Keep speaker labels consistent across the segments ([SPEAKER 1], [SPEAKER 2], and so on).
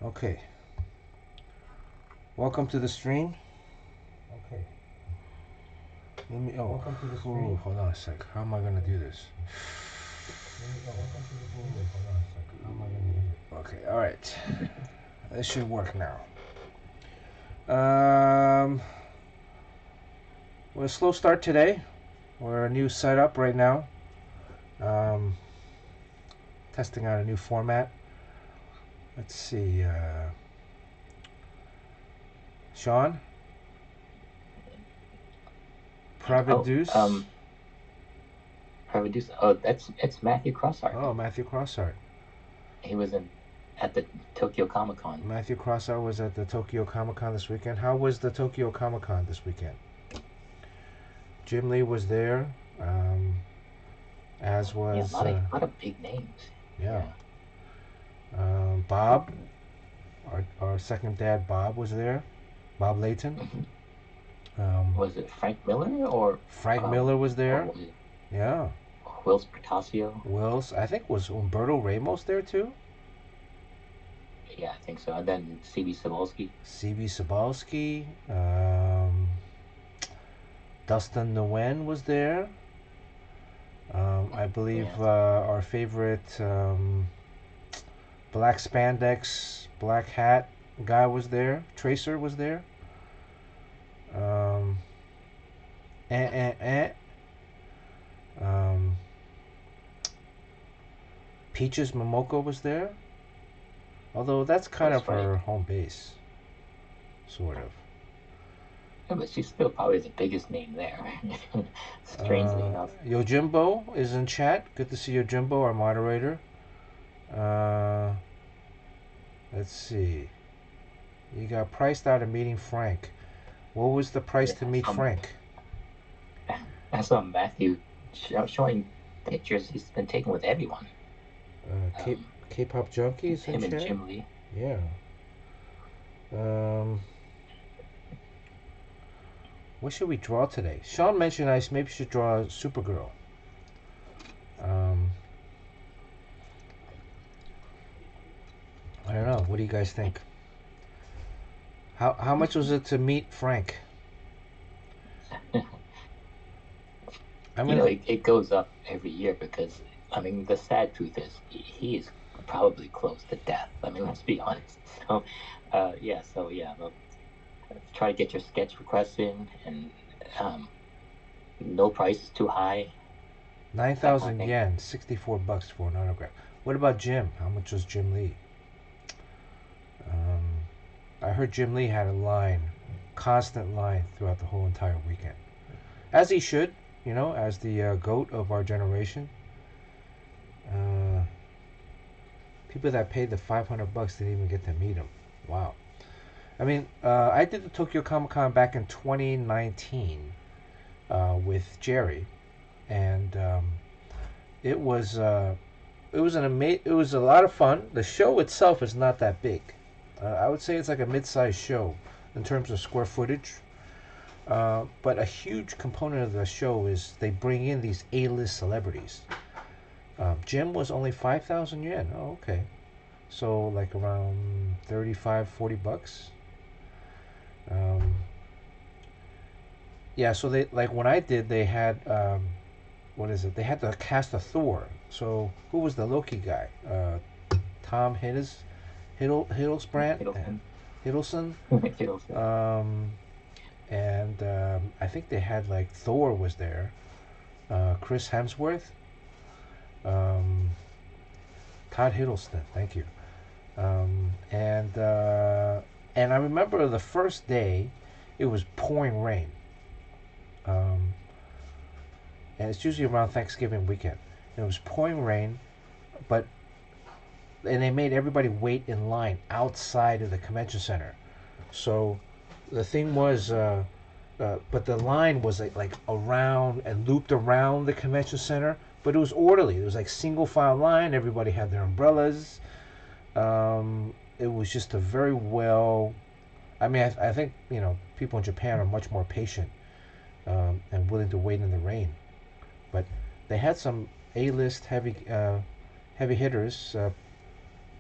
[SPEAKER 1] Okay. Welcome to the stream. Okay. Let me. Oh. Welcome to the stream. Ooh, hold on a sec. How am I gonna do this? Welcome to the stream. Hold on a sec. How am I gonna do it? Okay. All right. This should work now. Well, a slow start today. We're a new setup right now. Um, Testing out a new format. Let's see. Sean. Private Deuce.
[SPEAKER 2] Private Deuce. Oh, it's Matthew Crossart.
[SPEAKER 1] Oh, Matthew Crossart.
[SPEAKER 2] He was at the Tokyo Comic Con.
[SPEAKER 1] Matthew Crossart was at the Tokyo Comic Con this weekend. How was the Tokyo Comic Con this weekend? Jim Lee was there, as was
[SPEAKER 2] a lot of big names.
[SPEAKER 1] Yeah. Bob, our second dad, Bob was there. Bob Layton.
[SPEAKER 2] Was it Frank Miller or
[SPEAKER 1] Frank Miller was there? Yeah.
[SPEAKER 2] Wills Portacio.
[SPEAKER 1] Wills, I think was Umberto Ramos there too.
[SPEAKER 2] Yeah, I think so. And then C.B. Cebulski.
[SPEAKER 1] C.B. Cebulski. Dustin Nguyen was there. I believe our favorite black spandex, black hat guy was there. Tracer was there. Peaches Momoko was there. Although that's kind of her home base. Sort of.
[SPEAKER 2] Yeah, but she's still probably the biggest name there. Strangely enough.
[SPEAKER 1] Yojimbo is in chat. Good to see Yojimbo, our moderator. Let's see. You got priced out of meeting Frank. What was the price to meet Frank?
[SPEAKER 2] I saw Matthew showing pictures he's been taking with everyone.
[SPEAKER 1] K-pop junkies in
[SPEAKER 2] chat?
[SPEAKER 1] Him and
[SPEAKER 2] Jim Lee.
[SPEAKER 1] Yeah. What should we draw today? Sean mentioned I maybe should draw Supergirl. I don't know. What do you guys think? How much was it to meet Frank?
[SPEAKER 2] It goes up every year because, I mean, the sad truth is he is probably close to death. I mean, let's be honest. So, try to get your sketch requests in, and no price is too high.
[SPEAKER 1] 9,000 yen, $64 for an autograph. What about Jim? How much was Jim Lee? I heard Jim Lee had a line, constant line throughout the whole entire weekend, as he should, as the goat of our generation. People that paid the $500 didn't even get to meet him. Wow. I mean, I did the Tokyo Comic Con back in 2019 with Jerry, and it was a lot of fun. The show itself is not that big. I would say it's like a mid-sized show in terms of square footage. But a huge component of the show is they bring in these A-list celebrities. Jim was only 5,000 yen. Oh, okay. So like around 35, $40. Yeah, so they, like when I did, they had what is it? They had to cast a Thor. So who was the Loki guy? Tom Hiddleston. And I think they had like Thor was there. Chris Hemsworth. Todd Hiddleston, thank you. And I remember the first day, it was pouring rain. And it's usually around Thanksgiving weekend. And it was pouring rain, and they made everybody wait in line outside of the convention center. So the thing was, but the line was like around and looped around the convention center. But it was orderly. It was like single file line. Everybody had their umbrellas. It was just a very well. I mean, I think people in Japan are much more patient and willing to wait in the rain. But they had some A-list heavy hitters.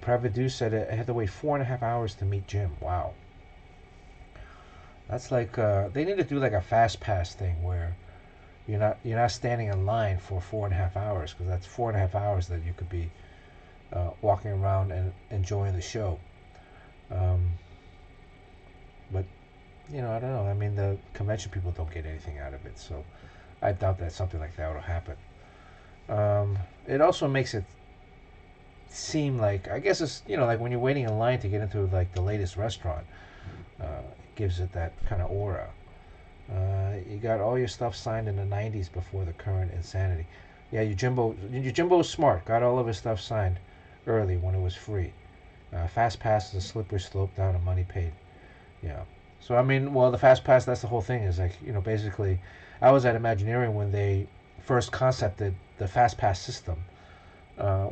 [SPEAKER 1] Pravidu said I had to wait 4.5 hours to meet Jim. Wow. That's like they need to do like a fast pass thing where you're not standing in line for 4.5 hours, because that's 4.5 hours that you could be walking around and enjoying the show. Um, but I don't know. I mean, the convention people don't get anything out of it, so I doubt that something like that will happen. It also makes it seem like, I guess it's like when you're waiting in line to get into like the latest restaurant, it gives it that kind of aura. You got all your stuff signed in the '90s before the current insanity. Yeah, your Jimbo was smart. Got all of his stuff signed early when it was free. Fast pass is a slippery slope down to money paid. Yeah. So I mean, well, the fast pass. That's the whole thing. Is like basically, I was at Imagineering when they first concepted the fast pass system,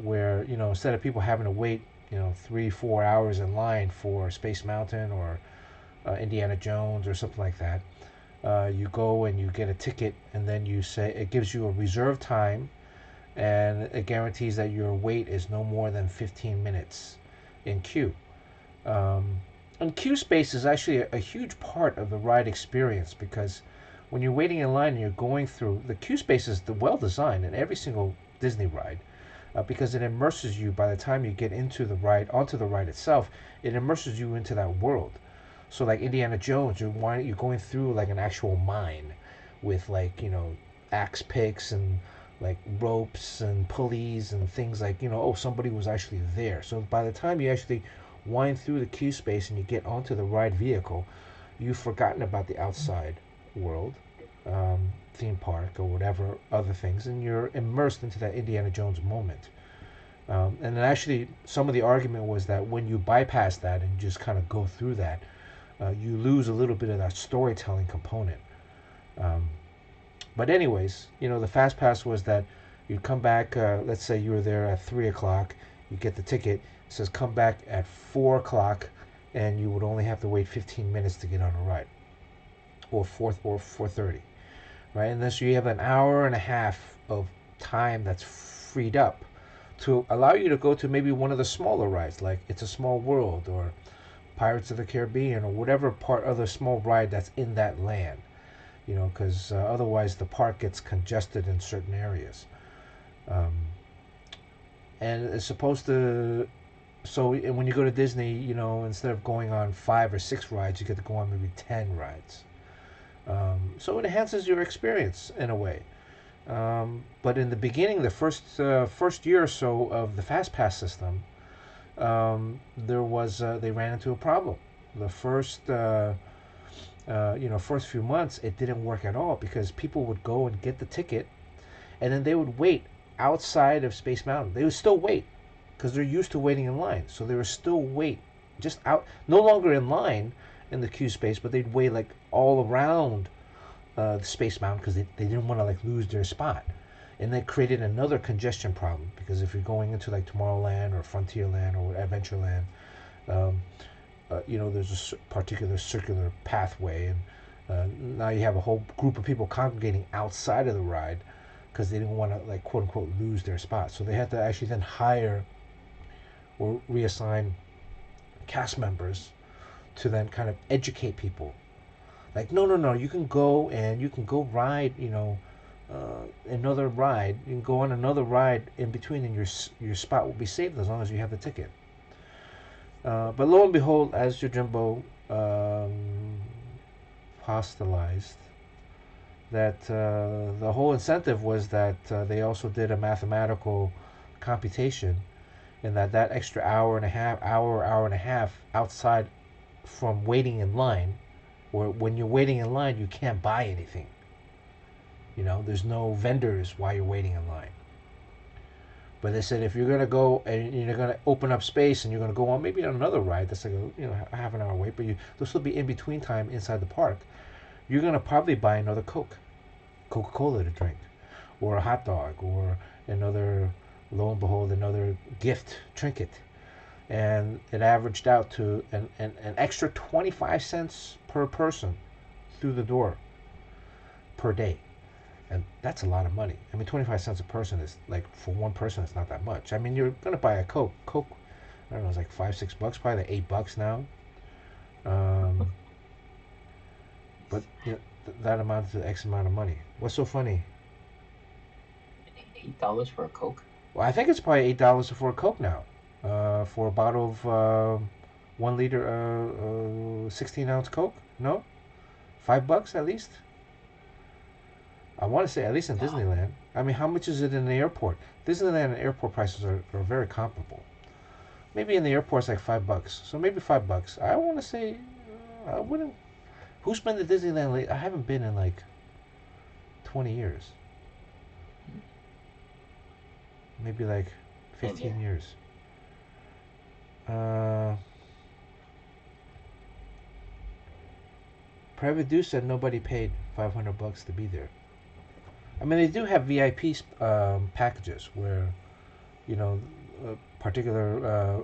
[SPEAKER 1] where instead of people having to wait 3-4 hours in line for Space Mountain or Indiana Jones or something like that, you go and you get a ticket, and then you say it gives you a reserve time, and it guarantees that your wait is no more than 15 minutes in queue. Um, and queue space is actually a huge part of the ride experience, because when you're waiting in line and you're going through, the queue space is well designed in every single Disney ride, because it immerses you. By the time you get onto the ride itself, it immerses you into that world. So like Indiana Jones, you're going through like an actual mine with like axe picks and like ropes and pulleys and things like oh, somebody was actually there. So by the time you actually wind through the queue space and you get onto the ride vehicle, you've forgotten about the outside world, theme park or whatever other things, and you're immersed into that Indiana Jones moment. And then actually, some of the argument was that when you bypass that and just kind of go through that, you lose a little bit of that storytelling component. Um, but anyways, the fast pass was that you'd come back. Let's say you were there at 3 o'clock. You get the ticket. It says come back at 4 o'clock, and you would only have to wait 15 minutes to get on a ride, or 4:30, right? And then so you have an hour and a half of time that's freed up to allow you to go to maybe one of the smaller rides, like It's a Small World or Pirates of the Caribbean or whatever other small ride that's in that land, because otherwise the park gets congested in certain areas. Um, and it's supposed to, so when you go to Disney, instead of going on 5 or 6 rides, you get to go on maybe 10 rides. So it enhances your experience in a way. But in the beginning, the first year or so of the Fast Pass system, they ran into a problem. The first few months, it didn't work at all, because people would go and get the ticket, and then they would wait outside of Space Mountain. They would still wait because they're used to waiting in line, so they would still wait just out, no longer in line in the queue space, but they'd wait like all around the Space Mountain, because they didn't want to like lose their spot. And that created another congestion problem, because if you're going into like Tomorrowland or Frontierland or Adventureland, um, there's a particular circular pathway, and now you have a whole group of people congregating outside of the ride because they didn't want to, like, quote unquote, lose their spot. So they had to actually then hire or reassign cast members to then kind of educate people. Like, no, you can go and you can go ride, another ride. You can go on another ride in between, and your spot will be saved as long as you have the ticket. But lo and behold, as your Jimbo postulized, that the whole incentive was that they also did a mathematical computation, and that extra hour and a half outside from waiting in line, or when you're waiting in line, you can't buy anything. There's no vendors while you're waiting in line. But they said if you're going to go and you're going to open up space and you're going to go on maybe on another ride that's like a half an hour wait, but there'll still be in between time inside the park, you're going to probably buy another Coca-Cola to drink, or a hot dog, or another, lo and behold, another gift trinket. And it averaged out to an extra 25 cents per person through the door per day. And that's a lot of money. I mean, 25 cents a person is, like, for one person, it's not that much. I mean, you're going to buy a Coke. Coke I don't know, it's like $5, $6, probably like $8 now. Um, but you know, that amounted to X amount of money. What's so funny?
[SPEAKER 2] $8 for a Coke?
[SPEAKER 1] Well, I think it's probably $8 for a Coke now, for a bottle of 1 liter, 16-ounce Coke. No, $5 at least. I want to say at least in
[SPEAKER 2] God.
[SPEAKER 1] Disneyland. I mean, how much is it in the airport? Disneyland and airport prices are very comparable. Maybe in the airport it's like $5. So maybe $5. I want to say, I wouldn't. Who's been to Disneyland late? I haven't been in like 20 years. Maybe like
[SPEAKER 2] Same
[SPEAKER 1] 15
[SPEAKER 2] here.
[SPEAKER 1] years. Uh, Private Dude said nobody paid $500 to be there. I mean, they do have VIP packages where, you know, a particular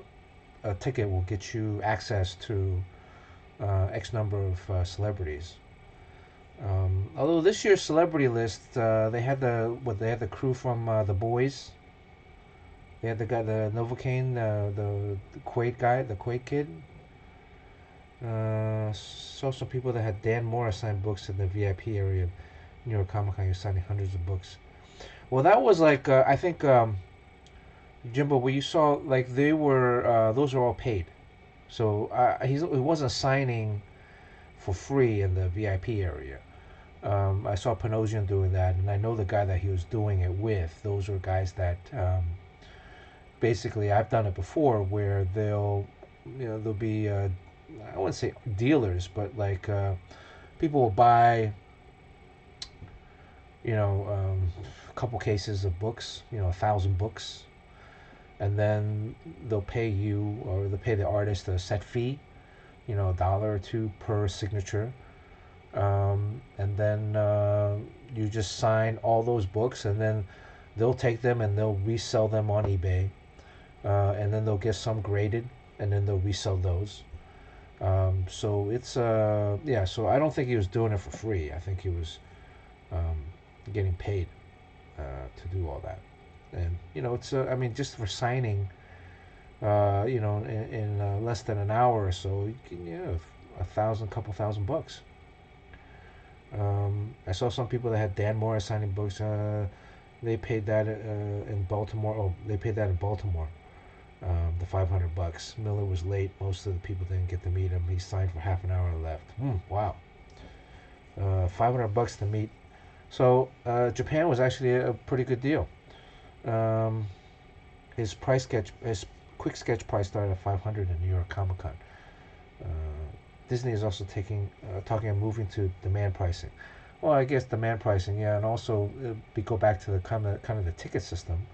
[SPEAKER 1] a ticket will get you access to X number of celebrities. Although this year's celebrity list, they had the crew from The Boys. They had the guy, the Novocaine, the Quaid guy, the Quaid kid. Saw some people that had Dan Morris sign books in the VIP area, New York Comic Con. He was signing hundreds of books. Well, that was like I think Jimbo, what you saw, like they were those are all paid. So he wasn't signing for free in the VIP area. I saw Panosian doing that, and I know the guy that he was doing it with. Those were guys that basically I've done it before, where there'll be I wouldn't say dealers, but like people will buy a couple cases of books, 1,000 books, and then they'll pay you or they'll pay the artist a set fee, a dollar or two per signature. And then you just sign all those books, and then they'll take them and they'll resell them on eBay, and then they'll get some graded, and then they'll resell those. So it's yeah. So I don't think he was doing it for free. I think he was um, getting paid to do all that. And it's I mean, just for signing, in less than an hour or so, you can couple thousand bucks. I saw some people that had Dan Morris signing books. They paid that in Baltimore. Oh, they paid that in Baltimore. The $500. Miller was late. Most of the people didn't get to meet him. He signed for half an hour and left. Wow. $500 to meet. So Japan was actually a pretty good deal. Um, his quick sketch price started at 500 in New York Comic Con. Uh, Disney is also talking and moving to demand pricing. Well, I guess demand pricing, yeah, and also we go back to the kind of the ticket system.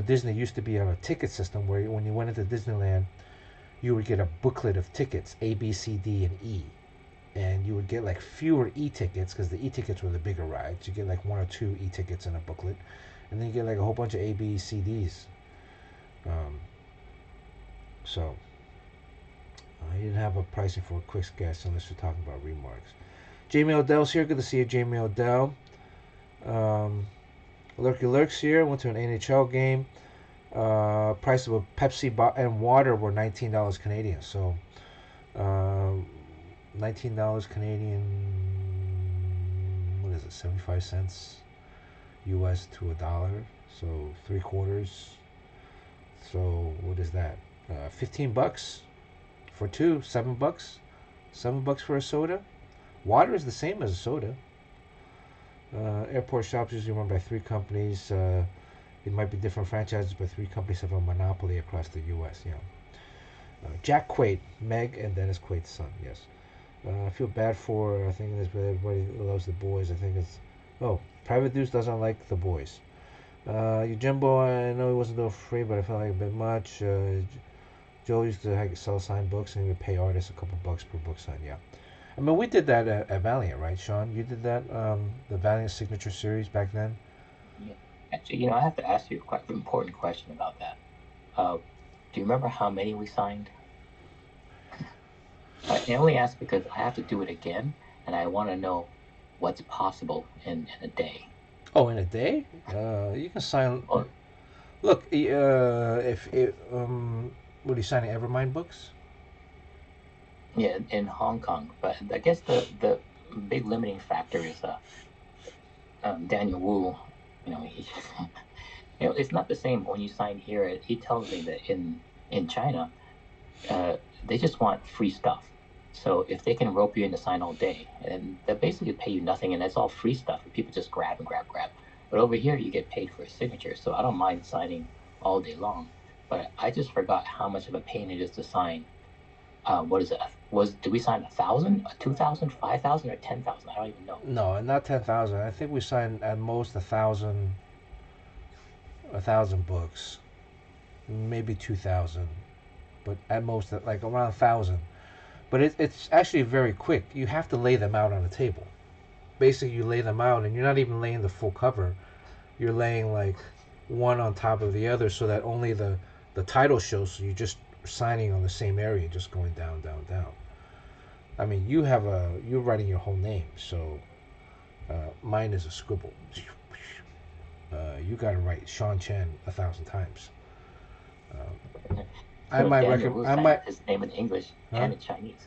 [SPEAKER 1] Disney used to be on a ticket system where when you went into Disneyland, you would get a booklet of tickets, A, B, C, D, and E, and you would get like fewer E tickets because the E tickets were the bigger rides. You get like one or two E tickets in a booklet, and then you get like a whole bunch of A, B, C, Ds. Um, so you didn't have a pricing for a quick sketch unless you're talking about remarks. Jamie Odell's here. Good to see you, Jamie Odell. Lurky Lurks here. Went to an NHL game. Price of a Pepsi and water were $19 Canadian. So, $19 Canadian. What is it? 75 cents U.S. to a dollar. So $3/4. So what is that? $15 for two. $7. $7 for a soda. Water is the same as a soda. Airport shops usually run by three companies. It might be different franchises, but three companies have a monopoly across the U.S. Yeah. Jack Quaid, Meg and Dennis Quaid's son. Yes. I feel bad for. I think this, but everybody loves the boys. I think it's. Oh, Private Deuce doesn't like the boys. Jimbo, I know he wasn't doing free, but I felt like a bit much. Joe used to sell signed books, and he would pay artists a couple bucks per book sign. Yeah. I mean, we did that at Valiant, right, Sean? You did that, the Valiant Signature Series back then?
[SPEAKER 2] Yeah. Actually, I have to ask you a quite important question about that. Do you remember how many we signed? I only ask because I have to do it again, and I want to know what's possible in a day.
[SPEAKER 1] Oh, in a day? You can sign.
[SPEAKER 2] Or
[SPEAKER 1] Look, if What are you signing? Evermind books?
[SPEAKER 2] Yeah, in Hong Kong. But I guess the big limiting factor is Daniel Wu. He it's not the same when you sign here. He tells me that in China, they just want free stuff. So if they can rope you in to sign all day, and they basically pay you nothing, and it's all free stuff, and people just grab and grab, grab. But over here, you get paid for a signature, so I don't mind signing all day long. But I just forgot how much of a pain it is to sign. What is it? Did we sign 1,000, 2,000, 5,000, or 10,000? I don't even know.
[SPEAKER 1] No, not 10,000. I think we signed at most 1,000 books, maybe 2,000, but at most like around 1,000. But it's actually very quick. You have to lay them out on a table. Basically, you lay them out, and you're not even laying the full cover. You're laying like one on top of the other, so that only the title shows. So you're just signing on the same area, just going down, down, down. I mean, you're writing your whole name, so mine is a scribble. You got to write Sean Chen 1,000 times. I might recommend. I might
[SPEAKER 2] his name in English and in Chinese.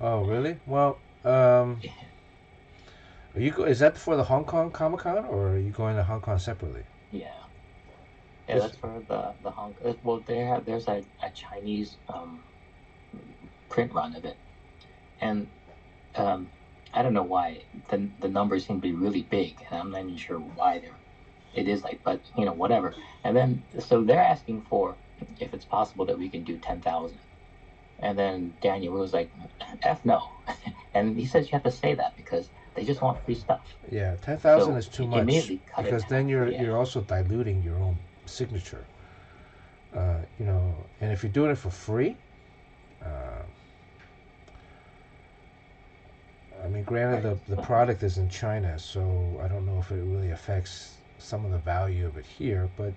[SPEAKER 1] Oh, really? Well, are you? Is that for the Hong Kong Comic Con, or are you going to Hong Kong separately?
[SPEAKER 2] Yeah, that's for the Hong Kong. Well, there's a Chinese print run of it, and I don't know why the numbers seem to be really big, and I'm not even sure why it is like, but whatever. And then so they're asking for, if it's possible that we can do 10,000, and then Daniel was like, "F no," and he says you have to say that because they just want free stuff.
[SPEAKER 1] Yeah, 10,000 is too much because then
[SPEAKER 2] yeah.
[SPEAKER 1] you're also diluting your own signature. And if you're doing it for free, I mean, granted, the product is in China, so I don't know if it really affects some of the value of it here, but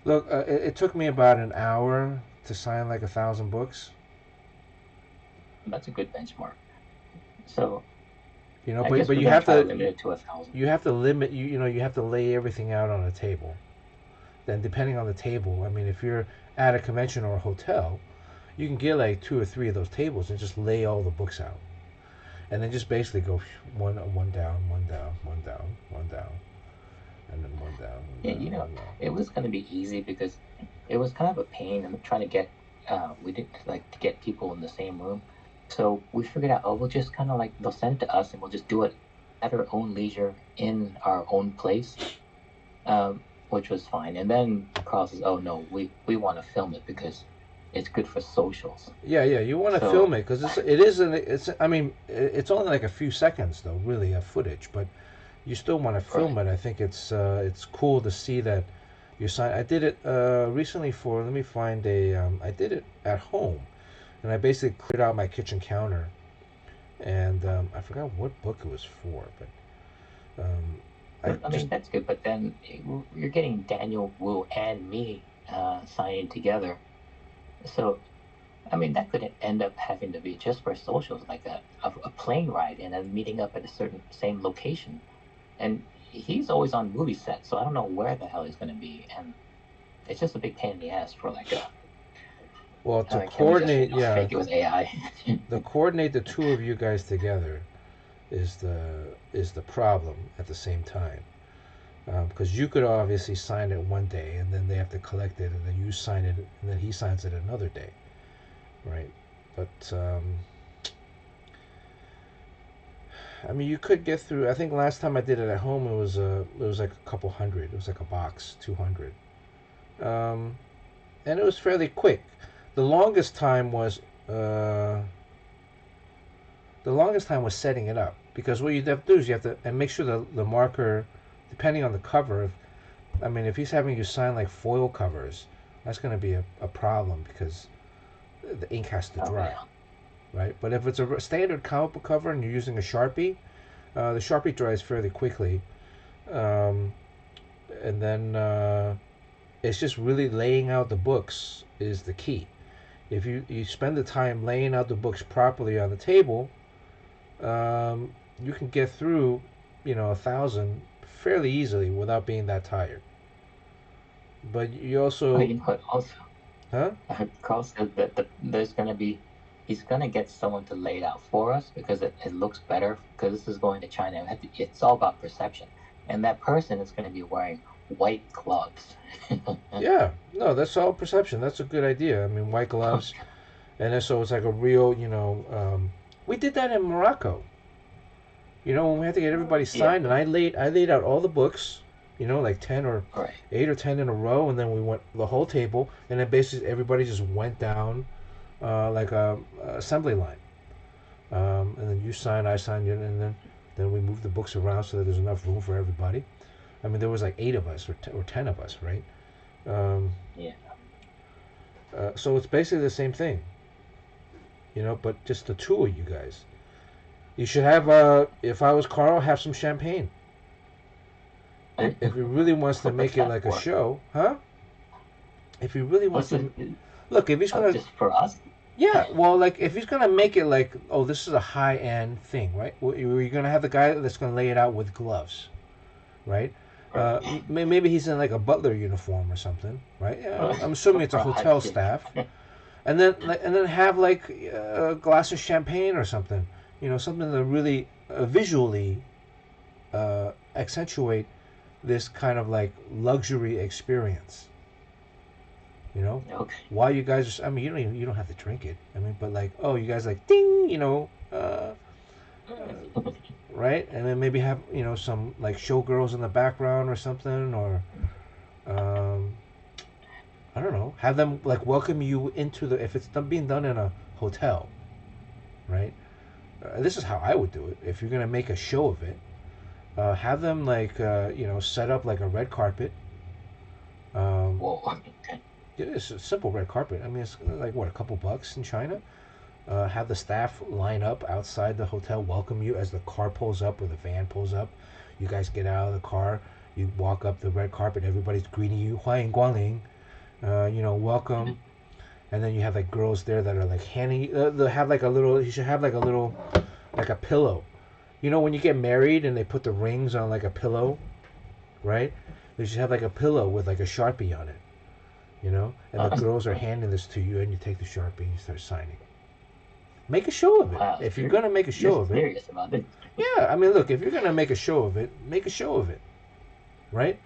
[SPEAKER 1] look, it took me about an hour to sign like 1,000 books.
[SPEAKER 2] That's a good benchmark. So,
[SPEAKER 1] but you have to
[SPEAKER 2] limit it to 1,000.
[SPEAKER 1] You have to limit you have to lay everything out on a table. Then depending on the table, I mean, if you're at a convention or a hotel, you can get like 2 or 3 of those tables and just lay all the books out, and then just basically go one down, one down, one down, one down, and then one down.
[SPEAKER 2] Yeah, it was going to be easy because it was kind of a pain. I'm trying to get we didn't like to get people in the same room, so we figured out, we'll just kind of like, they'll send it to us and we'll just do it at our own leisure in our own place, which was fine. And then Carl says, "Oh no, we want to film it because it's good for socials."
[SPEAKER 1] Yeah, you want to film it because I mean, it's only like a few seconds though, really, of footage, but you still want to film it. I think it's cool to see that you sign. I did it recently for. Let me find a. I did it at home, and I basically cleared out my kitchen counter, and I forgot what book it was for, but
[SPEAKER 2] I mean, that's good. But then you're getting Daniel Wu and me signing together, so I mean, that could end up having to be just for socials, like a plane ride and then meeting up at a certain same location. And he's always on movie sets, so I don't know where the hell he's going to be. And it's just a big pain in the ass for like a.
[SPEAKER 1] Well, to coordinate,
[SPEAKER 2] fake it with AI.
[SPEAKER 1] To coordinate the two of you guys together is the problem at the same time. Because you could obviously sign it one day, and then they have to collect it, and then you sign it, and then he signs it another day, right? But I mean, you could get through. I think last time I did it at home, it was like a couple hundred. It was like a box, 200, and it was fairly quick. The longest time was setting it up, because what you have to do is you have to and make sure the marker, depending on the cover. I mean, if he's having you sign like foil covers, that's going to be a problem because the ink has to dry.
[SPEAKER 2] Yeah.
[SPEAKER 1] Right? But if it's a standard comic book cover and you're using a Sharpie, the Sharpie dries fairly quickly. And then it's just really laying out the books is the key. If you spend the time laying out the books properly on the table, you can get through, 1,000 fairly easily without being that tired. But you
[SPEAKER 2] Oh,
[SPEAKER 1] also,
[SPEAKER 2] you know what? Also,
[SPEAKER 1] huh?
[SPEAKER 2] Carl said that there's gonna be he's gonna get someone to lay it out for us because it looks better because this is going to China. It's all about perception, and that person is gonna be wearing white gloves.
[SPEAKER 1] Yeah, no, that's all perception. That's a good idea. I mean, white gloves, and then so it's like a real, we did that in Morocco. When we had to get everybody
[SPEAKER 2] Yeah,
[SPEAKER 1] signed, and I laid out all the books, like 10 or
[SPEAKER 2] right.
[SPEAKER 1] 8 or 10 in a row, and then we went the whole table, and then basically everybody just went down like a assembly line, and then you sign, I sign, and then we moved the books around so that there's enough room for everybody. I mean, there was like 8 of us or 10 of us, right? Um,
[SPEAKER 2] Yeah.
[SPEAKER 1] so it's basically the same thing, but just the two of you guys. You should have, if I was Carl, have some champagne. If he really wants to
[SPEAKER 2] What's
[SPEAKER 1] make it
[SPEAKER 2] that
[SPEAKER 1] like a
[SPEAKER 2] for?
[SPEAKER 1] show, huh? If he really wants
[SPEAKER 2] What's
[SPEAKER 1] to,
[SPEAKER 2] it?
[SPEAKER 1] look, if he's gonna,
[SPEAKER 2] Just for us?
[SPEAKER 1] yeah, well, like if he's gonna make it like, oh, this is a high end thing, right? You're gonna have the guy that's gonna lay it out with gloves, right?
[SPEAKER 2] Right.
[SPEAKER 1] Maybe he's in like a butler uniform or something, right? Yeah, I'm assuming it's a
[SPEAKER 2] For a hot
[SPEAKER 1] hotel
[SPEAKER 2] chick.
[SPEAKER 1] staff, and then have like a glass of champagne or something, something to really visually accentuate this kind of like luxury experience. You know,
[SPEAKER 2] Okay.
[SPEAKER 1] while you guys, I mean, you don't have to drink it. I mean, but like, oh, you guys like ding, right? And then maybe have some like showgirls in the background or something, or um, I don't know, have them like welcome you into the if it's being done in a hotel, right? This is how I would do it if you're gonna make a show of it. Have them like set up like a red carpet. Um,
[SPEAKER 2] Whoa. Okay.
[SPEAKER 1] it's a simple red carpet. I mean, it's like what, a couple bucks in China. Have the staff line up outside the hotel, welcome you as the car pulls up or the van pulls up. You guys get out of the car. You walk up the red carpet. Everybody's greeting you, 欢迎光临, welcome. And then you have like girls there that are like handing. They'll have like a little. You should have like a little, like a pillow. When you get married and they put the rings on like a pillow, right? They should have like a pillow with like a Sharpie on it, and the girls are handing this to you, and you take the Sharpie and you start signing. Make a show of it.
[SPEAKER 2] Wow.
[SPEAKER 1] If you're gonna make a
[SPEAKER 2] You're
[SPEAKER 1] show of it,
[SPEAKER 2] serious about it.
[SPEAKER 1] yeah. I mean, look, if you're gonna make a show of it, make a show of it, right?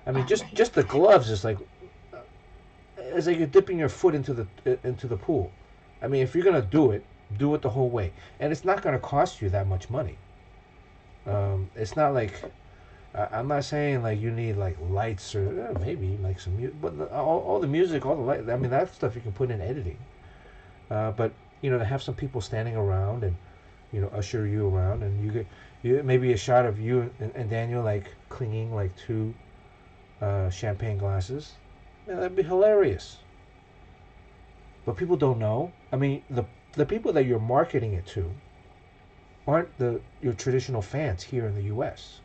[SPEAKER 1] I mean, just the gloves is like, it's like you're dipping your foot into the pool. I mean, if you're gonna do it the whole way, and it's not gonna cost you that much money. It's not like I'm not saying like you need like lights or maybe like some but all the music, all the light. I mean, that stuff you can put in editing. But to have some people standing around and usher you around, and you maybe a shot of you and Daniel like clinging like two champagne glasses. Yeah, that'd be hilarious. But people don't know. I mean, the people that you're marketing it to aren't your traditional fans here in the U.S.,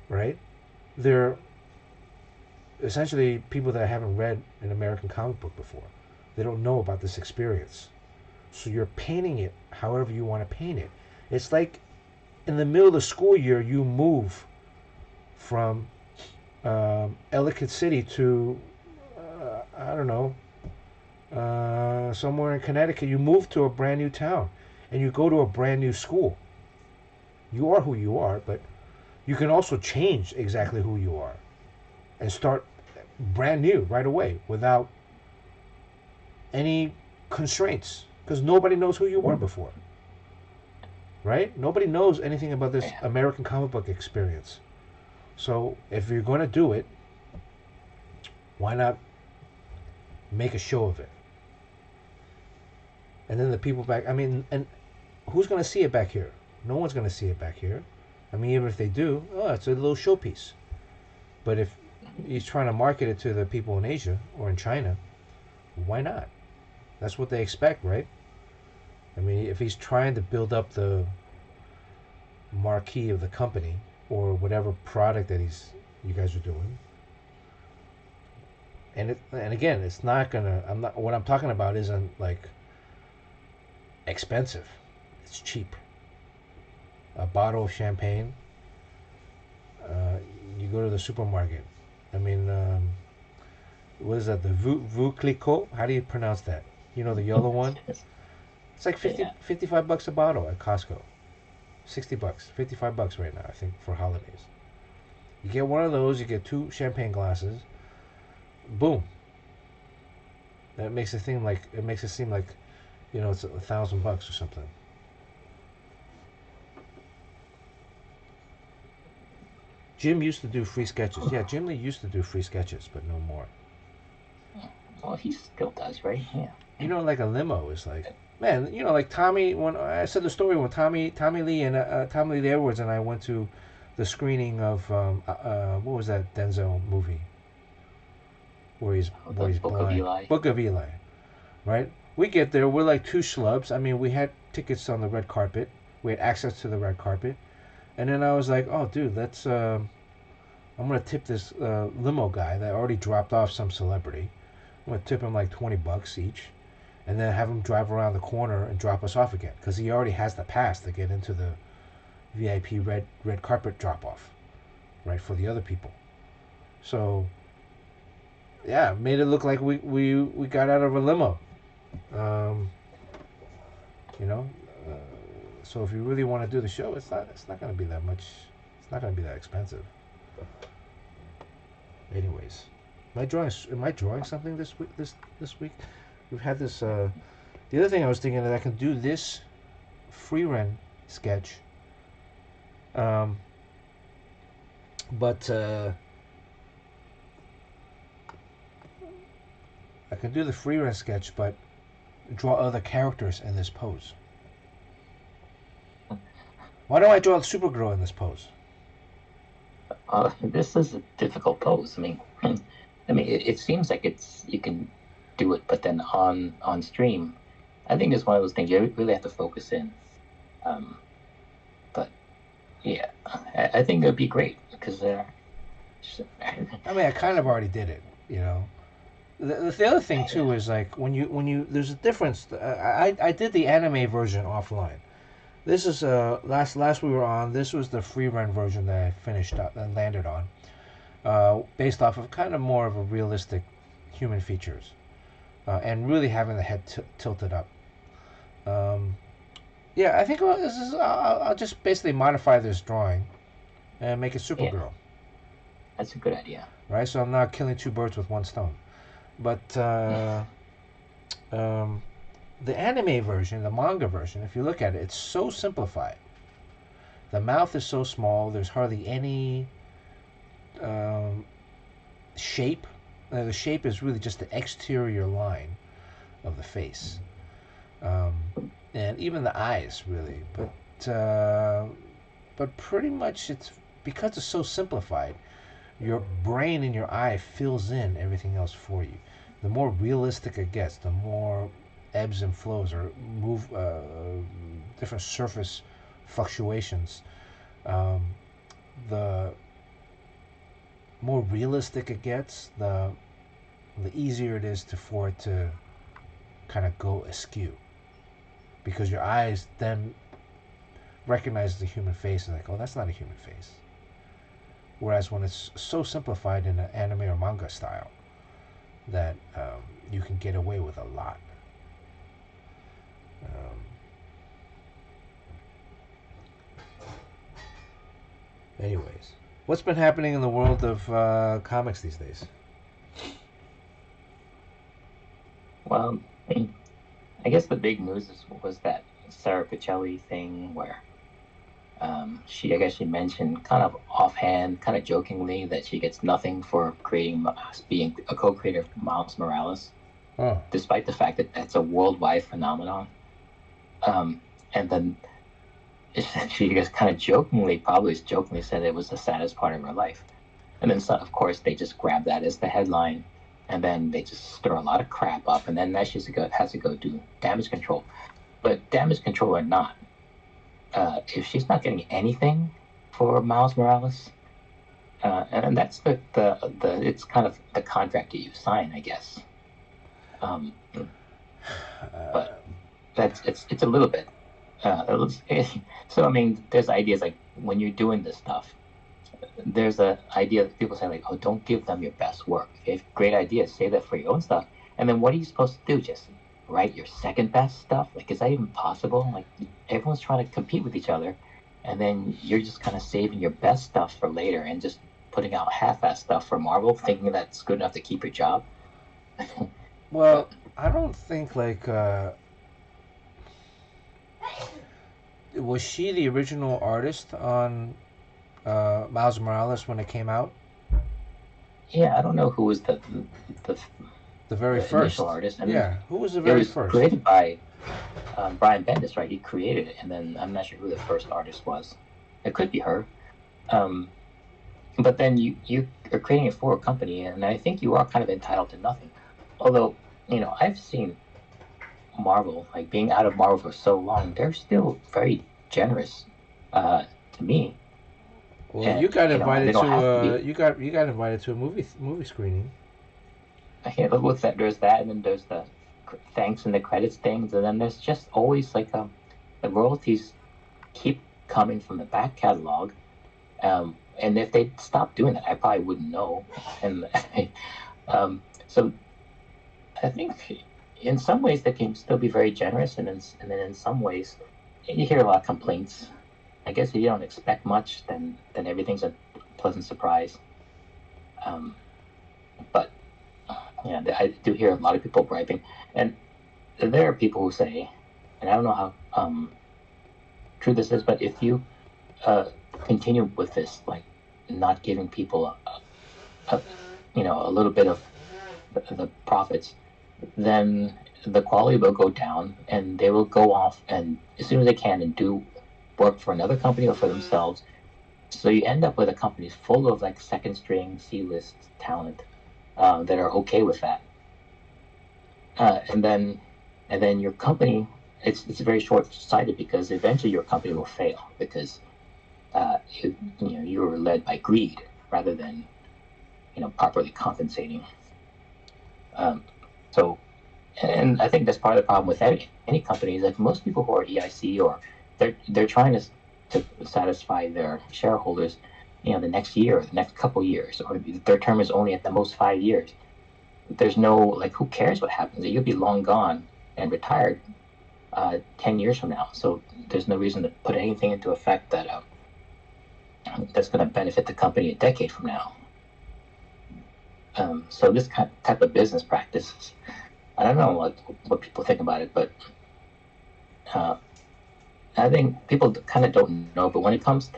[SPEAKER 1] right? They're essentially people that haven't read an American comic book before. They don't know about this experience. So you're painting it however you want to paint it. It's like in the middle of the school year, you move from Ellicott City to, I don't know, somewhere in Connecticut. You move to a brand new town and you go to a brand new school. You are who you are, but you can also change exactly who you are and start brand new right away without any constraints because nobody knows who you were before, right? Nobody knows anything about this American comic book experience. So if you're going to do it, why not make a show of it? And then the people back, I mean, and who's going to see it back here? No one's going to see it back here. I mean, even if they do, oh, it's a little showpiece. But if he's trying to market it to the people in Asia or in China, why not? That's what they expect, right? I mean, if he's trying to build up the marquee of the company or whatever product that you guys are doing, and again, it's not gonna. What I'm talking about isn't like expensive. It's cheap. A bottle of champagne. You go to the supermarket. I mean, what is that? The Vu Clicquot? How do you pronounce that? You know, the yellow one? It's like
[SPEAKER 2] Yeah.
[SPEAKER 1] 55 bucks a bottle at Costco. 60 bucks, 55 bucks right now, I think, for holidays. You get one of those, you get 2 champagne glasses. Boom. That makes it makes it seem like, it's $1,000 or something. Jim used to do free sketches. Yeah, Jim Lee used to do free sketches, but no more.
[SPEAKER 2] Well, he still does, right? Yeah.
[SPEAKER 1] Like a limo is like, man. Like Tommy. When I said the story when Tommy Lee and Tommy Lee Edwards and I went to the screening of what was that Denzel movie where
[SPEAKER 2] The
[SPEAKER 1] he's
[SPEAKER 2] Book of
[SPEAKER 1] blind?
[SPEAKER 2] Eli.
[SPEAKER 1] Book of Eli, right? We get there, we're like 2 schlubs. I mean, we had tickets on the red carpet. We had access to the red carpet, and then I was like, oh, dude, let's. I'm gonna tip this limo guy that already dropped off some celebrity. I'm gonna tip him like $20 each, and then have him drive around the corner and drop us off again because he already has the pass to get into the VIP red carpet drop off, right, for the other people. So yeah, made it look like we got out of a limo. Um, you know, uh, so if you really want to do the show, it's not going to be that much. It's not going to be that expensive. Anyways, am I drawing something this week? We've had this. The other thing I was thinking that I can do this FRIEREN sketch, um, but I can do the FRIEREN sketch, but draw other characters in this pose. Why don't I draw Supergirl in this pose?
[SPEAKER 2] This is a difficult pose. It seems like you can do it, but then on stream, I think it's one of those things you really have to focus in. Um, but yeah, I think it would be great because
[SPEAKER 1] I mean, I kind of already did it. The other thing too is like when you there's a difference. I did the anime version offline. This is last we were on. This was the FRIEREN version that I finished up and landed on, based off of kind of more of a realistic human features, and really having the head tilted up. Um, yeah, I think I'll just basically modify this drawing and make it
[SPEAKER 2] yeah,
[SPEAKER 1] Supergirl,
[SPEAKER 2] that's a good idea.
[SPEAKER 1] right? So I'm not killing 2 birds with one stone. But um, the anime version, the manga version, if you look at it, it's so simplified. The mouth is so small. There's hardly any um, shape. The shape is really just the exterior line of the face, um, and even the eyes, really. But pretty much it's because it's so simplified. Your brain and your eye fills in everything else for you. The more realistic it gets, the more ebbs and flows or different surface fluctuations. Um, the more realistic it gets, the easier it is for it to kind of go askew because your eyes then recognize the human face and like, oh, that's not a human face. Whereas when it's so simplified in an anime or manga style that you can get away with a lot. Um, anyways, what's been happening in the world of comics these days?
[SPEAKER 2] Well, I guess the big news was that Sarah Pichelli thing where I guess she mentioned kind of offhand, kind of jokingly, that she gets nothing for being a co-creator of Miles Morales,
[SPEAKER 1] Oh,
[SPEAKER 2] despite the fact that that's a worldwide phenomenon. And then she just kind of probably jokingly said it was the saddest part of her life. And then, of course, they just grab that as the headline, and then they just stir a lot of crap up, and then now she has to go do damage control. But damage control or not, if she's not getting anything for Miles Morales, and that's the it's kind of the contract you sign, I guess. But it's a little bit. So there's ideas like when you're doing this stuff, there's a idea that people say like, oh, don't give them your best work. If you have great ideas, save that for your own stuff. And then what are you supposed to do? Just write your second best stuff? Like, is that even possible? Like, everyone's trying to compete with each other, and then you're just kind of saving your best stuff for later and just putting out half-ass stuff for Marvel, thinking that's good enough to keep your job.
[SPEAKER 1] Well,
[SPEAKER 2] But
[SPEAKER 1] I don't think like was she the original artist on Miles Morales when it came out?
[SPEAKER 2] yeah, I don't know who was the
[SPEAKER 1] The very
[SPEAKER 2] the initial
[SPEAKER 1] first.
[SPEAKER 2] artist. I mean,
[SPEAKER 1] Yeah, who was the
[SPEAKER 2] it
[SPEAKER 1] very
[SPEAKER 2] was
[SPEAKER 1] first?
[SPEAKER 2] created by Brian Bendis, right? He created it, and then I'm not sure who the first artist was. It could be her. Um, but then you are creating it for a company, and I think you are kind of entitled to nothing. Although, I've seen Marvel, like being out of Marvel for so long, they're still very generous to me,
[SPEAKER 1] Well,
[SPEAKER 2] and
[SPEAKER 1] you got
[SPEAKER 2] and they
[SPEAKER 1] invited
[SPEAKER 2] don't
[SPEAKER 1] to
[SPEAKER 2] have to be.
[SPEAKER 1] you got invited to a movie screening.
[SPEAKER 2] With that, there's that, and then there's the thanks and the credits things, and then there's just always like the royalties keep coming from the back catalog. And if they stopped doing that, I probably wouldn't know. And so I think in some ways they can still be very generous, and then in some ways you hear a lot of complaints. I guess if you don't expect much, then everything's a pleasant surprise. Um, but yeah, I do hear a lot of people griping, and there are people who say, and I don't know how true this is, but if you uh, continue with this, like not giving people a a little bit of the profits, then the quality will go down, and they will go off and as soon as they can and do work for another company or for themselves. So you end up with a company full of like second string C-list talent that are okay with that, and then your company, it's very short sighted because eventually your company will fail because you were led by greed rather than properly compensating. Um, so, and I think that's part of the problem with any company is like most people who are EIC or they're trying to satisfy their shareholders, the next year or the next couple years, or their term is only at the most 5 years. There's no like who cares what happens? You'll be long gone and retired 10 years from now. So there's no reason to put anything into effect that's going to benefit the company a decade from now. So this type of business practices, I don't know what people think about it, but uh, I think people kind of don't know. But when it comes to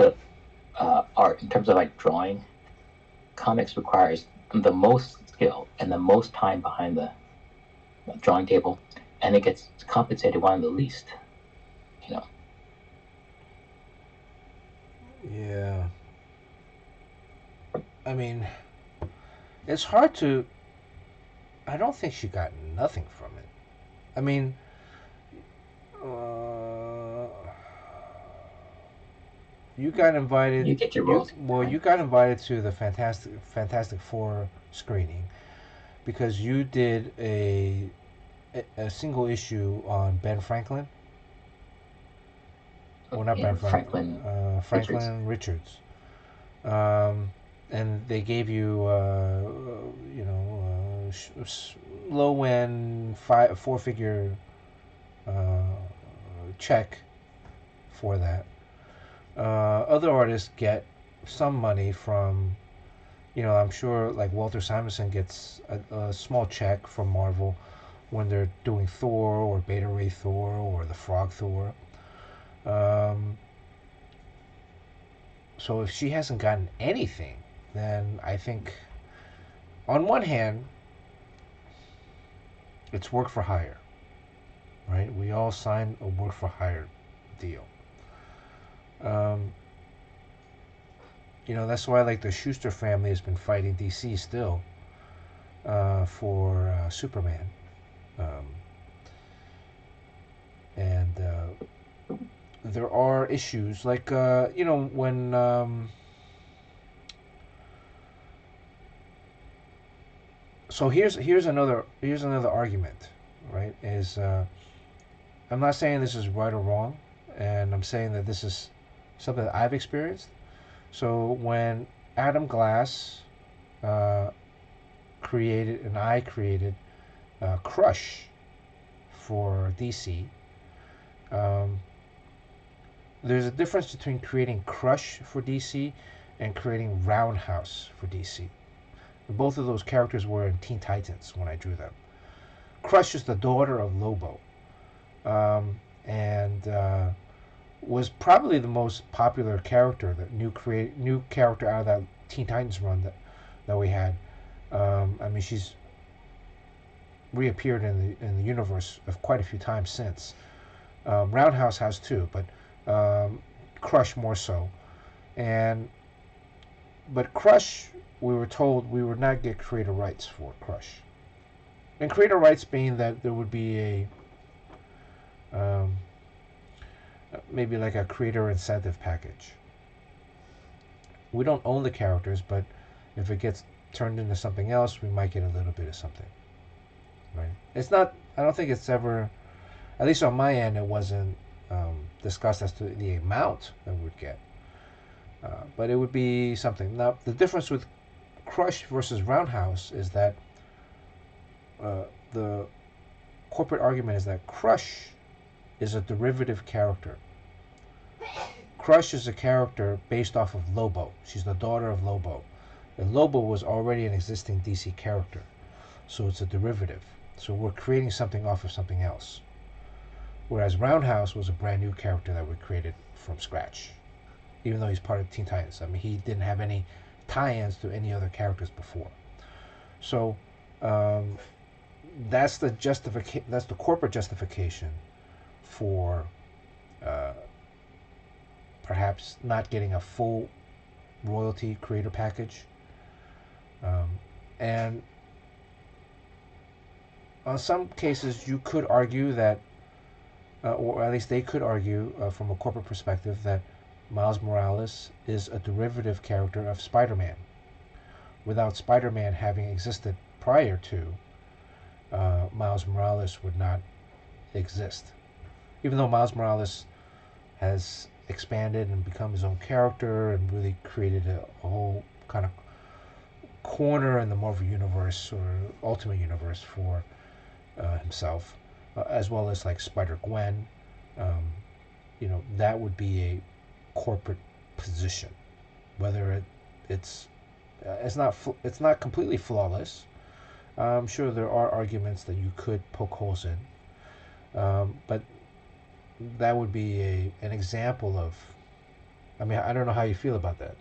[SPEAKER 2] art, in terms of like drawing, comics requires the most skill and the most time behind the drawing table, and it gets compensated one of the least. You know,
[SPEAKER 1] Yeah, I mean, it's hard to. I don't think she got nothing from it. I mean, uh, you got invited.
[SPEAKER 2] you get your
[SPEAKER 1] You
[SPEAKER 2] royalties
[SPEAKER 1] well,
[SPEAKER 2] behind.
[SPEAKER 1] you got invited to the Fantastic Four screening because you did a single issue on Ben Franklin. Well, not Ben
[SPEAKER 2] Yeah,
[SPEAKER 1] Franklin.
[SPEAKER 2] Franklin Richards.
[SPEAKER 1] Franklin Richards. Um, and they gave you, low end four figure uh, check for that. Other artists get some money from, I'm sure like Walter Simonson gets a small check from Marvel when they're doing Thor or Beta Ray Thor or the Frog Thor. Um, so if she hasn't gotten anything, then I think on one hand it's work for hire, right? We all signed a work for hire deal. Um, that's why like the Schuster family has been fighting DC still for Superman, um, and there are issues like when so here's another argument, right? Is I'm not saying this is right or wrong, and I'm saying that this is something that I've experienced. So when Adam Glass uh, created and I created Crush for DC, um, there's a difference between creating Crush for DC and creating Roundhouse for DC. Both of those characters were in Teen Titans when I drew them. Crush is the daughter of Lobo, and was probably the most popular character, the new character out of that Teen Titans run that we had. I mean, she's reappeared in the universe of quite a few times since. Roundhouse has too, but Crush more so. And but Crush, we were told we would not get creator rights for Crush. And creator rights being that there would be a maybe like a creator incentive package. We don't own the characters, but if it gets turned into something else, we might get a little bit of something. Right? It's not. I don't think it's ever, at least on my end, it wasn't discussed as to the amount that we would get. But it would be something. Now, the difference with Crush versus Roundhouse is that the corporate argument is that Crush is a derivative character. Crush is a character based off of Lobo. She's the daughter of Lobo. And Lobo was already an existing DC character, so it's a derivative. So we're creating something off of something else. Whereas Roundhouse was a brand new character that we created from scratch, even though he's part of Teen Titans. I mean, he didn't have any tie-ins to any other characters before. So that's the That's the corporate justification for perhaps not getting a full royalty creator package. And on some cases, you could argue that, or at least they could argue from a corporate perspective, that Miles Morales is a derivative character of Spider-Man. Without Spider-Man having existed prior to, Miles Morales would not exist. Even though Miles Morales has expanded and become his own character and really created a whole kind of corner in the Marvel Universe or Ultimate Universe for himself, as well as like Spider-Gwen. That would be a corporate position. Whether it's not completely flawless. I'm sure there are arguments that you could poke holes in, but that would be an example of. I mean, I don't know how you feel about that.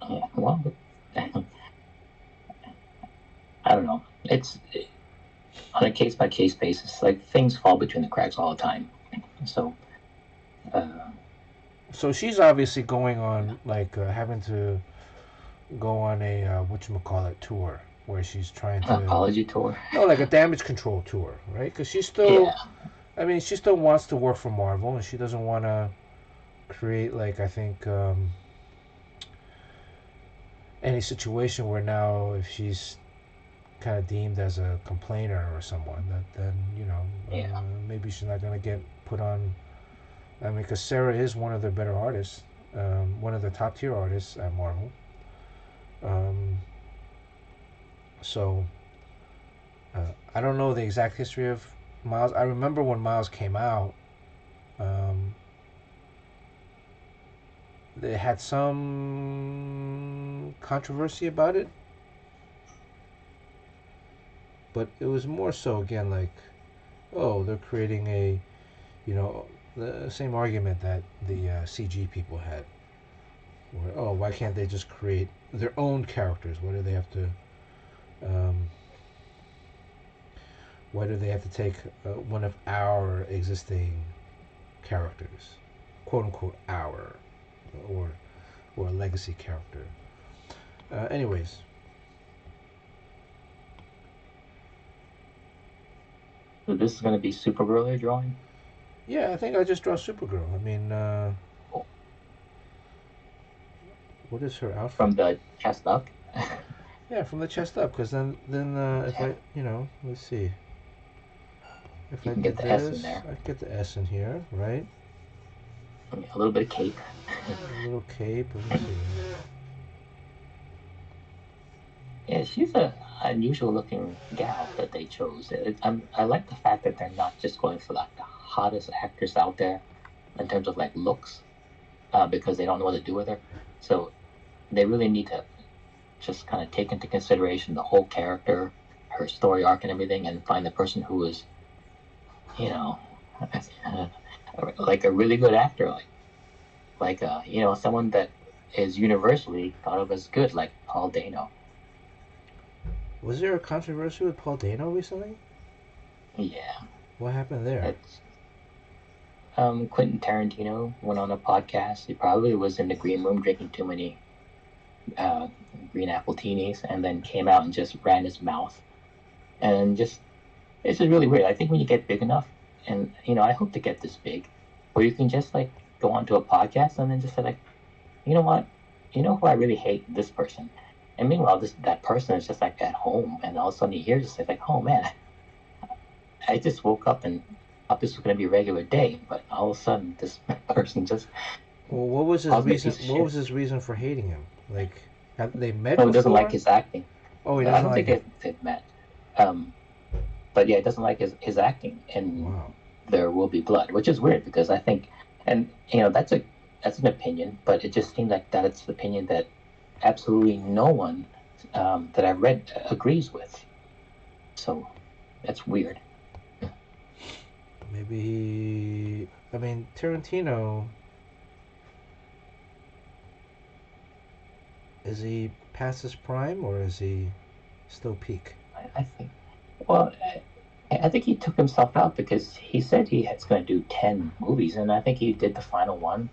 [SPEAKER 2] Yeah, well, I don't know. It's on a case by case basis. Like things fall between the cracks all the time. So.
[SPEAKER 1] So she's obviously going on like having to go on a whatchamacallit tour where she's trying to
[SPEAKER 2] apology tour.
[SPEAKER 1] No, like a damage control tour, right? Because she's still,
[SPEAKER 2] Yeah.
[SPEAKER 1] I mean, she still wants to work for Marvel, and she doesn't want to create like I think any situation where now if she's kind of deemed as a complainer or someone that then maybe she's not gonna get put on. I mean, because Sarah is one of the better artists, one of the top tier artists at Marvel. So I don't know the exact history of Miles. I remember when Miles came out, they had some controversy about it, but it was more so again like, oh, they're creating the same argument that the CG people had. Where, oh, why can't they just create their own characters? Why do they have to? Why do they have to take one of our existing characters, quote unquote, our, or a legacy character? Anyways.
[SPEAKER 2] So this is going to be Supergirl you're drawing?
[SPEAKER 1] Yeah, I think I just draw Supergirl. I mean, what is her outfit?
[SPEAKER 2] From the chest up?
[SPEAKER 1] Yeah, from the chest up. Because then if I, let's see. If
[SPEAKER 2] You
[SPEAKER 1] I
[SPEAKER 2] can get
[SPEAKER 1] did
[SPEAKER 2] the S in
[SPEAKER 1] this,
[SPEAKER 2] there.
[SPEAKER 1] I'd get the S in here, right?
[SPEAKER 2] A little bit of cape.
[SPEAKER 1] A little cape. Let me see.
[SPEAKER 2] Yeah, she's a unusual looking gal that they chose. I like the fact that they're not just going for like the hottest actress out there in terms of like looks, because they don't know what to do with her. So they really need to just kind of take into consideration the whole character, her story arc, and everything, and find the person who is, you know, like a really good actor, someone that is universally thought of as good, like Paul Dano.
[SPEAKER 1] Was there a controversy with Paul Dano recently?
[SPEAKER 2] Yeah,
[SPEAKER 1] What happened there?
[SPEAKER 2] it's Quentin Tarantino went on a podcast. He probably was in the green room drinking too many uh, green apple teenies, and then came out and just ran his mouth, and just it's just really weird. I think when you get big enough, and I hope to get this big, where you can just like go onto a podcast and then just say like, you know what, who I really hate, this person, and meanwhile that person is just like at home, and all of a sudden you hear just like, oh man, I just woke up and thought this was going to be a regular day, but all of a sudden this person just
[SPEAKER 1] Well, what was his
[SPEAKER 2] calls me a
[SPEAKER 1] reason?
[SPEAKER 2] piece of
[SPEAKER 1] What
[SPEAKER 2] shit.
[SPEAKER 1] was his reason for hating him? Like, have they met
[SPEAKER 2] Oh, he doesn't like
[SPEAKER 1] before?
[SPEAKER 2] his acting.
[SPEAKER 1] Oh, he
[SPEAKER 2] I
[SPEAKER 1] doesn't
[SPEAKER 2] don't think
[SPEAKER 1] like it.
[SPEAKER 2] they've met. Um, but yeah, he doesn't like his acting in
[SPEAKER 1] Wow.
[SPEAKER 2] There Will Be Blood, which is weird because I think, and that's an opinion, but it just seems like that it's an opinion that absolutely no one that I've read agrees with. So that's weird.
[SPEAKER 1] Maybe he. I mean, Tarantino. Is he past his prime or is he still peak?
[SPEAKER 2] I think. Well, I think he took himself out because he said he was going to do 10 movies, and I think he did the final one,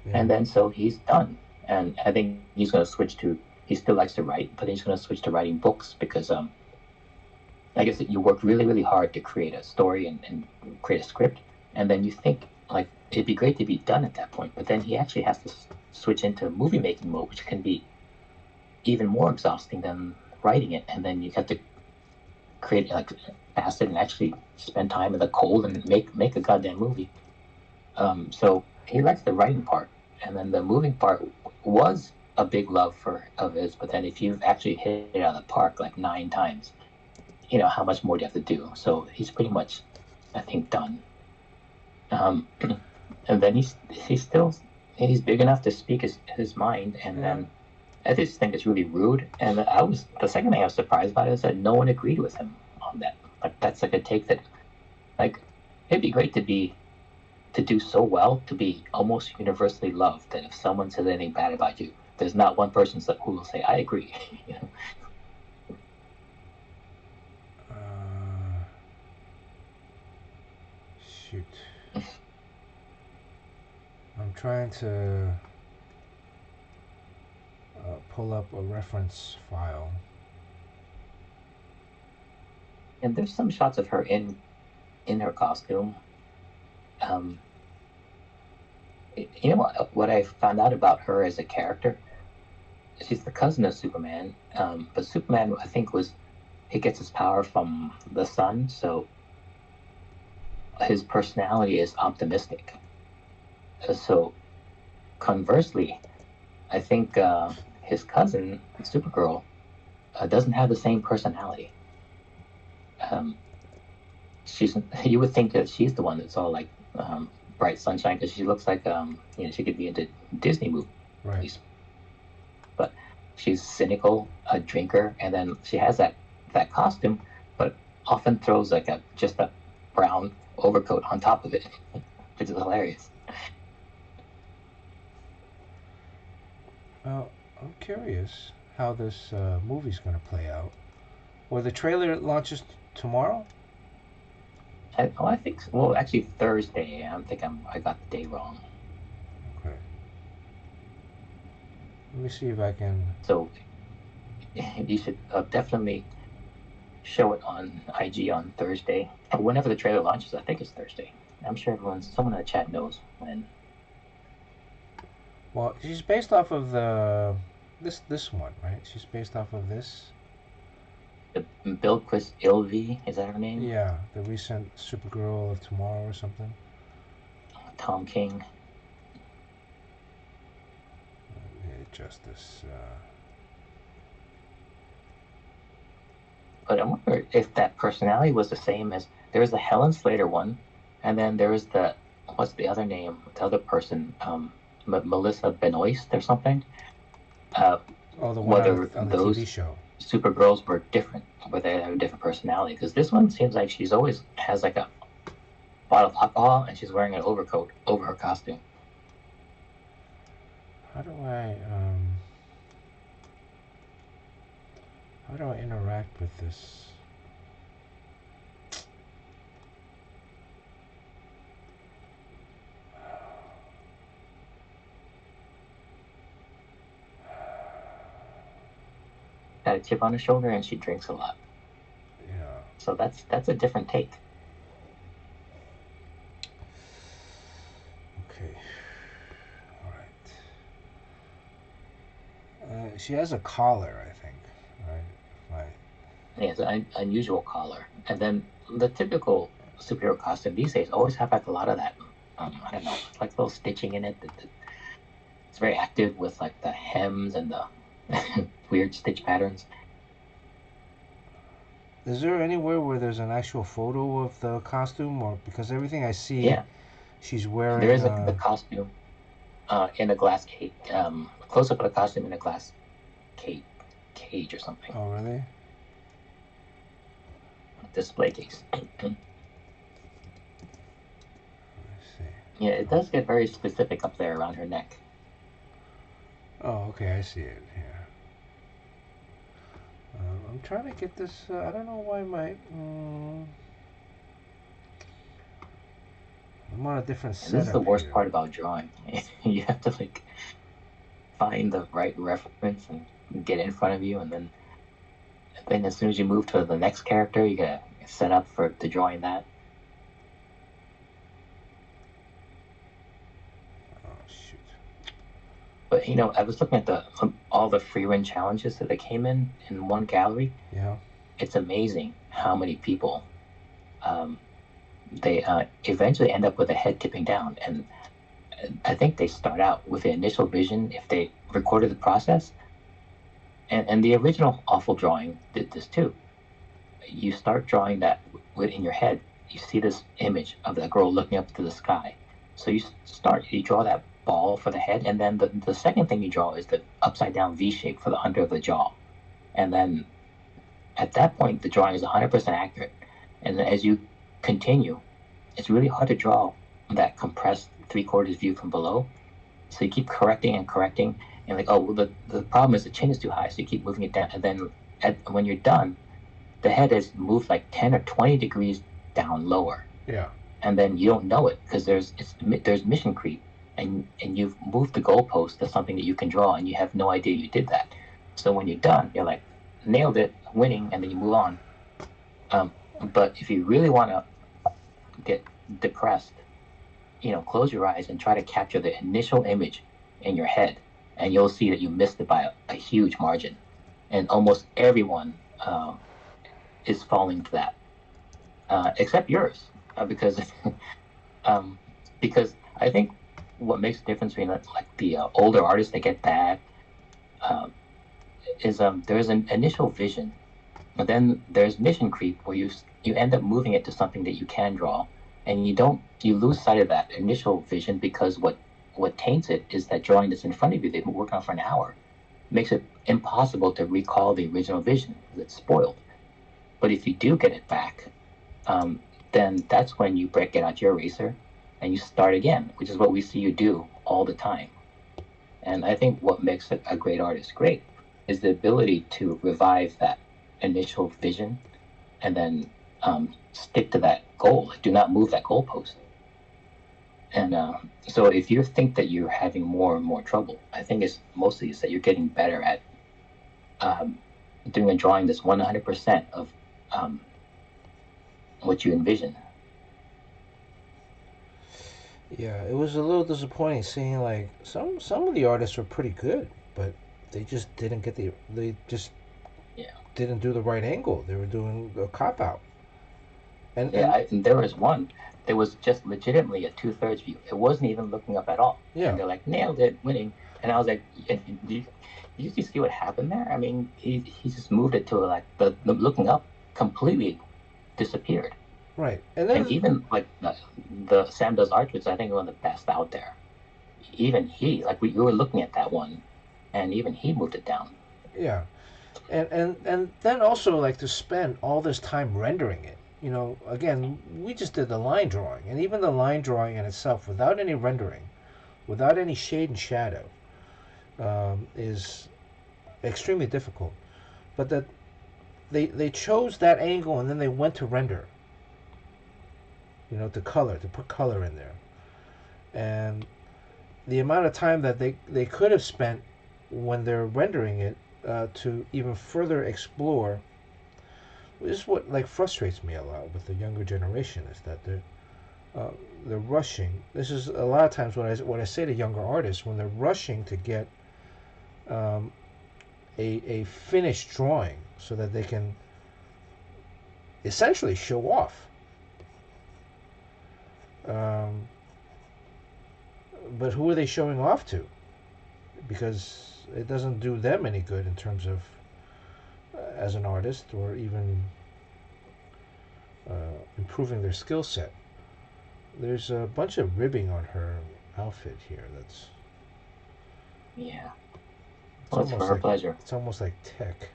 [SPEAKER 1] Yeah.
[SPEAKER 2] and then so he's done. And I think he's going to switch to. He still likes to write, but he's going to switch to writing books because I guess you work really, really hard to create a story and create a script, and then you think like it'd be great to be done at that point. But then he actually has to switch into movie making mode, which can be even more exhausting than writing it. And then you have to create like acid and actually spend time in the cold and make a goddamn movie. So he likes the writing part, and then the moving part was a big love of his. But then if you've actually hit it out of the park like 9 times, how much more do you have to do? So he's pretty much, I think, done. Um, and then he's big enough to speak his mind, and
[SPEAKER 1] Yeah.
[SPEAKER 2] then I just think it's really rude. And the second thing I was surprised about is that no one agreed with him on that. Like that's like a take that, like, it'd be great to do so well to be almost universally loved that if someone says anything bad about you, there's not one person who will say I agree. you know?
[SPEAKER 1] Uh, shoot. I'm trying to pull up a reference file.
[SPEAKER 2] And there's some shots of her in her costume. Um, you know what I found out about her as a character? She's the cousin of Superman. But Superman, I think, he gets his power from the sun, so his personality is optimistic. So conversely, I think his cousin, Supergirl, doesn't have the same personality. Um, she's You would think that she's the one that's all like bright sunshine because she looks like she could be into Disney
[SPEAKER 1] Right.
[SPEAKER 2] movies, but she's cynical, a drinker, and then she has that costume, but often throws like just a brown overcoat on top of it, which is hilarious.
[SPEAKER 1] Well, I'm curious how this movie's going to play out. Well, the trailer launches tomorrow?
[SPEAKER 2] I think well, actually Thursday. I got the day wrong.
[SPEAKER 1] Okay. Let me see if I can.
[SPEAKER 2] So you should definitely show it on IG on Thursday. Whenever the trailer launches, I think it's Thursday. I'm sure someone in the chat knows when.
[SPEAKER 1] Well, she's based off of this one, right? She's based off of this.
[SPEAKER 2] Bilquis Ilvi, is that her name?
[SPEAKER 1] Yeah, the recent Supergirl of Tomorrow or something.
[SPEAKER 2] Tom King.
[SPEAKER 1] Justice.
[SPEAKER 2] But I wonder if that personality was the same as there was the Helen Slater one, and then there was the what's the other name? The other person, Melissa Benoist or something.
[SPEAKER 1] Oh, the one
[SPEAKER 2] Whether
[SPEAKER 1] on the TV
[SPEAKER 2] those
[SPEAKER 1] show.
[SPEAKER 2] Supergirls were different, whether they have a different personality. Because this one seems like she's always has like a bottle of alcohol and she's wearing an overcoat over her costume.
[SPEAKER 1] How do I how do I interact with this?
[SPEAKER 2] Got a chip on her shoulder and she drinks a lot.
[SPEAKER 1] Yeah.
[SPEAKER 2] So that's a different take.
[SPEAKER 1] Okay. All right. She has a collar, I think. Right.
[SPEAKER 2] Yeah, it's an unusual collar. And then the typical superhero costume these days always have like a lot of that. I don't know, like little stitching in it. It's very active with like the hems and the weird stitch patterns.
[SPEAKER 1] Is there anywhere where there's an actual photo of the costume, or because everything I see,
[SPEAKER 2] Yeah,
[SPEAKER 1] she's
[SPEAKER 2] there
[SPEAKER 1] wearing?
[SPEAKER 2] is the costume in a glass cage, close up of the costume in a glass cage, cage or something,
[SPEAKER 1] Oh, really?
[SPEAKER 2] display case.
[SPEAKER 1] Let's see.
[SPEAKER 2] Yeah, it does get very specific up there around her neck.
[SPEAKER 1] Oh, okay, I see it here. I'm trying to get this. I don't know why my. I'm on a different
[SPEAKER 2] And this is the
[SPEAKER 1] setup
[SPEAKER 2] worst
[SPEAKER 1] here.
[SPEAKER 2] part about drawing. You have to like find the right reference and get it in front of you, and then as soon as you move to the next character, you gotta set up for to drawing that.
[SPEAKER 1] Oh shoot.
[SPEAKER 2] But I was looking at the all the FRIEREN challenges that they came in one gallery.
[SPEAKER 1] Yeah.
[SPEAKER 2] It's amazing how many people um, they eventually end up with a head tipping down. And I think they start out with the initial vision if they recorded the process. And the original awful drawing did this too. You start drawing that in your head. You see this image of that girl looking up to the sky. So you draw that ball for the head, and then the second thing you draw is the upside down V shape for the under of the jaw. And then at that point, the drawing is 100% accurate. And then as you continue, it's really hard to draw that compressed 3/4 view from below. So you keep correcting and correcting, and like, oh, well, the problem is the chin is too high, so you keep moving it down. And then when you're done, the head has moved like 10 or 20 degrees down lower.
[SPEAKER 1] Yeah.
[SPEAKER 2] And then you don't know it because there's mission creep, and you've moved the goalpost to something that you can draw, and you have no idea you did that. So when you're done, you're like, nailed it, winning, and then you move on. But if you really want to get depressed, close your eyes and try to capture the initial image in your head, and you'll see that you missed it by a huge margin. And almost everyone is falling to that, except yours, because um, because I think what makes the difference between like the older artists that get bad um, is there's an initial vision, but then there's mission creep where you end up moving it to something that you can draw, and you lose sight of that initial vision because what taints it is that drawing that's in front of you they've been working on for an hour makes it impossible to recall the original vision because it's spoiled. But if you do get it back, then that's when you get out your eraser and you start again, which is what we see you do all the time. And I think what makes a great artist great is the ability to revive that initial vision and then stick to that goal. Do not move that goalpost. And so if you think that you're having more and more trouble, I think it's mostly that you're getting better at doing a drawing that's 100% of what you envision.
[SPEAKER 1] Yeah, it was a little disappointing seeing like some of the artists were pretty good, but they just didn't get they just
[SPEAKER 2] Yeah.
[SPEAKER 1] didn't do the right angle. They were doing a cop out.
[SPEAKER 2] Yeah,
[SPEAKER 1] And
[SPEAKER 2] and there was one. There was just legitimately a two-thirds view. It wasn't even looking up at all.
[SPEAKER 1] yeah,
[SPEAKER 2] And they're like, nailed it, winning. And I was like, did you see what happened there? I mean, he just moved it to like the looking up completely disappeared.
[SPEAKER 1] right. And
[SPEAKER 2] And
[SPEAKER 1] then
[SPEAKER 2] even like the Sam Does Art was, I think, one of the best out there. Even he, like we were looking at that one, and even he moved it down.
[SPEAKER 1] yeah, and then also like to spend all this time rendering it. You know, again, we just did the line drawing, and even the line drawing in itself, without any rendering, without any shade and shadow, is extremely difficult. But that they chose that angle, and then they went to render. You know, to color, to put color in there, and the amount of time that they could have spent when they're rendering it to even further explore. This is what like frustrates me a lot with the younger generation is that they're rushing. This is a lot of times what I say to younger artists when they're rushing to get um, a finished drawing so that they can essentially show off. Um, but who are they showing off to? Because it doesn't do them any good in terms of as an artist or even improving their skill set. There's a bunch of ribbing on her outfit here.
[SPEAKER 2] Yeah,
[SPEAKER 1] It's
[SPEAKER 2] well, it's for
[SPEAKER 1] almost
[SPEAKER 2] her
[SPEAKER 1] like
[SPEAKER 2] pleasure.
[SPEAKER 1] it's almost like tech.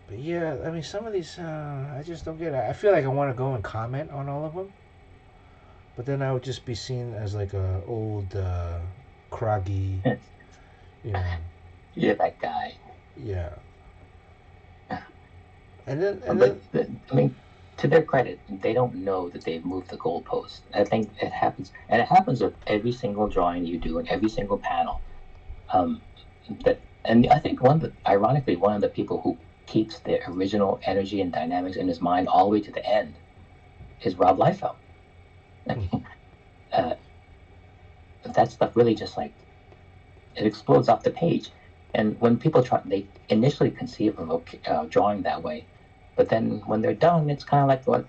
[SPEAKER 1] But yeah, I mean, some of these I just don't get it. I feel like I want to go and comment on all of them, but then I would just be seen as like a old croggy, you know.
[SPEAKER 2] You're that guy.
[SPEAKER 1] Yeah, and then
[SPEAKER 2] But I mean, to their credit, they don't know that they've moved the goalpost. I think it happens, and it happens with every single drawing you do and every single panel. Um, and I think ironically, one of the people who keeps the original energy and dynamics in his mind all the way to the end is Rob Liefeld.
[SPEAKER 1] hmm,
[SPEAKER 2] uh, that stuff really just like it explodes off the page. And when people try, they initially conceive of drawing that way, but then when they're done, it's kind of like what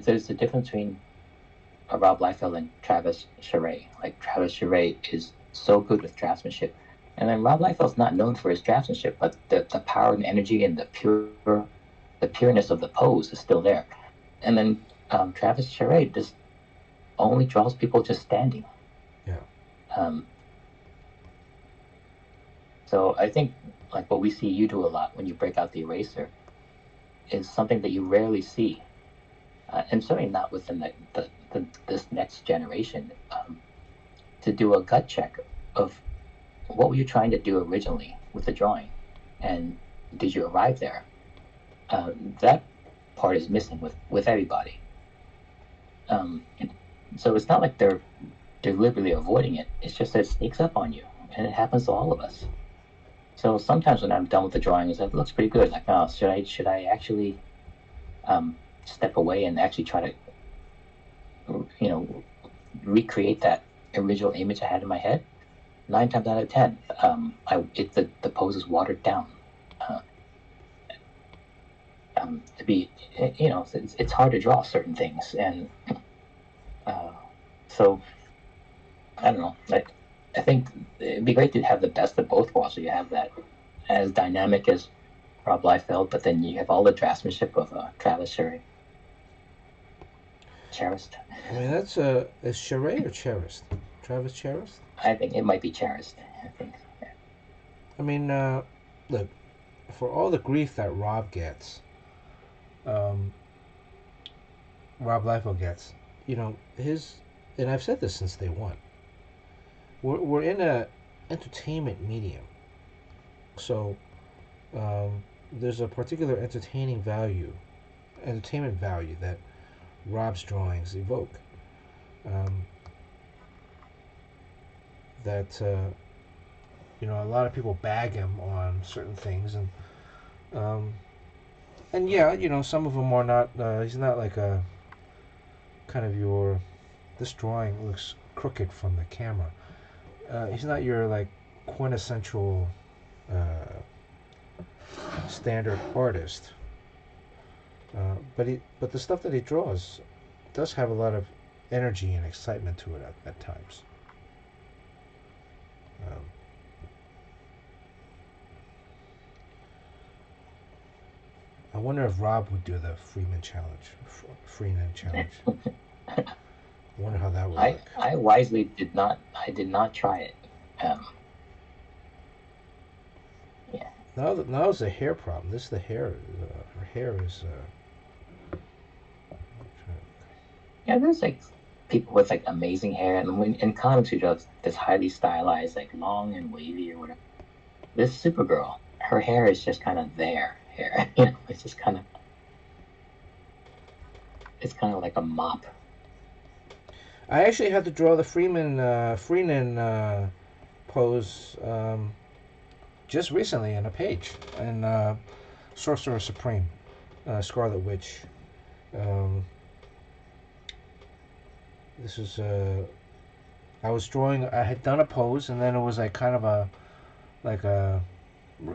[SPEAKER 2] there's a difference between Rob Liefeld and Travis Charest. Like Travis Charest is so good with draftsmanship, and then Rob Liefeld's not known for his draftsmanship, but the power and energy and the pureness of the pose is still there. And then Travis Charest just only draws people just standing.
[SPEAKER 1] yeah,
[SPEAKER 2] Um, so I think like what we see you do a lot when you break out the eraser is something that you rarely see, and certainly not within this next generation. To do a gut check of what were you trying to do originally with the drawing, and did you arrive there? That part is missing with everybody. Um, so it's not like they're deliberately avoiding it. It's just that it sneaks up on you, and it happens to all of us. So sometimes when I'm done with the drawing, it looks pretty good. Like, oh, should I actually step away and actually try to, recreate that original image I had in my head? 9 times out of 10, the pose is watered down. Uh, to be, it's hard to draw certain things, and uh, so I don't know. I think it'd be great to have the best of both worlds. So you have that as dynamic as Rob Liefeld, but then you have all the draftsmanship of Travis Charest.
[SPEAKER 1] I mean that's is Charest or Charist? Travis Charist?
[SPEAKER 2] I think it might be Charest. I think. Yeah.
[SPEAKER 1] I mean, look, for all the grief that um, Rob Liefeld gets, you know, and I've said this since day one. We're in a entertainment medium, so there's a particular entertainment value that Rob's drawings evoke. Um, that a lot of people bag him on certain things, um, and yeah, some of them are not. He's not like a kind of your. This drawing looks crooked from the camera. He's not your like quintessential standard artist. But the stuff that he draws does have a lot of energy and excitement to it at times. Um, I wonder if Rob would do the Freeman challenge, Freenan challenge. I wonder how that would
[SPEAKER 2] I
[SPEAKER 1] look.
[SPEAKER 2] I wisely did not. I did not try it. Um, yeah.
[SPEAKER 1] Now it's a hair problem. This is the hair. Her hair is.
[SPEAKER 2] Yeah, there's like people with like amazing hair, and when in comics we draw this highly stylized, like long and wavy or whatever. This Supergirl, her hair is just kind of there hair. You know, it's just kind of it's kind of like a mop.
[SPEAKER 1] I actually had to draw the Freenan pose just recently in a page in Sorcerer Supreme, Scarlet Witch. Um, this is I was drawing. I had done a pose, and then it was like kind of like a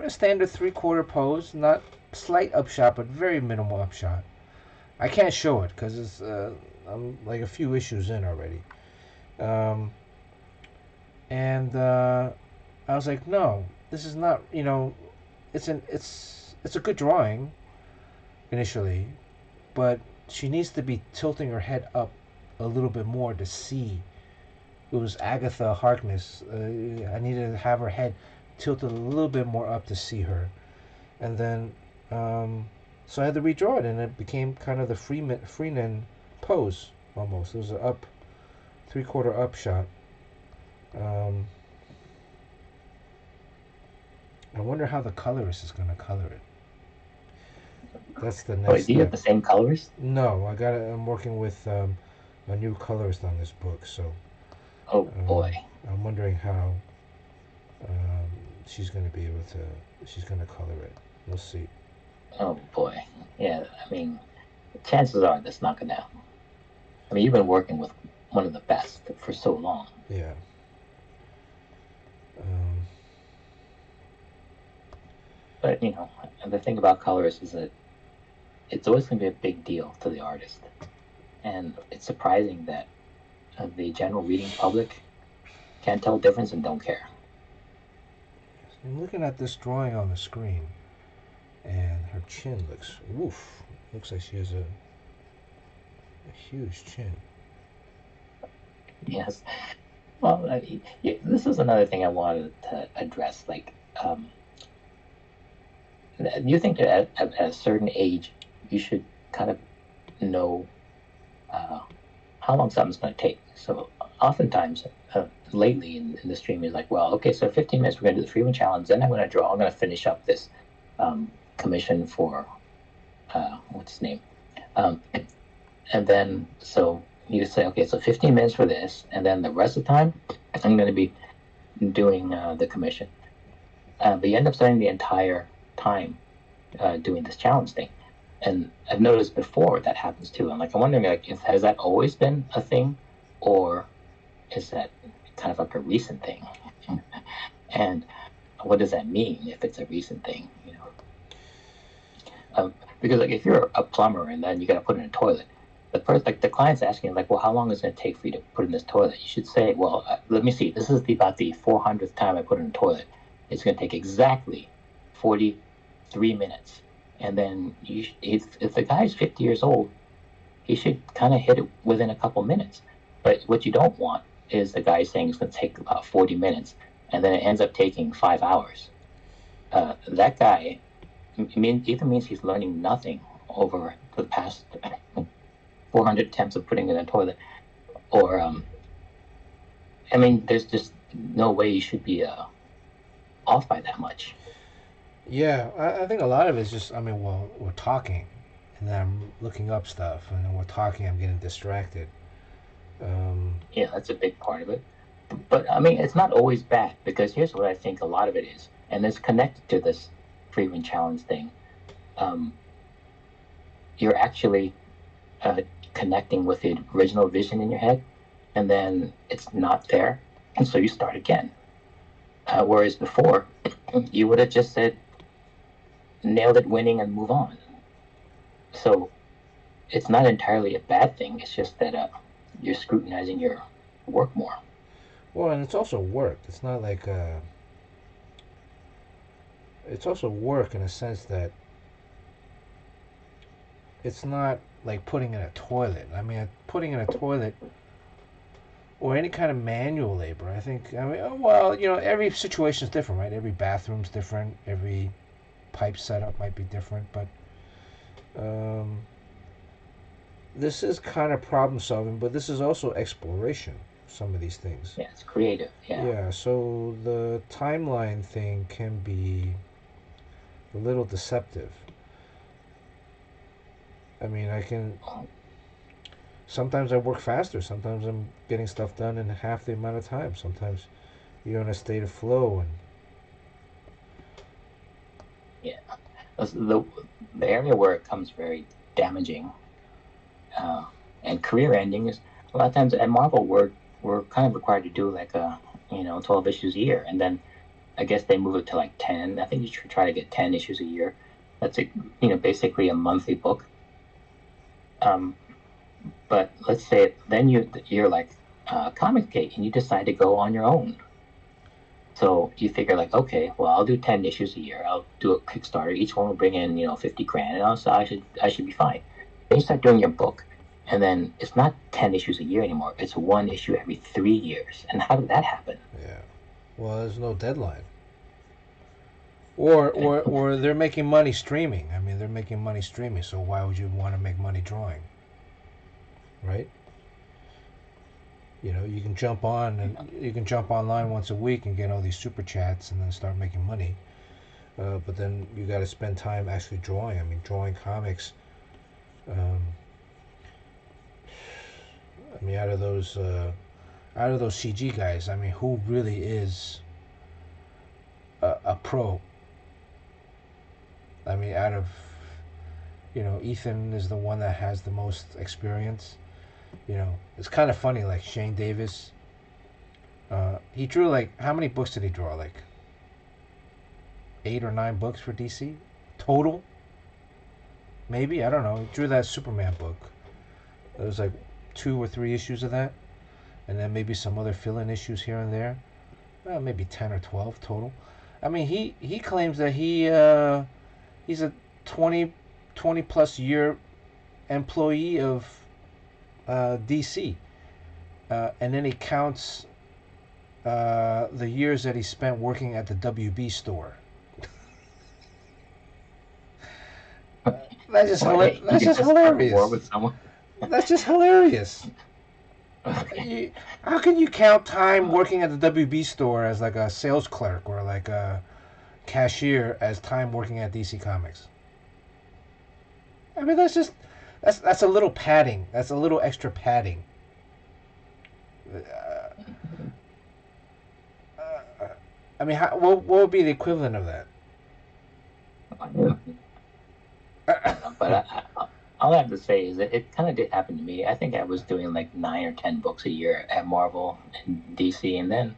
[SPEAKER 1] standard 3/4 pose, not slight upshot, but very minimal upshot. I can't show it because it's I'm like a few issues in already, um, and I was like, no, this is not. It's a good drawing initially, but she needs to be tilting her head up a little bit more to see. It was Agatha Harkness. I needed to have her head tilted a little bit more up to see her, and then so I had to redraw it, and it became kind of the Freenan pose almost. It was an up 3/4 up shot. Um, I wonder how the colorist is going to color it. That's the
[SPEAKER 2] Oh,
[SPEAKER 1] next
[SPEAKER 2] wait, do you have
[SPEAKER 1] step.
[SPEAKER 2] the same colors?
[SPEAKER 1] No, I got it. I'm working with a new colorist on this book, so
[SPEAKER 2] Oh boy.
[SPEAKER 1] I'm wondering how um, she's going to be able to. She's going to color it. We'll see.
[SPEAKER 2] Oh boy. Yeah, I mean, chances are that's not gonna. I mean, you've been working with one of the best for so long.
[SPEAKER 1] Yeah. Um,
[SPEAKER 2] But the thing about colorists is that it's always gonna be a big deal to the artist, and it's surprising that the general reading public can't tell the difference and don't care.
[SPEAKER 1] I'm looking at this drawing on the screen, and her chin looks. Woof. Looks like she has a huge chin.
[SPEAKER 2] Yes. Well, this is another thing I wanted to address. Like, do you think that at a certain age you should kind of know how long something's going to take? So oftentimes, lately in the stream, is like, well, okay, so 15 minutes we're going to do the Freeman challenge. Then I'm going to draw. I'm going to finish up this commission for what's his name, and then so you say, okay, so 15 minutes for this, and then the rest of the time I'm going to be doing the commission. But you end up spending the entire time doing this challenge thing. And I've noticed before that happens too. I'm wondering, like, has that always been a thing, or is that kind of like a recent thing? And what does that mean if it's a recent thing? Because like if you're a plumber and then you got to put in a toilet, the client's asking like, well, how long is it going to take for you to put in this toilet? You should say, well, let me see. This is about the 400th time I put in a toilet. It's going to take exactly 43 minutes. And then if the guy's 50 years old, he should kind of hit it within a couple minutes. But what you don't want is the guy saying it's going to take about 40 minutes, and then it ends up taking 5 hours. That guy either means he's learning nothing over the past 400 attempts of putting in a toilet, or I mean, there's just no way you should be off by that much.
[SPEAKER 1] Yeah, I think a lot of it's just. I mean, well, we're talking, and then I'm looking up stuff, and then we're talking. I'm getting distracted.
[SPEAKER 2] Yeah, that's a big part of it. But I mean, it's not always bad, because here's what I think a lot of it is, and it's connected to this Freeman challenge thing. You're actually connecting with the original vision in your head, and then it's not there, and so you start again. Whereas before, you would have just said, nailed it, winning, and move on. So it's not entirely a bad thing. It's just that you're scrutinizing your work more.
[SPEAKER 1] Well, and it's also work. It's not like it's also work in a sense that it's not like putting in a toilet. I mean, putting in a toilet or any kind of manual labor. I think. I mean, well, every situation is different, right? Every bathroom's different. Every pipe setup might be different, but um, this is kind of problem solving. But this is also exploration. Some of these things.
[SPEAKER 2] Yeah, it's creative. Yeah.
[SPEAKER 1] Yeah. So the timeline thing can be a little deceptive. I mean, I can. Sometimes I work faster. Sometimes I'm getting stuff done in half the amount of time. Sometimes you're in a state of flow, and
[SPEAKER 2] Yeah. The area where it comes very damaging uh, and career ending is a lot of times at Marvel we're kind of required to do like 12 issues a year, and then I guess they move it to like 10. I think you should try to get 10 issues a year. That's basically a monthly book. But let's say then you're like Comic Gate and you decide to go on your own. So you figure like, okay, well, I'll do 10 issues a year. I'll do a Kickstarter. Each one will bring in, 50 grand, and also I should be fine. Then you start doing your book, and then it's not 10 issues a year anymore. It's one issue every 3 years. And how did that happen?
[SPEAKER 1] yeah. Well, there's no deadline. Or they're making money streaming. I mean, they're making money streaming. So why would you want to make money drawing? Right? You can jump on and you can jump online once a week and get all these super chats and then start making money. But then you got to spend time actually drawing. I mean, drawing comics. I mean, out of those CG guys, I mean, who really is a pro? I mean, out of Ethan is the one that has the most experience. It's kind of funny. Like Shane Davis, he drew like how many books did he draw? Like 8 or 9 books for DC total. Maybe I don't know. He drew that Superman book. There was like 2 or 3 issues of that, and then maybe some other fill-in issues here and there. Well, maybe 10 or 12 total. I mean, he claims that he's a 20 plus year employee of DC, and then he counts the years that he spent working at the WB store. That's just that's just hilarious.
[SPEAKER 2] War with someone.
[SPEAKER 1] That's just hilarious.
[SPEAKER 2] Okay.
[SPEAKER 1] How can you count time working at the WB store as like a sales clerk or like a cashier as time working at DC Comics? I mean, that's a little padding. That's a little extra padding. I mean, what would be the equivalent of that?
[SPEAKER 2] But all I have to say is that it kind of did happen to me. I think I was doing like 9 or 10 books a year at Marvel and DC, and then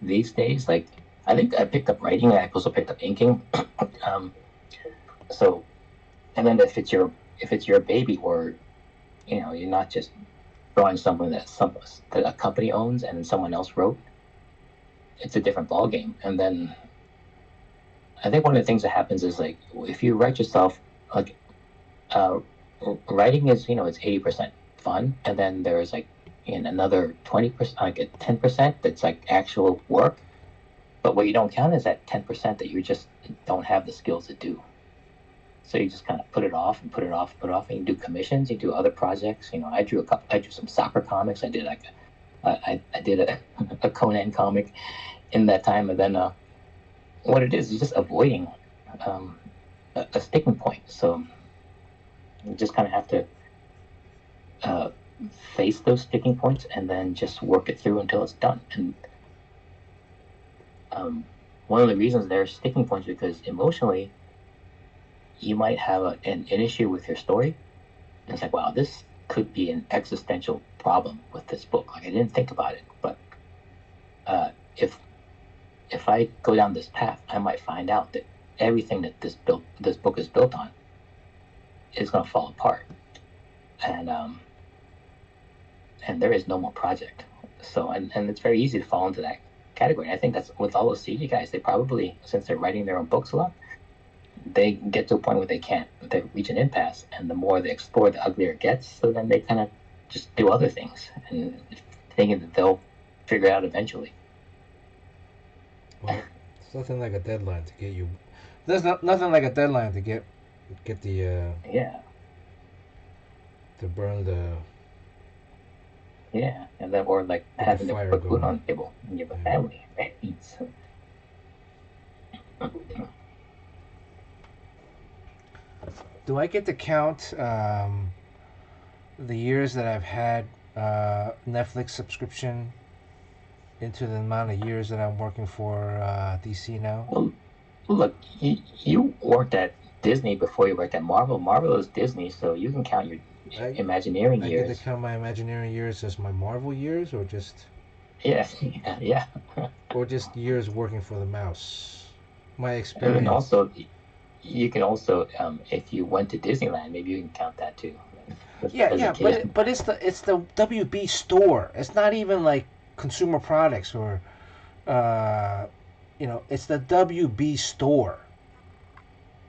[SPEAKER 2] these days, like I think I picked up writing. I also picked up inking. So, and then if it's your baby, or you're not just drawing something that a company owns and someone else wrote, it's a different ballgame. And then I think one of the things that happens is like if you write yourself, like writing is it's 80% fun, and then there's like another 20%, like 10% that's like actual work. But what you don't count is that 10% that you just don't have the skills to do. So you just kind of put it off and put it off and put it off, and you do commissions, you do other projects. I drew some soccer comics. I did like I did a Conan comic in that time, and then what it is just avoiding a sticking point. So you just kind of have to face those sticking points and then just work it through until it's done. And one of the reasons there's sticking points because emotionally you might have an issue with your story. And it's like, wow, this could be an existential problem with this book. Like I didn't think about it, but if if I go down this path, I might find out that everything that this book is built on is going to fall apart, and there is no more project. So and it's very easy to fall into that category. And I think that's with all those CG guys. They probably, since they're writing their own books a lot, they get to a point where they reach an impasse, and the more they explore, the uglier it gets. So then they kind of just do other things and thinking that they'll figure it out eventually.
[SPEAKER 1] Well, it's nothing like a deadline to get you. There's nothing like a deadline to get the
[SPEAKER 2] Yeah,
[SPEAKER 1] to burn the
[SPEAKER 2] yeah, and then or like
[SPEAKER 1] get the
[SPEAKER 2] having to
[SPEAKER 1] fire
[SPEAKER 2] put food
[SPEAKER 1] going.
[SPEAKER 2] on the table and you have a
[SPEAKER 1] Yeah.
[SPEAKER 2] family, right? So,
[SPEAKER 1] Do I get to count the years that I've had Netflix subscription into the amount of years that I'm working for DC now?
[SPEAKER 2] well, look, you worked at Disney before you worked at Marvel. Marvel is Disney, so you can count your
[SPEAKER 1] I,
[SPEAKER 2] Imagineering
[SPEAKER 1] I get to
[SPEAKER 2] years.
[SPEAKER 1] count my Imagineering years as my Marvel years,
[SPEAKER 2] Yes, yeah.
[SPEAKER 1] or just years working for the mouse. My
[SPEAKER 2] And then
[SPEAKER 1] experience.
[SPEAKER 2] also, you can also, if you went to Disneyland, maybe you can count that too,
[SPEAKER 1] Yeah,
[SPEAKER 2] as a
[SPEAKER 1] yeah,
[SPEAKER 2] kid.
[SPEAKER 1] but it's the WB store. It's not even like consumer products or uh, it's the WB store.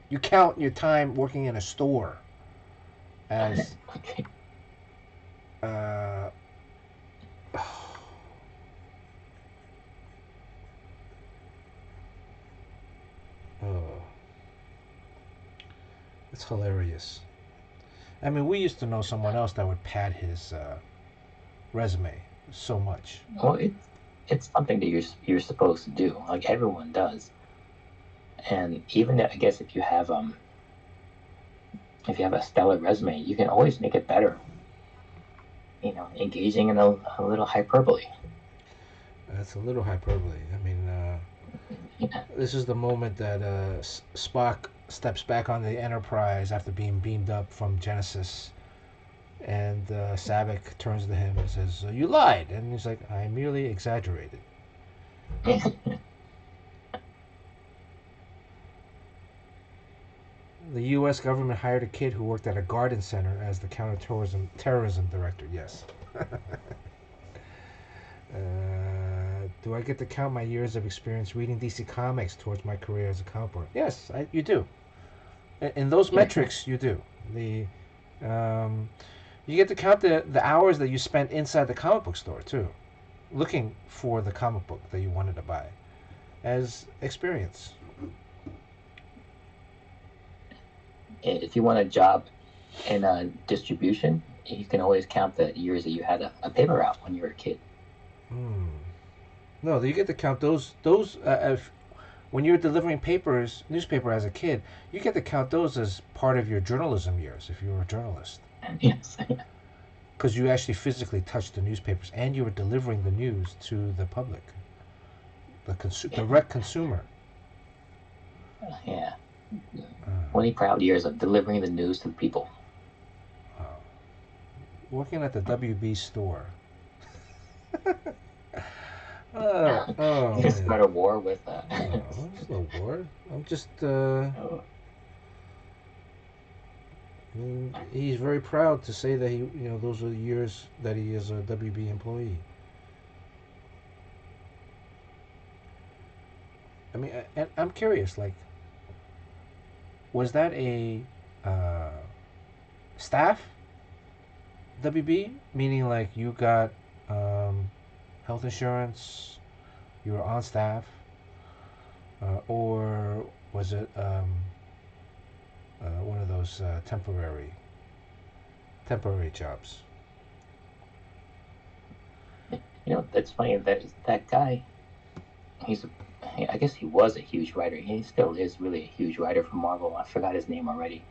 [SPEAKER 1] You count your time working in a store as
[SPEAKER 2] Okay.
[SPEAKER 1] uh, oh, it's hilarious. I mean, we used to know someone else that would pad his resume so much.
[SPEAKER 2] Well, it's something that you're supposed to do, like everyone does. And even I guess if you have a stellar resume, you can always make it better. Engaging in a little hyperbole.
[SPEAKER 1] That's a little hyperbole. I mean,
[SPEAKER 2] Yeah.
[SPEAKER 1] this is the moment that Spock steps back on the Enterprise after being beamed up from Genesis, and Savick turns to him and says, "You lied," and he's like, "I merely exaggerated." The U.S. government hired a kid who worked at a garden center as the counterterrorism director. Yes. Do I get to count my years of experience reading DC Comics towards my career as a comic book? Yes, you do. In those metrics, you do. Um, you get to count the hours that you spent inside the comic book store too, looking for the comic book that you wanted to buy, as experience.
[SPEAKER 2] If you want a job in distribution, you can always count the years that you had a paper route when you were a kid.
[SPEAKER 1] Hmm. No, you get to count those when you're delivering newspaper as a kid. You get to count those as part of your journalism years if you were a journalist,
[SPEAKER 2] Yes.
[SPEAKER 1] because you actually physically touched the newspapers and you were delivering the news to the public, the direct consumer.
[SPEAKER 2] Yeah.
[SPEAKER 1] Uh,
[SPEAKER 2] 20 proud years of delivering the news to the people.
[SPEAKER 1] uh, Working at the WB store. Oh
[SPEAKER 2] You
[SPEAKER 1] man.
[SPEAKER 2] start a war with.
[SPEAKER 1] No, it's no war. I'm just.
[SPEAKER 2] Oh,
[SPEAKER 1] I mean, he's very proud to say that those are the years that he is a WB employee. I mean, and I'm curious. Like, was that a uh, staff WB? Meaning, like, you got health insurance, you were on staff, or was it one of those temporary jobs?
[SPEAKER 2] that's funny. That guy. He's. I guess he was a huge writer. He still is really a huge writer for Marvel. I forgot his name already.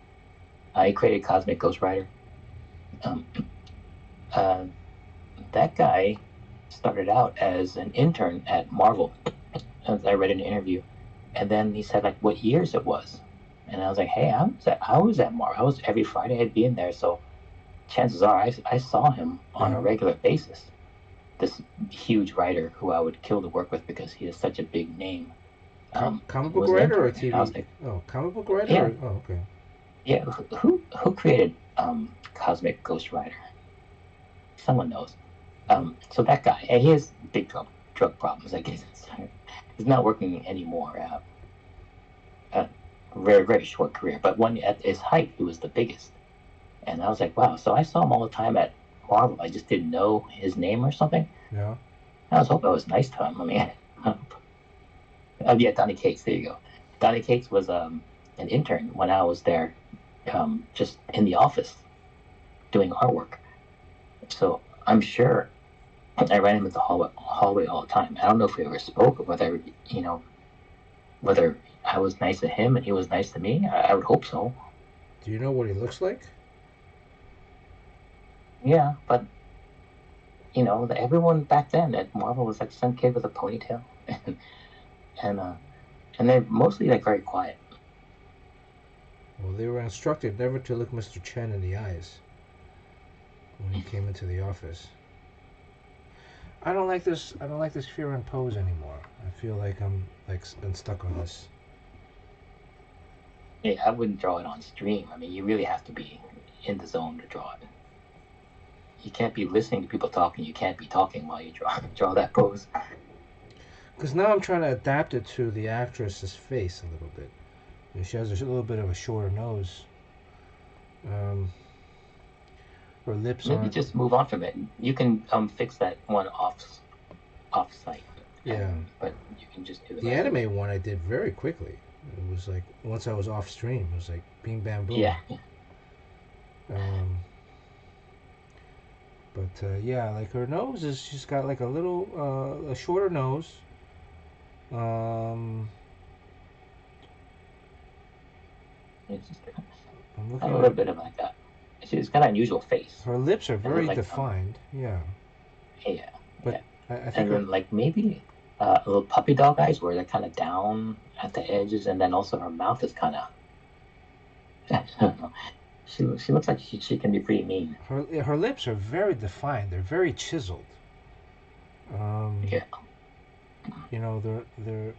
[SPEAKER 2] He created Cosmic Ghost Rider. Um, uh, that guy started out as an intern at Marvel, as I read in an interview, and then he said like what years it was, and I was like, hey, I was at Marvel. I was every Friday I'd be in there, so chances are I saw him on a
[SPEAKER 1] Uh-huh.
[SPEAKER 2] regular basis. this huge writer who I would kill to work with because he is such a big name.
[SPEAKER 1] Comic
[SPEAKER 2] He
[SPEAKER 1] book
[SPEAKER 2] was an
[SPEAKER 1] writer or
[SPEAKER 2] intern, and I
[SPEAKER 1] TV?
[SPEAKER 2] was like,
[SPEAKER 1] Oh, comic book writer?
[SPEAKER 2] yeah,
[SPEAKER 1] Or, oh, okay.
[SPEAKER 2] yeah. Who created Cosmic Ghost Rider? Someone knows. So that guy, and he has big drug problems. I guess he's not working anymore. A very very short career, but when at his height, he was the biggest. And I was like, wow. So I saw him all the time at Marvel. I just didn't know his name or something.
[SPEAKER 1] Yeah.
[SPEAKER 2] I was hoping I was nice to him. I mean, oh yeah, Donny Cates. There you go. Donny Cates was an intern when I was there, just in the office doing artwork. So I'm sure I ran him in the hallway all the time. I don't know if we ever spoke or whether whether I was nice to him and he was nice to me. I would hope so.
[SPEAKER 1] Do you know what he looks like?
[SPEAKER 2] Yeah, but everyone back then at Marvel was like some kid with a ponytail, and uh, and they're mostly like very quiet.
[SPEAKER 1] Well, they were instructed never to look Mr. Chen in the eyes when he came into the office. I don't like this. I don't like this fear and pose anymore. I feel like I'm like been stuck on this.
[SPEAKER 2] Yeah, I wouldn't draw it on stream. I mean, you really have to be in the zone to draw it. You can't be listening to people talking. You can't be talking while you draw that pose.
[SPEAKER 1] Because now I'm trying to adapt it to the actress's face a little bit. You know, she has a little bit of a shorter nose. Um, her lips
[SPEAKER 2] Maybe
[SPEAKER 1] aren't.
[SPEAKER 2] just move on from it. You can fix that one off site.
[SPEAKER 1] Yeah.
[SPEAKER 2] But you can just do
[SPEAKER 1] the anime one I did very quickly. It was like once I was off stream, it was like bing bam boom.
[SPEAKER 2] Yeah.
[SPEAKER 1] But yeah, like her nose is she's got like a little a shorter nose.
[SPEAKER 2] It's just
[SPEAKER 1] I'm
[SPEAKER 2] a
[SPEAKER 1] looking
[SPEAKER 2] little
[SPEAKER 1] at
[SPEAKER 2] bit of like that. She's got an unusual face.
[SPEAKER 1] her lips are very
[SPEAKER 2] like,
[SPEAKER 1] defined. Yeah.
[SPEAKER 2] Yeah.
[SPEAKER 1] But
[SPEAKER 2] yeah.
[SPEAKER 1] I think
[SPEAKER 2] and then like maybe little puppy dog eyes where they're kind of down at the edges, and then also her mouth is kind of. I don't know. She looks like she can be pretty mean.
[SPEAKER 1] her lips are very defined. They're very chiseled.
[SPEAKER 2] Yeah.
[SPEAKER 1] You know, they're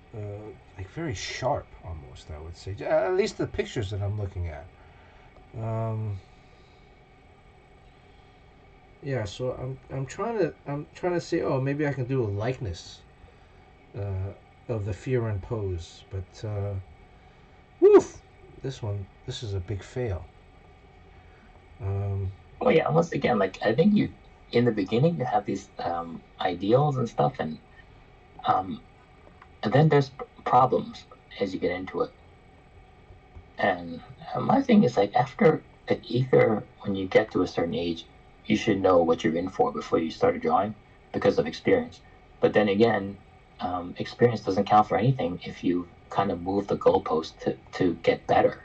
[SPEAKER 1] like very sharp almost. I would say, at least the pictures that I'm looking at. Yeah, so I'm trying to say, oh, maybe I can do a likeness of the FRIEREN pose, but woof, this is a big fail.
[SPEAKER 2] Well, yeah. Once again, like I think you in the beginning you have these ideals and stuff, um, and then there's problems as you get into it. And my thing is like after like either when you get to a certain age, you should know what you're in for before you start drawing because of experience. But then again, experience doesn't count for anything if you kind of move the goalpost to get better.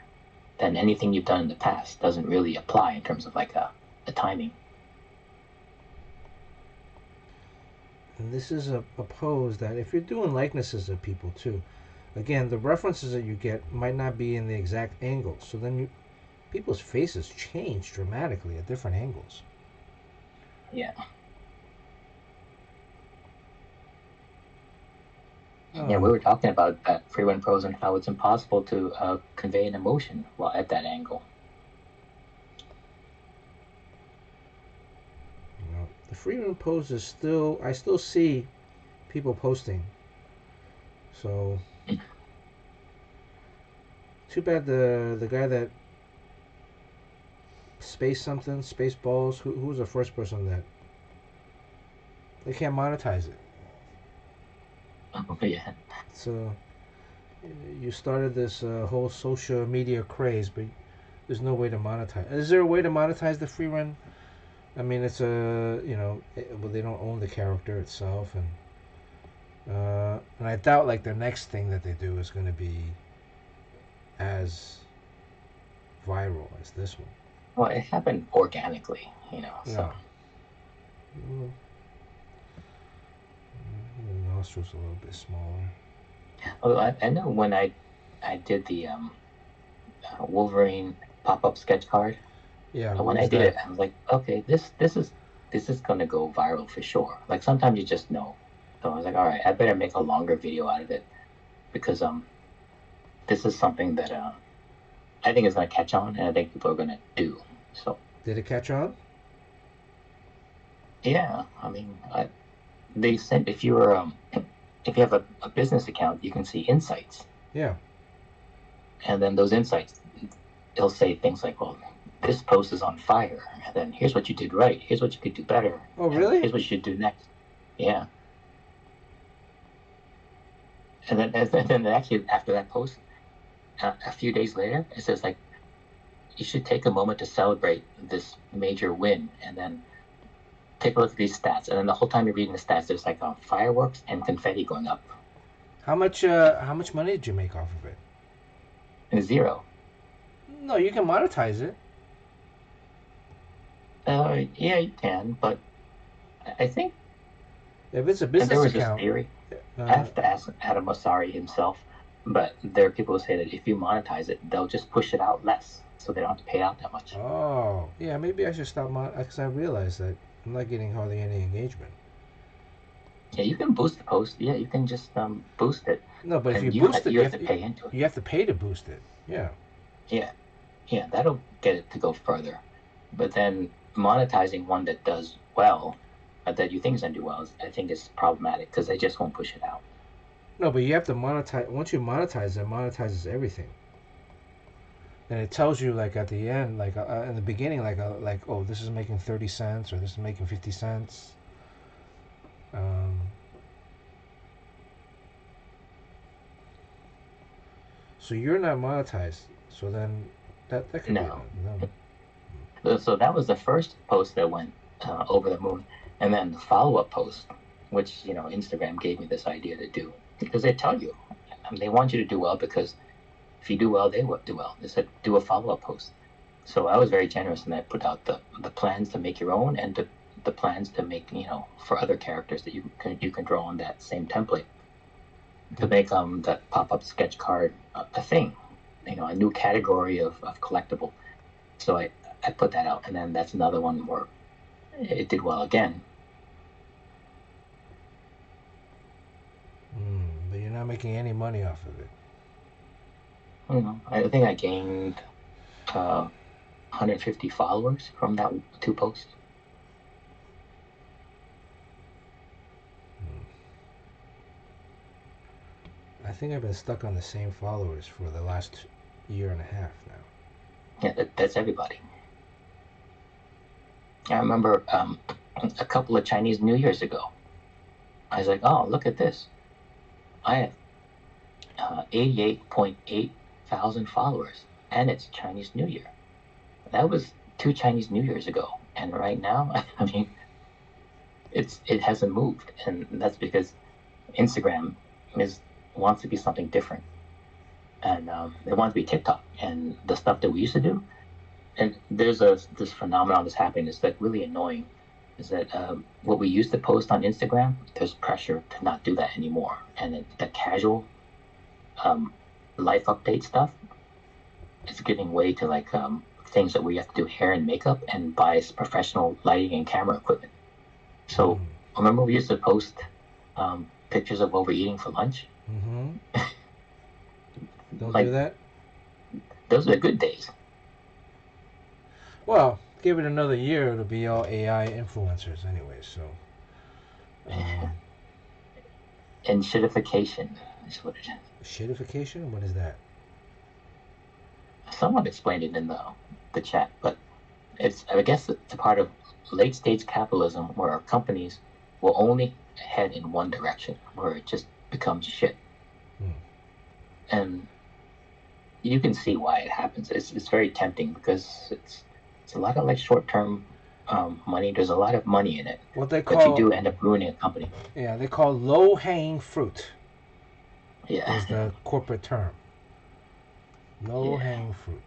[SPEAKER 2] Then anything you've done in the past doesn't really apply in terms of like the timing.
[SPEAKER 1] And this is a pose that if you're doing likenesses of people too, again, the references that you get might not be in the exact angle. So then people's faces change dramatically at different angles.
[SPEAKER 2] Yeah. Yeah, we were talking about that FRIEREN pose and how it's impossible to convey an emotion while at that angle.
[SPEAKER 1] The FRIEREN pose is still, I still see people posting. So, too bad the guy that space balls, who was the first person that they can't monetize it.
[SPEAKER 2] Oh yeah.
[SPEAKER 1] So you started this whole social media craze, but there's no way to monetize. Is there a way to monetize the FRIEREN? I mean, it's well, they don't own the character itself, and I doubt like the next thing that they do is going to be as viral as this one.
[SPEAKER 2] Well, it happened organically, so.
[SPEAKER 1] Mm, the nostrils a little bit smaller.
[SPEAKER 2] Although I know when I did the Wolverine pop-up sketch card.
[SPEAKER 1] Yeah.
[SPEAKER 2] When I did it, I was like, okay, this is this is gonna go viral for sure. Like sometimes you just know. So I was like, all right, I better make a longer video out of it because this is something that I think is gonna catch on, and I think people are gonna do. So
[SPEAKER 1] Did it catch on?
[SPEAKER 2] yeah, I mean, they sent if you're if you have a business account, you can see insights,
[SPEAKER 1] Yeah.
[SPEAKER 2] and then those insights, it'll say things like, well, this post is on fire, and then here's what you did right, here's what you could do better,
[SPEAKER 1] Oh,
[SPEAKER 2] and
[SPEAKER 1] really?
[SPEAKER 2] here's what you should do next. Yeah. And then actually after that post, a few days later, it says like you should take a moment to celebrate this major win, and then take a look at these stats. And then the whole time you're reading the stats, there's like fireworks and confetti going up.
[SPEAKER 1] How much money did you make off of it?
[SPEAKER 2] And zero.
[SPEAKER 1] No, you can monetize it.
[SPEAKER 2] Yeah, you can, but I think
[SPEAKER 1] If it's a
[SPEAKER 2] and there
[SPEAKER 1] business
[SPEAKER 2] was this
[SPEAKER 1] account.
[SPEAKER 2] theory. I
[SPEAKER 1] Uh,
[SPEAKER 2] have to ask Adam Mosseri himself, but there are people who say that if you monetize it, they'll just push it out less, so they don't have to pay out that much.
[SPEAKER 1] oh, yeah, maybe I should stop because I realized that I'm not getting hardly any engagement.
[SPEAKER 2] Yeah, you can boost the post. Yeah, you can just boost it,
[SPEAKER 1] No, but if you
[SPEAKER 2] and
[SPEAKER 1] boost it,
[SPEAKER 2] you have to pay into it.
[SPEAKER 1] you have to pay to boost it. Yeah.
[SPEAKER 2] Yeah, yeah, that'll get it to go further. But then monetizing one that does well, that you think is gonna do well, I think is problematic because they just won't push it out.
[SPEAKER 1] No, but you have to monetize. Once you monetize it monetizes everything. And it tells you like at the end, like in the beginning, like oh, this is making 30 cents or this is making 50 cents. Um, so you're not monetized. So then that could be
[SPEAKER 2] No.
[SPEAKER 1] no.
[SPEAKER 2] So that was the first post that went over the moon, and then the follow-up post, which Instagram gave me this idea to do because they tell you, they want you to do well because if you do well, they will do well. They said do a follow-up post. So I was very generous and I put out the plans to make your own and the plans to make for other characters that you can draw on that same template to make that pop-up sketch card a thing, a new category of collectible. So I put that out, and then that's another one where it did well again.
[SPEAKER 1] But you're not making any money off of it.
[SPEAKER 2] I think I gained 150 followers from that two posts.
[SPEAKER 1] I think I've been stuck on the same followers for the last year and a half now.
[SPEAKER 2] Yeah, that's everybody. I remember a couple of Chinese New Years ago. I was like, oh, look at this. I have 88.8 thousand followers, and it's Chinese New Year. That was 2 Chinese New Years ago, and right now, I mean, it hasn't moved, and that's because Instagram wants to be something different, and they want to be TikTok, and the stuff that we used to do. And there's this phenomenon that's happening that's like really annoying. Is that what we used to post on Instagram? There's pressure to not do that anymore, and the casual life update stuff is giving way to like things that we have to do hair and makeup and buy professional lighting and camera equipment. So remember we used to post pictures of what we're eating for lunch?
[SPEAKER 1] Mm-hmm. Don't
[SPEAKER 2] Like,
[SPEAKER 1] do that?
[SPEAKER 2] those are the good days.
[SPEAKER 1] Well, give it another year, it'll be all AI influencers anyway, so.
[SPEAKER 2] And shitification is what it is.
[SPEAKER 1] Shitification? What is that?
[SPEAKER 2] Someone explained it in the chat, but I guess it's a part of late stage capitalism where our companies will only head in one direction, where it just becomes shit. And you can see why it happens. It's very tempting because it's a lot of like short term money. There's a lot of money in it.
[SPEAKER 1] What they
[SPEAKER 2] but
[SPEAKER 1] call,
[SPEAKER 2] you do end up ruining a company.
[SPEAKER 1] Yeah, they call low hanging fruit.
[SPEAKER 2] Yeah.
[SPEAKER 1] Is the corporate term. Low hanging fruit.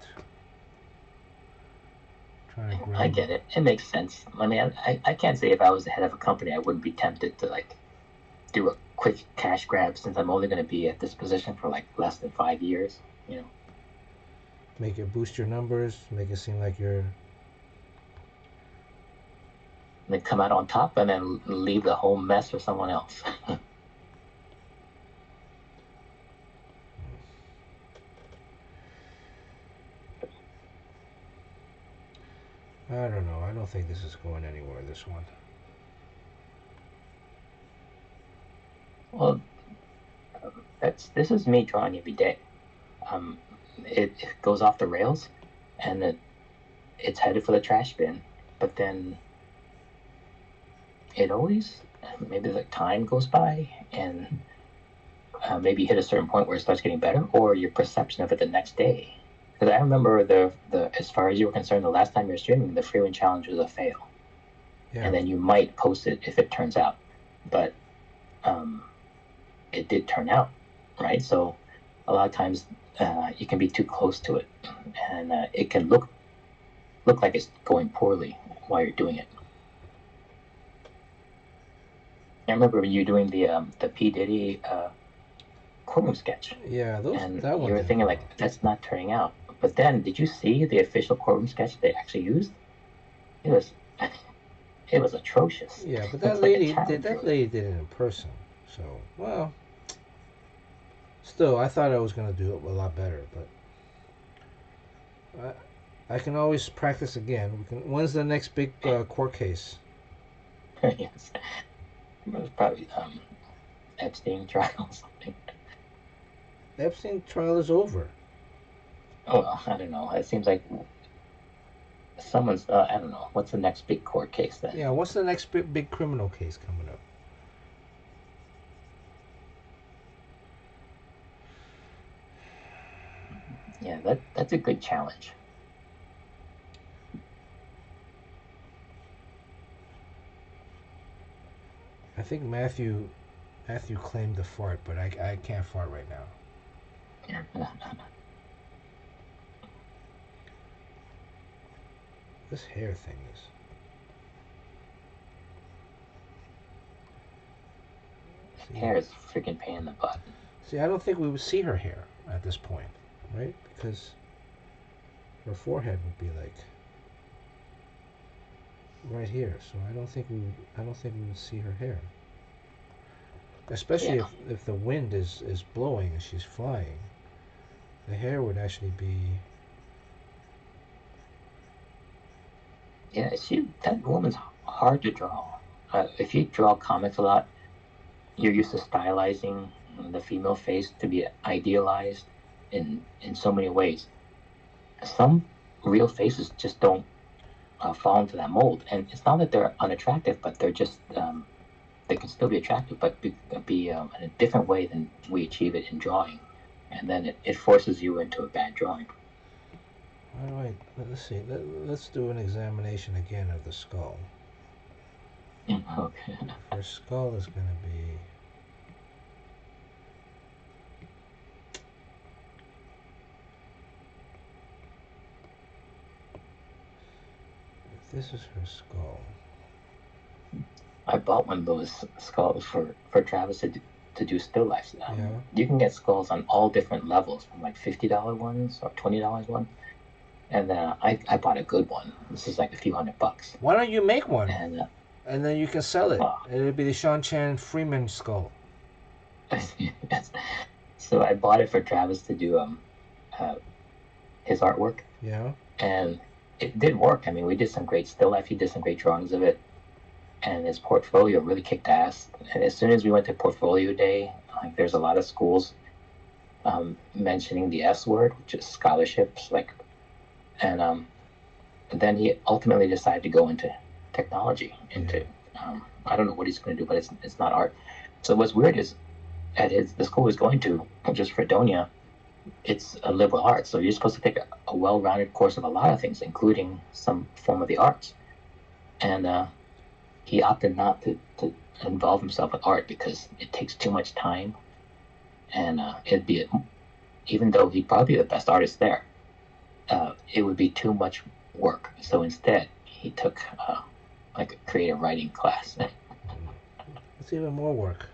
[SPEAKER 2] I get it. It makes sense. I mean, I can't say if I was the head of a company, I wouldn't be tempted to like do a quick cash grab since I'm only going to be at this position for like less than 5 years.
[SPEAKER 1] Make it boost your numbers. Make it seem like you're.
[SPEAKER 2] and then come out on top and then leave the whole mess for someone else.
[SPEAKER 1] I don't know. I don't think this is going anywhere, this one.
[SPEAKER 2] Well, this is me drawing every day. It goes off the rails, and it's headed for the trash bin. But then it always, maybe the time goes by, and maybe you hit a certain point where it starts getting better, or your perception of it the next day. Because I remember the as far as you were concerned, the last time you were streaming, the FRIEREN challenge was a fail,
[SPEAKER 1] Yeah.
[SPEAKER 2] and then you might post it if it turns out, but it did turn out, right? So a lot of times you can be too close to it, and it can look like it's going poorly while you're doing it. I remember you doing the P Diddy courtroom sketch.
[SPEAKER 1] Yeah,
[SPEAKER 2] and
[SPEAKER 1] that one
[SPEAKER 2] you were
[SPEAKER 1] didn't
[SPEAKER 2] thinking
[SPEAKER 1] go
[SPEAKER 2] like,
[SPEAKER 1] well.
[SPEAKER 2] that's not turning out. But then, did you see the official courtroom sketch they actually used? It was it was atrocious.
[SPEAKER 1] Yeah, but that
[SPEAKER 2] It's like a
[SPEAKER 1] lady
[SPEAKER 2] challenge.
[SPEAKER 1] did it in person. So, well, still, I thought I was gonna do it a lot better, but I can always practice again. When's the next big court case?
[SPEAKER 2] Yes, it was probably Epstein trial or something.
[SPEAKER 1] Epstein trial is over.
[SPEAKER 2] Oh well, I don't know. It seems like someone's. I don't know. What's the next big court case then?
[SPEAKER 1] Yeah, what's the next big criminal case coming up?
[SPEAKER 2] Yeah, that's a good challenge.
[SPEAKER 1] I think Matthew claimed the fart, but I can't fart right now. This hair thing is.
[SPEAKER 2] Hair is a freaking pain in the butt.
[SPEAKER 1] See, I don't think we would see her hair at this point, right? Because her forehead would be like right here, so I don't think we would see her hair. Especially
[SPEAKER 2] Yeah.
[SPEAKER 1] if the wind is blowing and she's flying, the hair would actually be.
[SPEAKER 2] Yeah, that woman's hard to draw. If you draw comics a lot, you're used to stylizing the female face to be idealized in so many ways. Some real faces just don't fall into that mold, and it's not that they're unattractive, but they're just they can still be attractive, but be in a different way than we achieve it in drawing, and then it forces you into a bad drawing.
[SPEAKER 1] Why do I? Let's see. Let's do an examination again of the skull.
[SPEAKER 2] Okay.
[SPEAKER 1] Her skull is going to be. If this is her skull.
[SPEAKER 2] I bought one of those skulls for Travis to do still lifes.
[SPEAKER 1] Yeah.
[SPEAKER 2] You can get skulls on all different levels, from like $50 ones or $20 one. And I bought a good one. This is like a few $100.
[SPEAKER 1] Why don't you make one?
[SPEAKER 2] And
[SPEAKER 1] then you can sell it.
[SPEAKER 2] Wow.
[SPEAKER 1] It'll be the Sean Chan Freeman skull.
[SPEAKER 2] So I bought it for Travis to do his artwork.
[SPEAKER 1] Yeah.
[SPEAKER 2] And it did work. I mean, we did some great still life. He did some great drawings of it. And his portfolio really kicked ass. And as soon as we went to portfolio day, like there's a lot of schools mentioning the S word, which is scholarships. And then he ultimately decided to go into technology. I don't know what he's going to do, but it's not art. So what's weird is at the school he's going to, just Fredonia, it's a liberal arts. So you're supposed to take a well-rounded course of a lot of things, including some form of the arts. And he opted not to involve himself with art because it takes too much time, and it'd be, even though he'd probably be the best artist there, it would be too much work. So instead, he took like a creative writing class.
[SPEAKER 1] It's even more work.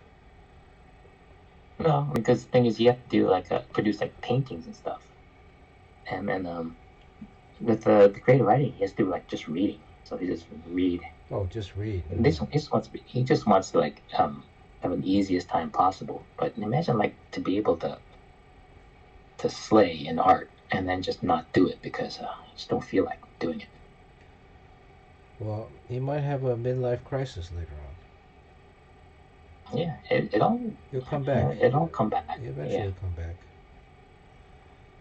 [SPEAKER 2] No, because the thing is, you have to do produce like paintings and stuff, and then with the creative writing, he has to do like just reading. So he just read.
[SPEAKER 1] Oh, just read.
[SPEAKER 2] He just wants to like have an easiest time possible. But imagine like to be able to slay in art and then just not do it because you just don't feel like doing it.
[SPEAKER 1] Well, he might have a midlife crisis later on.
[SPEAKER 2] Yeah, it all
[SPEAKER 1] He'll come back.
[SPEAKER 2] it all come back.
[SPEAKER 1] He eventually
[SPEAKER 2] Yeah,
[SPEAKER 1] will come back.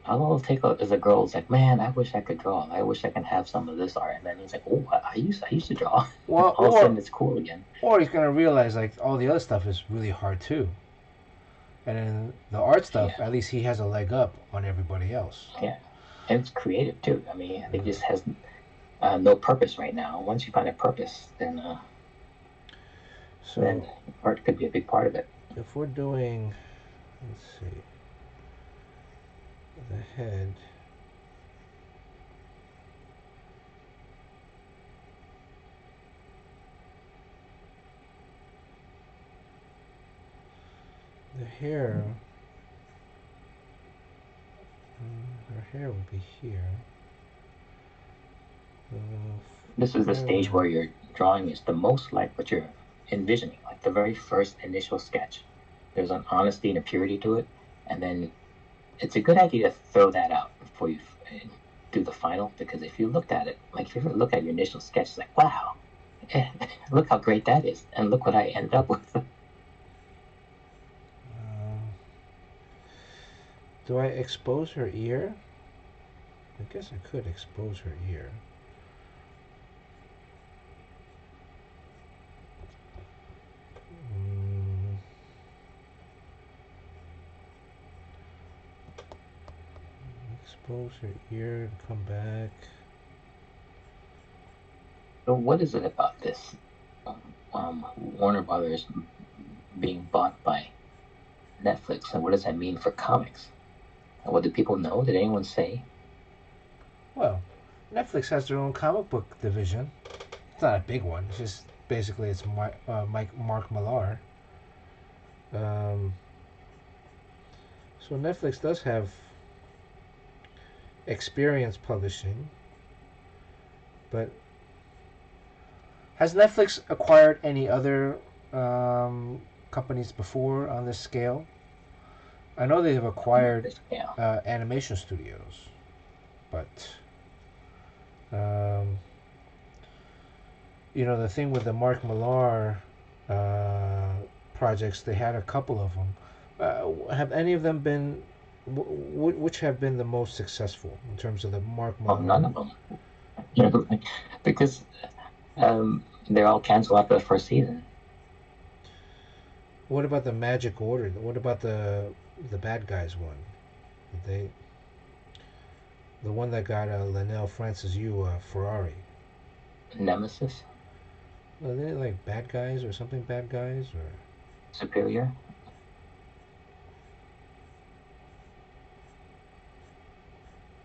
[SPEAKER 2] I'll take a, as a girl. It's like, man, I wish I could draw. I wish I can have some of this art. And then he's like, oh, I used to draw.
[SPEAKER 1] Well,
[SPEAKER 2] All of a sudden, it's cool again.
[SPEAKER 1] or he's gonna realize like all the other stuff is really hard too. And in the art stuff,
[SPEAKER 2] Yeah,
[SPEAKER 1] at least he has a leg up on everybody else.
[SPEAKER 2] yeah, and it's creative too. I mean, it just has no purpose right now. Once you find a purpose, then
[SPEAKER 1] So
[SPEAKER 2] art could be a big part of it.
[SPEAKER 1] if we're doing, let's see, the head. The hair, her hair would be here.
[SPEAKER 2] This is the stage where your drawing is the most like what you're envisioning, like the very first initial sketch. There's an honesty and a purity to it, and then it's a good idea to throw that out before you do the final, because if you looked at it, like if you ever look at your initial sketch, it's like, wow, look how great that is, and look what I ended up with.
[SPEAKER 1] Do I expose her ear? I guess I could expose her ear. Expose her ear and come back.
[SPEAKER 2] So what is it about this Warner Brothers being bought by Netflix, and what does that mean for comics? And what do people know? Did anyone say?
[SPEAKER 1] Well, Netflix has their own comic book division. It's not a big one. It's just basically it's Mark Millar. So Netflix does have experience publishing, but has Netflix acquired any other companies before on this scale? I know they have acquired animation studios, but the thing with the Mark Millar projects, they had a couple of them. Have any of them been? Which have been the most successful in terms of the Mark Millar?
[SPEAKER 2] None of them, because they're all canceled after the first season.
[SPEAKER 1] What about the Magic Order? What about the bad guys one? The one that got Linnell Francis Yu Ferrari.
[SPEAKER 2] Nemesis.
[SPEAKER 1] Are they like bad guys or something? Bad guys or
[SPEAKER 2] Superior.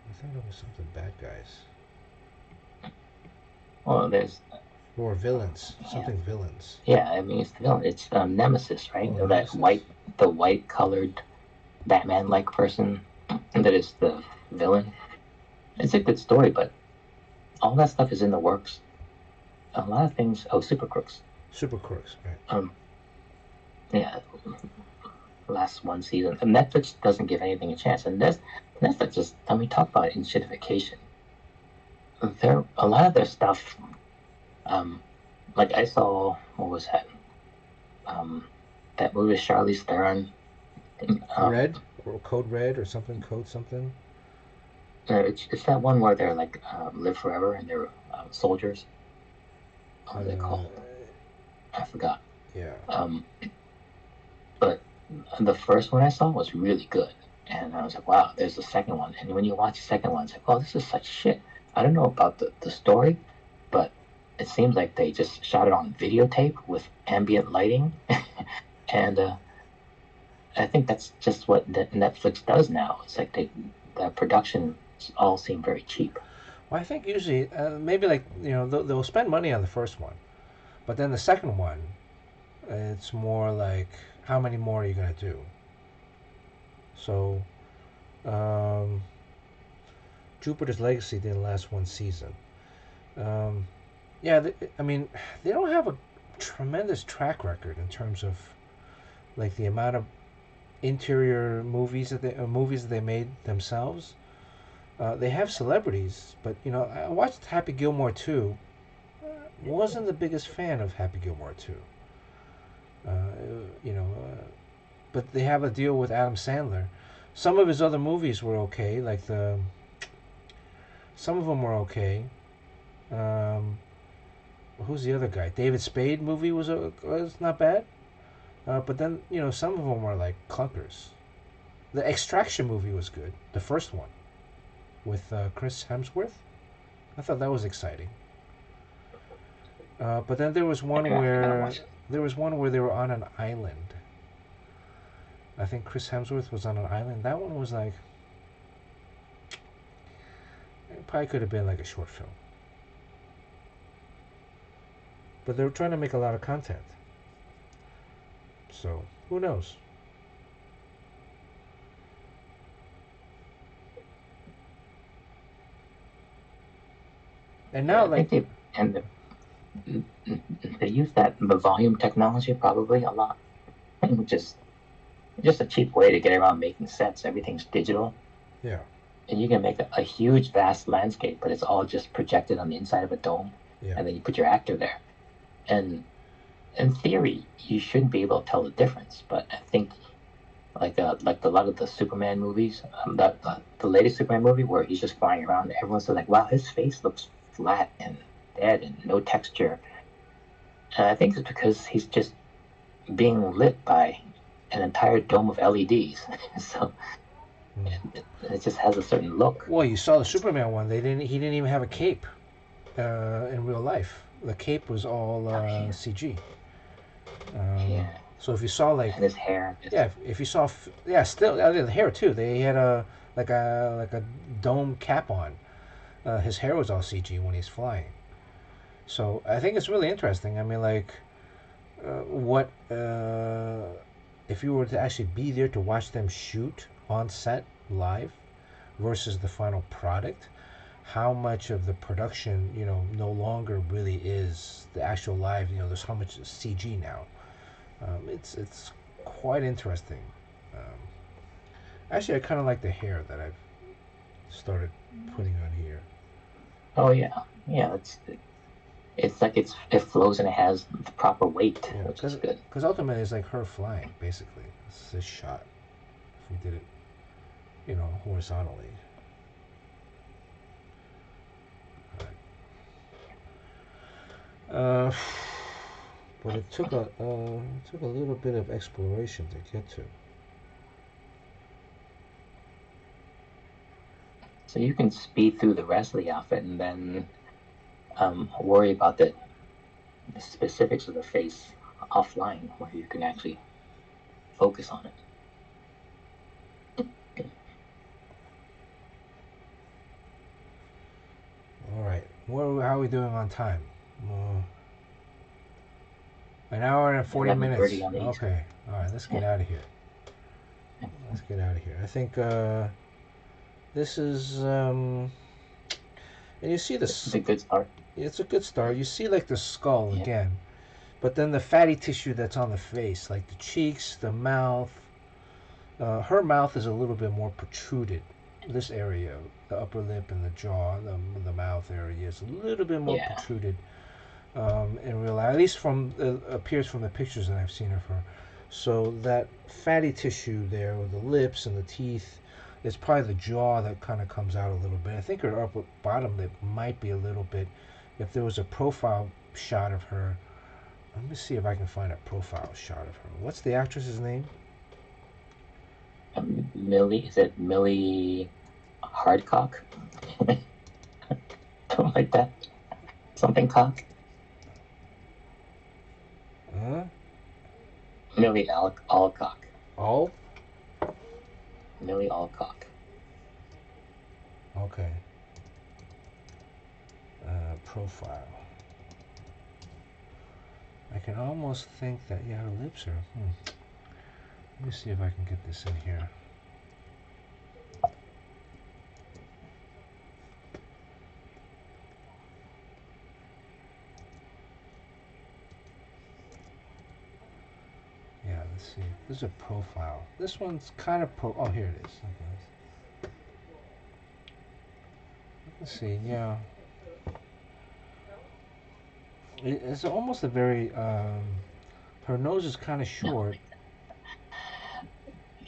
[SPEAKER 1] I thought it was something bad guys.
[SPEAKER 2] Well, there's
[SPEAKER 1] or villains. Something villains.
[SPEAKER 2] Yeah, I mean it's the villain. It's Nemesis, right? Oh, that Nemesis? The white colored Batman-like person that is the villain. It's a good story, but all that stuff is in the works. A lot of things. Oh, Super Crooks.
[SPEAKER 1] Super Crooks, right?
[SPEAKER 2] Yeah. Last one season, and Netflix doesn't give anything a chance, and Netflix is. I mean, talk about inshitification. A lot of their stuff. Like I saw, what was that? That movie with Charlize Theron.
[SPEAKER 1] Red or Code Red or something. Code something.
[SPEAKER 2] It's that one where they're like live forever and they're soldiers. What are they called? I forgot.
[SPEAKER 1] Yeah.
[SPEAKER 2] But the first one I saw was really good, and I was like, wow, there's the second one. And when you watch the second one, it's like, oh, this is such shit. I don't know about the story, but it seems like they just shot it on videotape with ambient lighting, and I think that's just what Netflix does now. It's like the production all seem very cheap.
[SPEAKER 1] Well, I think usually maybe like they'll spend money on the first one, but then the second one, it's more like how many more are you gonna do? So, Jupiter's Legacy didn't last one season. Yeah, I mean, they don't have a tremendous track record in terms of like the amount of interior movies that they made themselves. They have celebrities, but I watched Happy Gilmore 2. Wasn't the biggest fan of Happy Gilmore 2. Uh, you know, but they have a deal with Adam Sandler. Some of his other movies were okay, like some of them were okay. Um, who's the other guy? David Spade movie was not bad. But then some of them were like clunkers. The Extraction movie was good. The first one with Chris Hemsworth. I thought that was exciting. But then
[SPEAKER 2] I gotta watch it.
[SPEAKER 1] there was one where they were on an island. I think Chris Hemsworth was on an island. That one was like it probably could have been like a short film. But they were trying to make a lot of content. So who knows? And
[SPEAKER 2] Yeah,
[SPEAKER 1] now
[SPEAKER 2] I think
[SPEAKER 1] like
[SPEAKER 2] they use the volume technology probably a lot, which is just a cheap way to get around making sets. Everything's digital,
[SPEAKER 1] yeah.
[SPEAKER 2] and you can make a huge, vast landscape, but it's all just projected on the inside of a dome,
[SPEAKER 1] Yeah.
[SPEAKER 2] and then you put your actor there. And in theory, you should be able to tell the difference. But I think like a lot of the Superman movies, the latest Superman movie where he's just flying around, everyone's like, "Wow, his face looks flat and dead and no texture." And I think it's because he's just being lit by an entire dome of LEDs. So it just has a certain look.
[SPEAKER 1] Well, you saw the Superman one. He didn't even have a cape in real life. The cape was all CG.
[SPEAKER 2] Yeah.
[SPEAKER 1] So if you saw like
[SPEAKER 2] And his hair.
[SPEAKER 1] yeah, if you saw still the hair too. They had a dome cap on. His hair was all CG when he's flying. So I think it's really interesting. I mean, like, what if you were to actually be there to watch them shoot on set live versus the final product? How much of the production, no longer really is the actual live. There's how much CG now. It's quite interesting. Um, Actually, I kind of like the hair that I've started putting on here.
[SPEAKER 2] Oh yeah, yeah. It's like it flows and it has the proper weight,
[SPEAKER 1] Yeah,
[SPEAKER 2] which is good.
[SPEAKER 1] because ultimately it's like her flying basically. It's this shot. If we did it, horizontally. Uh, but it took a little bit of exploration to get to.
[SPEAKER 2] So you can speed through the rest of the outfit and then worry about the specifics of the face offline, where you can actually focus on it.
[SPEAKER 1] All right, how are we doing on time? Uh, an hour and 40 minutes.
[SPEAKER 2] 11:30 on the East Coast.
[SPEAKER 1] Okay, all right. Let's get
[SPEAKER 2] Yeah.
[SPEAKER 1] out of here. Let's get out of here. I think this is and you see
[SPEAKER 2] This is a good start.
[SPEAKER 1] it's a good start. You see like the skull
[SPEAKER 2] Yeah.
[SPEAKER 1] again, but then the fatty tissue that's on the face, like the cheeks, the mouth. Her mouth is a little bit more protruded. This area, the upper lip and the jaw, the mouth area is a little bit more
[SPEAKER 2] Yeah.
[SPEAKER 1] protruded. In real life, at least from appears from the pictures that I've seen of her. So that fatty tissue there, with the lips and the teeth, it's probably the jaw that kind of comes out a little bit. I think her upper bottom lip might be a little bit. If there was a profile shot of her, let me see if I can find a profile shot of her. What's the actress's name?
[SPEAKER 2] Millie, is it Millie Hardcock? Something like that. Something cock.
[SPEAKER 1] Huh?
[SPEAKER 2] Millie Alcock.
[SPEAKER 1] Oh,
[SPEAKER 2] Millie Alcock.
[SPEAKER 1] okay. Profile. I can almost think that her lips are. Let me see if I can get this in here. Let's see. This is a profile. This one's kind of oh, here it is. Okay. Let's see. Yeah. It's almost a very. Her nose is kind of short.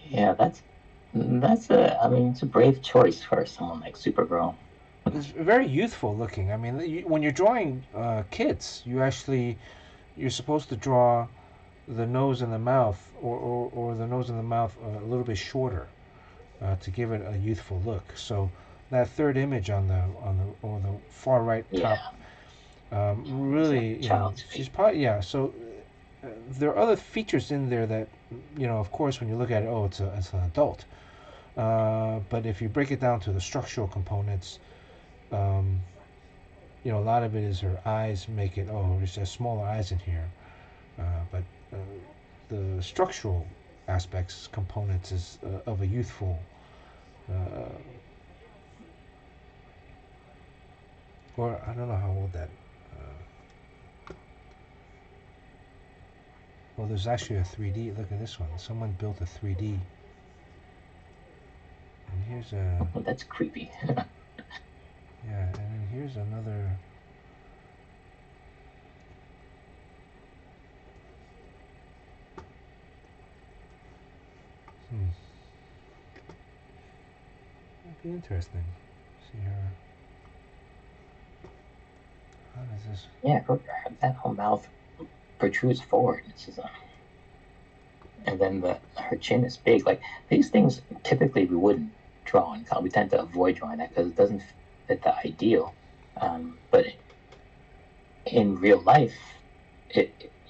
[SPEAKER 2] Yeah, that's a. I mean, it's a brave choice for someone like Supergirl.
[SPEAKER 1] It's very youthful looking. I mean, when you're drawing kids, you're supposed to draw the nose and the mouth, or the nose and the mouth a little bit shorter to give it a youthful look. So that third image on the far right top, really, she's probably, yeah. So there are other features in there that, of course, when you look at it, oh, it's an adult. But if you break it down to the structural components, um, a lot of it is her eyes make it. Oh, there's smaller eyes in here, but the structural aspects, components is of a youthful. Uh, or I don't know how old that. Well, there's actually a 3D. Look at this one. Someone built a 3D. And here's a.
[SPEAKER 2] Oh, that's creepy.
[SPEAKER 1] Yeah, and then here's another. That'd be interesting. See her. How does this?
[SPEAKER 2] Yeah, that whole mouth protrudes forward. And then her chin is big. Like these things, typically we wouldn't draw in comics. We tend to avoid drawing that because it doesn't fit the ideal. But in real life,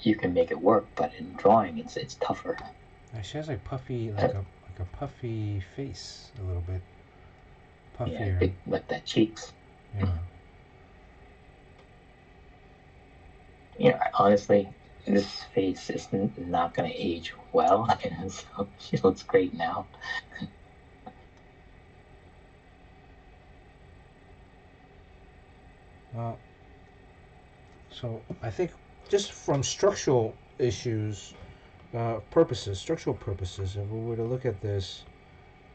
[SPEAKER 2] you can make it work. But in drawing, it's tougher.
[SPEAKER 1] She has like puffy, like a puffy face, a little bit puffier.
[SPEAKER 2] Yeah, big, like that cheeks.
[SPEAKER 1] Yeah.
[SPEAKER 2] Honestly, this face is not going to age well, and so she looks great now.
[SPEAKER 1] Well, so I think just from structural issues, structural purposes, if we were to look at this,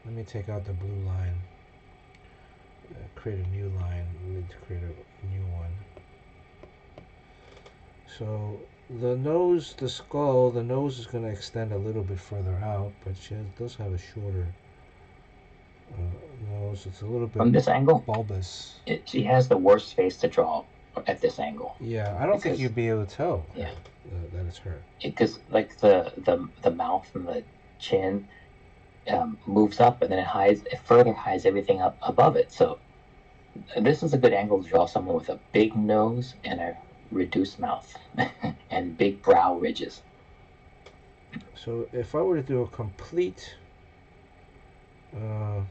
[SPEAKER 1] let me take out the blue line, create a new line. We need to create a new one. So the nose, the skull, the nose is going to extend a little bit further out, but she does have a shorter nose. It's a little bit
[SPEAKER 2] from this angle,
[SPEAKER 1] bulbous.
[SPEAKER 2] She has the worst face to draw at this angle.
[SPEAKER 1] Yeah, I don't think you'd be able to tell.
[SPEAKER 2] Yeah,
[SPEAKER 1] that it's her.
[SPEAKER 2] Because like the mouth and the chin moves up, and then it further hides everything up above it. So this is a good angle to draw someone with a big nose and a reduced mouth and big brow ridges.
[SPEAKER 1] So if I were to do a complete, a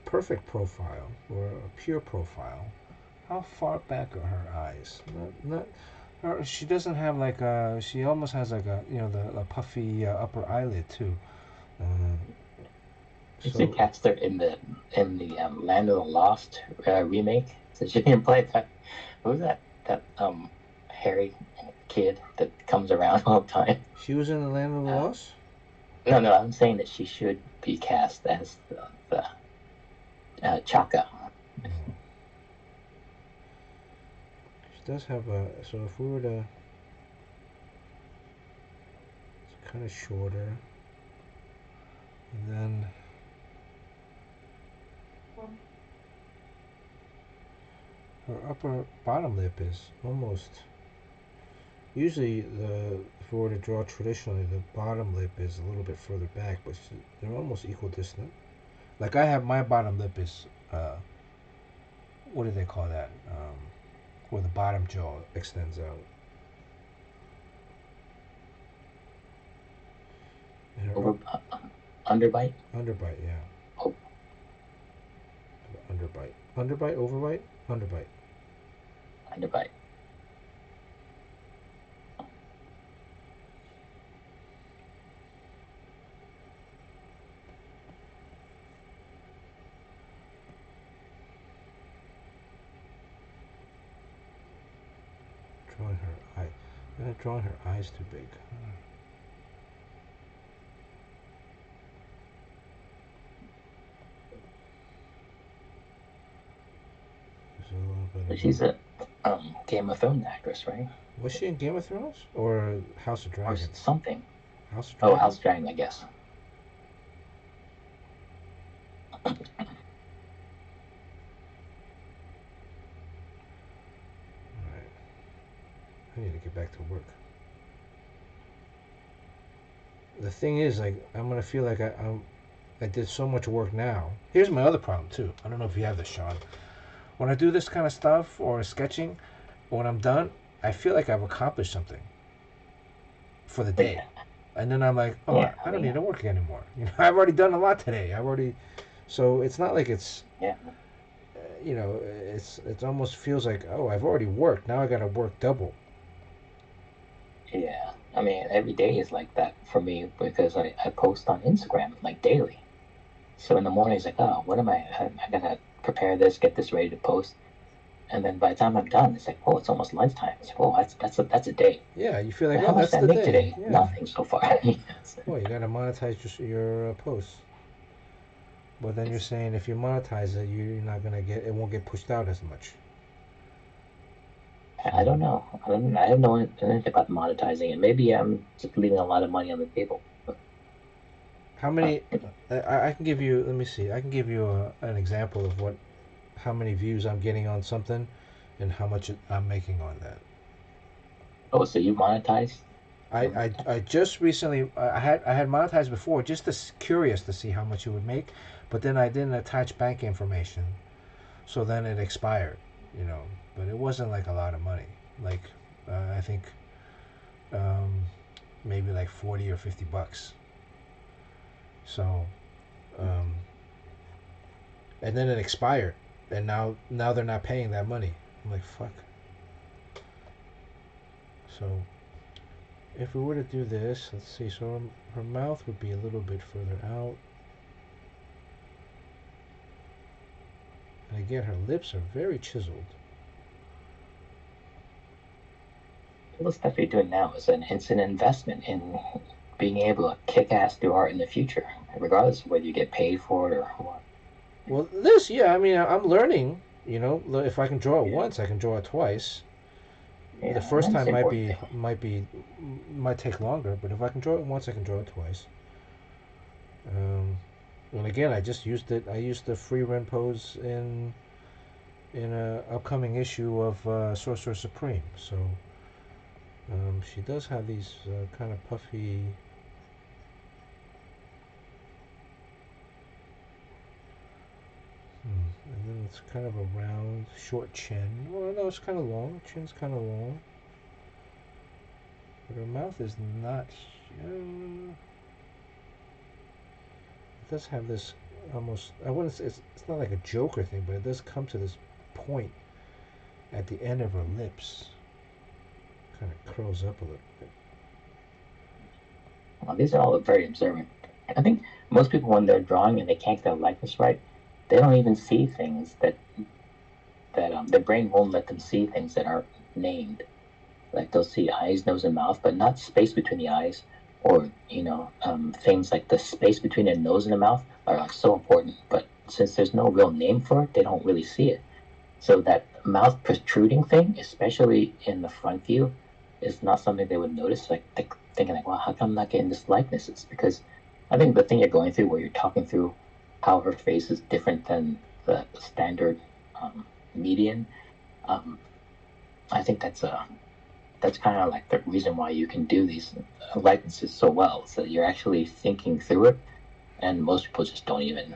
[SPEAKER 1] perfect profile or a pure profile, how far back are her eyes? Not her. She doesn't have like a. She almost has like a the puffy upper eyelid too.
[SPEAKER 2] You see Catster in the Land of the Lost remake. So she didn't play that. What was that hairy kid that comes around all the time?
[SPEAKER 1] She was in the Land of the Lost?
[SPEAKER 2] No, I'm saying that she should be cast as the Chaka.
[SPEAKER 1] She does have a. So if we were to. It's kind of shorter. And then. Her upper bottom lip is almost. Usually, if we were to draw traditionally, the bottom lip is a little bit further back, but they're almost equidistant. Like I have my bottom lip is, what do they call that? Where the bottom jaw extends out.
[SPEAKER 2] Underbite?
[SPEAKER 1] Underbite, yeah.
[SPEAKER 2] Oh.
[SPEAKER 1] Underbite. Underbite, overbite? Underbite.
[SPEAKER 2] Underbite.
[SPEAKER 1] Drawing her eye. I'm drawing her eyes too big.
[SPEAKER 2] So she's a Game of Thrones actress, right?
[SPEAKER 1] Was she in Game of Thrones or House of
[SPEAKER 2] Or
[SPEAKER 1] Dragons?
[SPEAKER 2] something.
[SPEAKER 1] House of
[SPEAKER 2] Oh,
[SPEAKER 1] Dragons.
[SPEAKER 2] House Dragon, I guess.
[SPEAKER 1] All right. I need to get back to work. The thing is, like, I'm gonna feel like I did so much work now. Here's my other problem too. I don't know if you have this, Sean. When I do this kind of stuff or sketching, when I'm done, I feel like I've accomplished something for the day.
[SPEAKER 2] Yeah,
[SPEAKER 1] And then I'm like, oh,
[SPEAKER 2] yeah.
[SPEAKER 1] I don't need to work anymore. I've already done a lot today. I've already, so it's not like it's,
[SPEAKER 2] yeah,
[SPEAKER 1] it almost feels like, oh, I've already worked. Now I got to work double.
[SPEAKER 2] yeah. I mean, every day is like that for me because I post on Instagram like daily. So in the morning, it's like, oh, what am I gotta prepare this, get this ready to post. And then by the time I'm done, it's like, oh, it's almost lunchtime. It's like, oh, that's a day.
[SPEAKER 1] Yeah, you feel like,
[SPEAKER 2] But
[SPEAKER 1] oh,
[SPEAKER 2] how much
[SPEAKER 1] that's
[SPEAKER 2] did I
[SPEAKER 1] the
[SPEAKER 2] make
[SPEAKER 1] day.
[SPEAKER 2] today?
[SPEAKER 1] Yeah.
[SPEAKER 2] Nothing so far. Yes.
[SPEAKER 1] Well, you got to monetize your posts. But then you're saying if you monetize it, you're not gonna get it. Won't get pushed out as much.
[SPEAKER 2] I
[SPEAKER 1] So
[SPEAKER 2] don't know. I have no anything about monetizing it. Maybe I'm just leaving a lot of money on the table.
[SPEAKER 1] how many? I can give you. Let me see. I can give you an example of how many views I'm getting on something, and how much I'm making on that.
[SPEAKER 2] Oh, so you monetize?
[SPEAKER 1] I just recently I had monetized before just curious to see how much it would make, but then I didn't attach bank information, so then it expired, you know. But it wasn't like a lot of money, like I think um, maybe like 40 or 50 bucks. So um, and then it expired, and now they're not paying that money. I'm like fuck. So if we were to do this, let's see. So her mouth would be a little bit further out. And again, her lips are very chiseled.
[SPEAKER 2] All the stuff you're doing now is an investment in being able to kick ass do art in the future, regardless of whether you get paid for it or what.
[SPEAKER 1] Well, yeah, I mean, I'm learning. If I can draw it
[SPEAKER 2] Yeah,
[SPEAKER 1] once, I can draw it twice. The
[SPEAKER 2] yeah, and
[SPEAKER 1] first
[SPEAKER 2] that's
[SPEAKER 1] time
[SPEAKER 2] the
[SPEAKER 1] might
[SPEAKER 2] important
[SPEAKER 1] be
[SPEAKER 2] thing.
[SPEAKER 1] might take longer, but if I can draw it once, I can draw it twice. Um, and again, I just used it. I used the FRIEREN pose in a upcoming issue of Sorcerer Supreme. So she does have these kind of puffy. And then it's kind of a round, short chin. Well, no, it's kind of long. Chin's kind of long. But her mouth is not. It does have this almost. I wouldn't say it's not like a Joker thing, but it does come to this point at the end of her lips. Kind of curls up a little bit.
[SPEAKER 2] Well, these are all very observant. I think most people, when they're drawing and they can't get their likeness right, they don't even see things that their brain won't let them see things that aren't named. Like they'll see eyes, nose, and mouth, but not space between the eyes, or things like the space between the nose and the mouth are like so important. But since there's no real name for it, they don't really see it. So that mouth protruding thing, especially in the front view, is not something they would notice. Like thinking like, well, how come I'm not getting this likeness? It's because I think the thing you're going through, where you're talking through how her face is different than the standard median. Um, I think that's kind of like the reason why you can do these likenesses so well. So you're actually thinking through it, and most people just don't even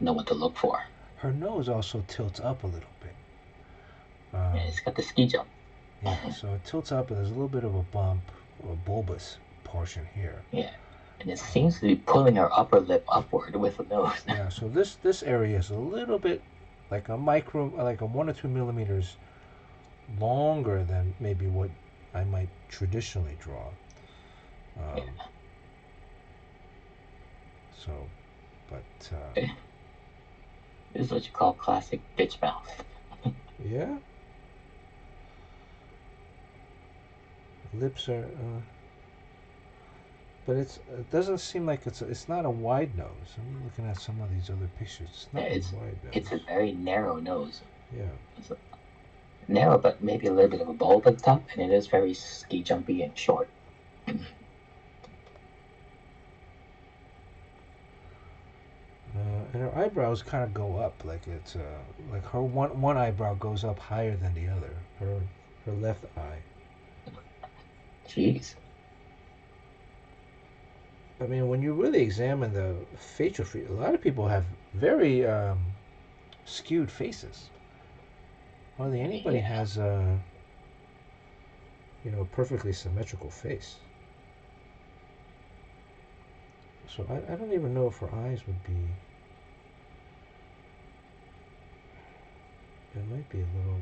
[SPEAKER 2] know what to look for.
[SPEAKER 1] Her nose also tilts up a little bit.
[SPEAKER 2] Yeah, it's got the ski jump.
[SPEAKER 1] Yeah, so it tilts up, and there's a little bit of a bump, or a bulbous portion here.
[SPEAKER 2] Yeah, and it seems to be pulling her upper lip upward with the nose.
[SPEAKER 1] Yeah, so this area is a little bit like like a 1 or 2 millimeters longer than maybe what I might traditionally draw.
[SPEAKER 2] Yeah.
[SPEAKER 1] Um, so, but
[SPEAKER 2] This is what you call classic bitch mouth.
[SPEAKER 1] yeah, lips are. But it doesn't seem like it's not a wide nose. I'm looking at some of these other pictures. It's
[SPEAKER 2] Yeah,
[SPEAKER 1] not a wide
[SPEAKER 2] it's a
[SPEAKER 1] nose.
[SPEAKER 2] very narrow nose.
[SPEAKER 1] Yeah.
[SPEAKER 2] narrow, but maybe a little bit of a bulb at the top, and it is very ski jumpy and short.
[SPEAKER 1] And her eyebrows kind of go up, like it's like her one eyebrow goes up higher than the other. Her left eye.
[SPEAKER 2] Jeez.
[SPEAKER 1] I mean, when you really examine the facial features, a lot of people have very skewed faces. Hardly anybody
[SPEAKER 2] Yeah.
[SPEAKER 1] has a perfectly symmetrical face. So I don't even know if her eyes would be. It might be a little.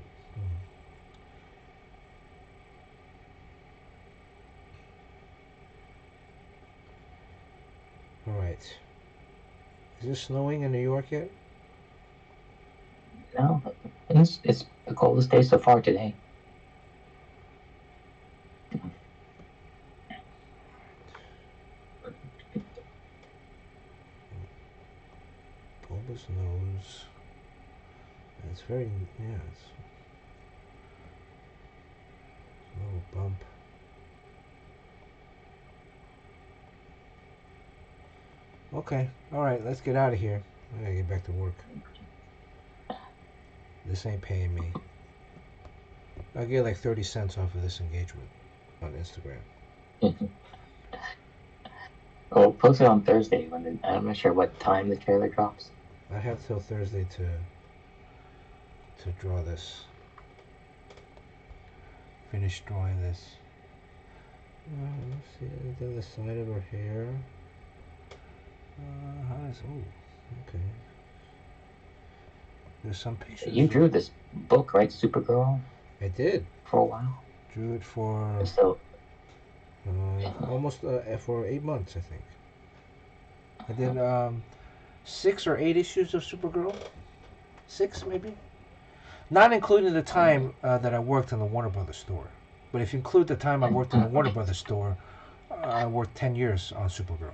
[SPEAKER 1] All right. Is it snowing in New York yet?
[SPEAKER 2] No, it's the coldest day so far today.
[SPEAKER 1] Bulbous nose. It's very yeah. It's a little bump. Okay. All right. Let's get out of here. I gotta get back to work. This ain't paying me. I get like 30 cents off of this engagement on Instagram.
[SPEAKER 2] We'll post it on Thursday I'm not sure what time the trailer drops.
[SPEAKER 1] I have till Thursday to draw this. Finish drawing this. Let's see. Then the side of her hair. How is? Oh, okay. There's some pictures.
[SPEAKER 2] You drew this book, right, Supergirl,
[SPEAKER 1] I did.
[SPEAKER 2] for a while.
[SPEAKER 1] Drew it for
[SPEAKER 2] So
[SPEAKER 1] almost for 8 months, I think. I did 6 or 8 issues of Supergirl. 6 maybe. Not including the time that I worked in the Warner Brothers store. But if you include the time I worked in the Warner Brothers store, I worked 10 years on Supergirl.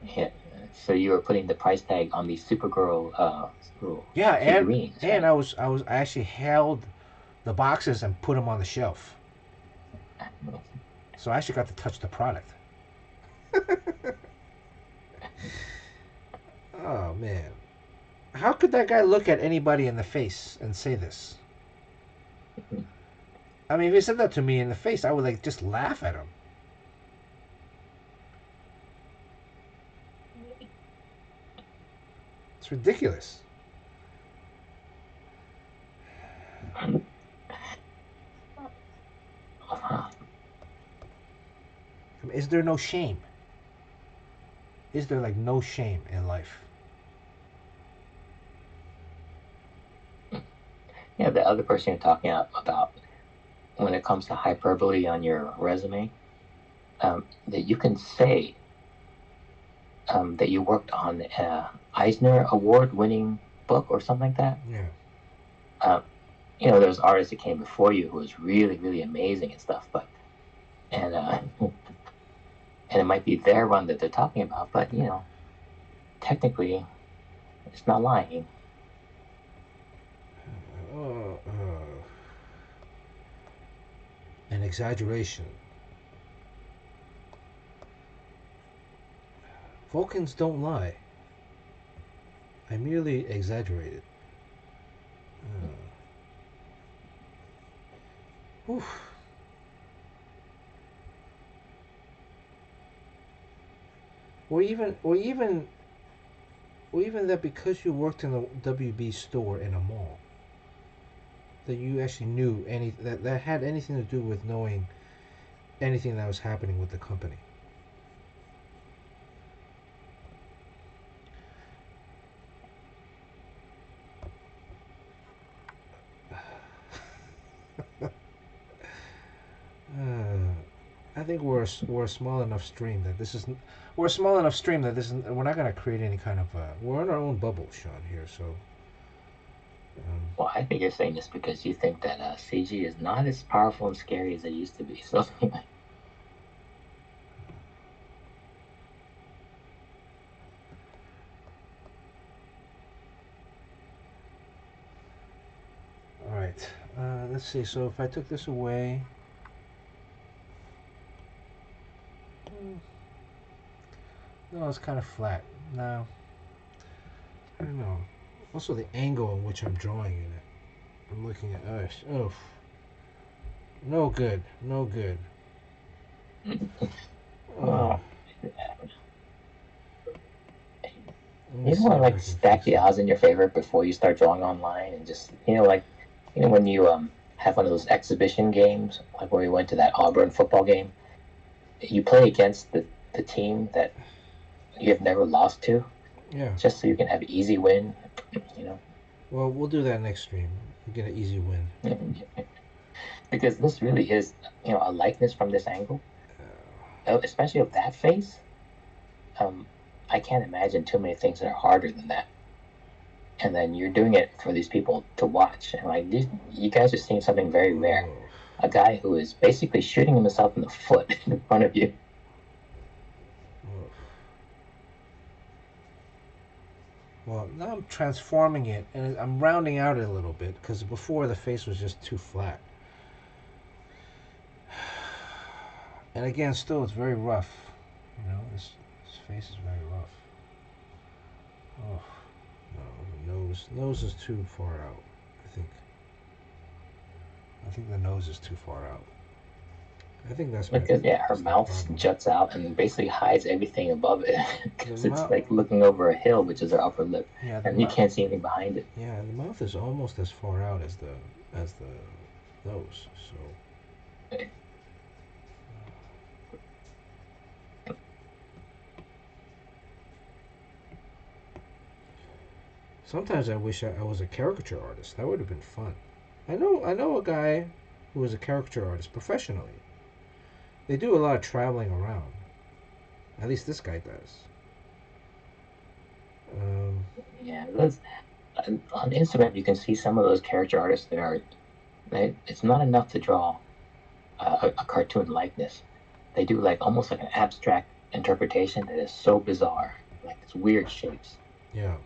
[SPEAKER 2] yeah, so you were putting the price tag on the Supergirl
[SPEAKER 1] Yeah,
[SPEAKER 2] figurines,
[SPEAKER 1] and
[SPEAKER 2] right?
[SPEAKER 1] I actually held the boxes and put them on the shelf. So I actually got to touch the product. Oh man. How could that guy look at anybody in the face and say this? I mean, if he said that to me in the face, I would like just laugh at him. It's ridiculous. I mean, is there no shame? Is there like no shame in life?
[SPEAKER 2] Yeah, the other person you're talking about when it comes to hyperbole on your resume, that you can say that you worked on an Eisner Award-winning book or something like that.
[SPEAKER 1] Yeah.
[SPEAKER 2] There's artists that came before you who was really, really amazing and stuff, but and and it might be their run that they're talking about, but technically, it's not lying.
[SPEAKER 1] Uh, an exaggeration. Vulcans don't lie. I merely exaggerated. Oof. Or even that because you worked in a WB store in a mall, that you actually knew that had anything to do with knowing anything that was happening with the company. I think we're a small enough stream that this is we're a small enough stream that this is we're not going to create any kind of we're in our own bubble, Sean, here. So
[SPEAKER 2] Well, I think you're saying this because you think that CG is not as powerful and scary as it used to be. So
[SPEAKER 1] all right. let's see. So if I took this away, no, it's kind of flat. No, I don't know. Also, the angle in which I'm drawing in it. I'm looking at. Oh, no good. No good.
[SPEAKER 2] Well,
[SPEAKER 1] Let me
[SPEAKER 2] you
[SPEAKER 1] see
[SPEAKER 2] want to
[SPEAKER 1] if I
[SPEAKER 2] like
[SPEAKER 1] can
[SPEAKER 2] stack
[SPEAKER 1] fix
[SPEAKER 2] the
[SPEAKER 1] it.
[SPEAKER 2] odds in your favor before you start drawing online, and just like when you have one of those exhibition games, like where we went to that Auburn football game, you play against the team that you have never lost to,
[SPEAKER 1] Yeah.
[SPEAKER 2] just so you can have easy win.
[SPEAKER 1] Well, we'll do that next stream. We'll get an easy win.
[SPEAKER 2] Because this really is a likeness from this angle, especially of that face. I can't imagine too many things that are harder than that. And then you're doing it for these people to watch. And like you guys are seeing something very rare. A guy who is basically shooting himself in the foot in front of you.
[SPEAKER 1] Well, now I'm transforming it, and I'm rounding out it a little bit, because before the face was just too flat. And again, still, it's very rough. This face is very rough. Oh, no, the nose is too far out, I think the nose is too far out. I think that's
[SPEAKER 2] because her mouth juts out and basically hides everything above it, because it's like looking over a hill, which is her upper lip, and you can't see anything behind it.
[SPEAKER 1] Yeah, and the mouth is almost as far out as the nose. So. Sometimes I wish I was a caricature artist. That would have been fun. I know a guy who is a caricature artist professionally. They do a lot of traveling around. At least this guy does.
[SPEAKER 2] On Instagram you can see some of those character artists that are. It's not enough to draw a cartoon likeness. They do like almost like an abstract interpretation that is so bizarre, like it's weird shapes.
[SPEAKER 1] Yeah.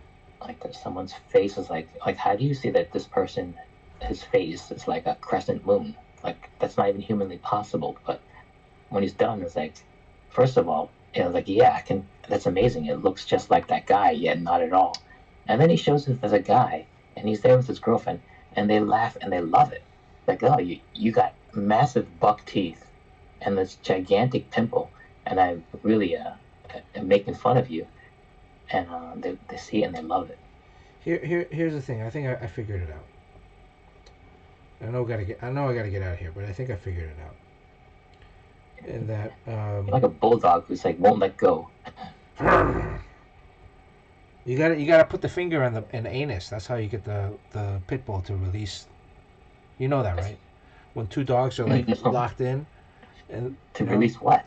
[SPEAKER 2] Like someone's face is like how do you see that this person, his face is like a crescent moon? Like that's not even humanly possible. But when he's done, it's like, first of all, like yeah, I can. That's amazing. It looks just like that guy, yet not at all. And then he shows it as a guy, and he's there with his girlfriend, and they laugh and they love it. Like, oh, you got massive buck teeth and this gigantic pimple, and I really am making fun of you. And they see it and they love it.
[SPEAKER 1] Here's the thing. I think I figured it out. I know I gotta get out of here, but I think I figured it out. And that
[SPEAKER 2] you're like a bulldog who's like won't let go.
[SPEAKER 1] You gotta put the finger in the anus. That's how you get the pit bull to release. You know that, right? When two dogs are like locked in, and
[SPEAKER 2] release what?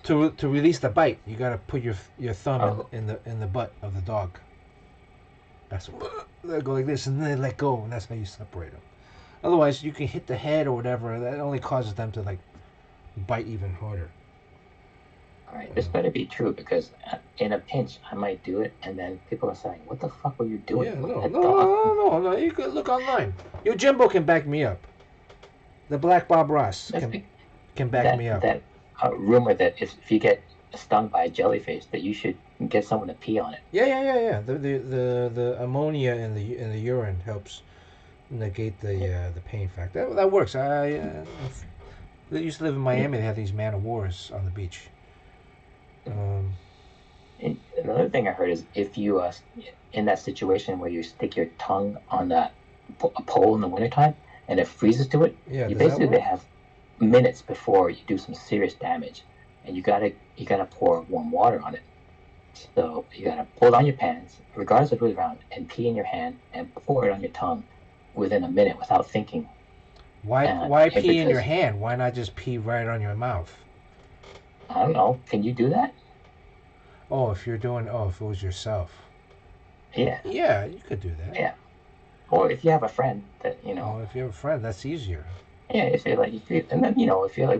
[SPEAKER 1] To release the bite, you gotta put your thumb in the butt of the dog. That's they go like this, and then they let go, and that's how you separate them. Otherwise, you can hit the head or whatever. That only causes them to like bite even harder.
[SPEAKER 2] All right, this better be true, because in a pinch I might do it, and then people are saying, "What the fuck were you doing?"
[SPEAKER 1] Yeah, no. You could look online. Your Jimbo can back me up. The Black Bob Ross can back me up.
[SPEAKER 2] That rumor that if you get stung by a jellyfish, that you should get someone to pee on it.
[SPEAKER 1] Yeah. The ammonia in the urine helps negate the pain factor. That works. I used to live in Miami. They had these man of wars on the beach.
[SPEAKER 2] Another thing I heard is if you in that situation where you stick your tongue on a pole in the wintertime and it freezes to it, you basically have minutes before you do some serious damage, and you gotta pour warm water on it. So you gotta pull down your pants, regardless of who's around, and pee in your hand and pour it on your tongue within a minute without thinking.
[SPEAKER 1] Why pee in your hand? Why not just pee right on your mouth?
[SPEAKER 2] I don't know. Can you do that?
[SPEAKER 1] If it was yourself.
[SPEAKER 2] Yeah.
[SPEAKER 1] Yeah, you could do that.
[SPEAKER 2] Yeah. Or if you have a friend that
[SPEAKER 1] if you have a friend, that's easier.
[SPEAKER 2] Yeah, if you're like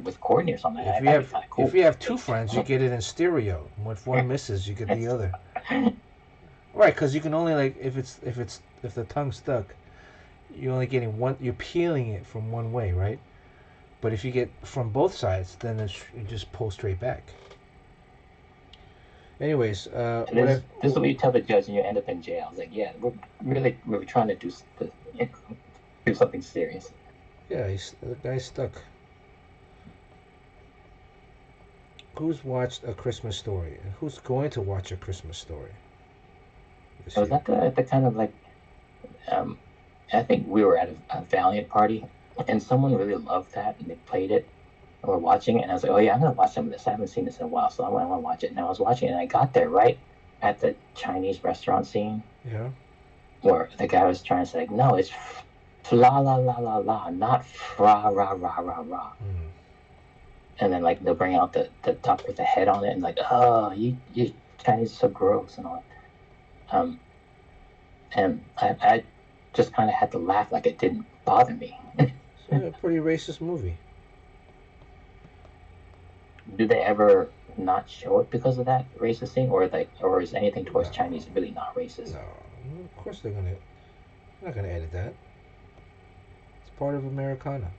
[SPEAKER 2] with Courtney or something.
[SPEAKER 1] If you have two friends, you get it in stereo. If one misses, you get the other. Right, because you can only if the tongue's stuck, you're only getting one. You're peeling it from one way, right? But if you get from both sides, then you just pull straight back. Anyways,
[SPEAKER 2] This is what you tell the judge, and you end up in jail. I was like, yeah, we're trying to do something serious.
[SPEAKER 1] Yeah, the guy's stuck. Who's watched A Christmas Story? And who's going to watch A Christmas Story this
[SPEAKER 2] So was
[SPEAKER 1] year?
[SPEAKER 2] that the kind of like um, I think we were at a Valiant party, and someone really loved that, and they played it, and we're watching it, and I was like, oh yeah, I'm gonna watch some of this. I haven't seen this in a while, so I want to watch it. And I was watching it, and I got there right at the Chinese restaurant scene
[SPEAKER 1] Yeah.
[SPEAKER 2] where the guy was trying to say, no, it's la la la la la, not fra ra ra ra ra.
[SPEAKER 1] Mm.
[SPEAKER 2] And then like they'll bring out the duck with the head on it, and like, oh, you Chinese are so gross and all that. And I just kind of had to laugh, like it didn't bother me.
[SPEAKER 1] It's a pretty racist movie.
[SPEAKER 2] Do they ever not show it because of that racist thing, or is anything towards
[SPEAKER 1] No,
[SPEAKER 2] Chinese really not racist?
[SPEAKER 1] no. Of course they're not gonna edit that. It's part of Americana.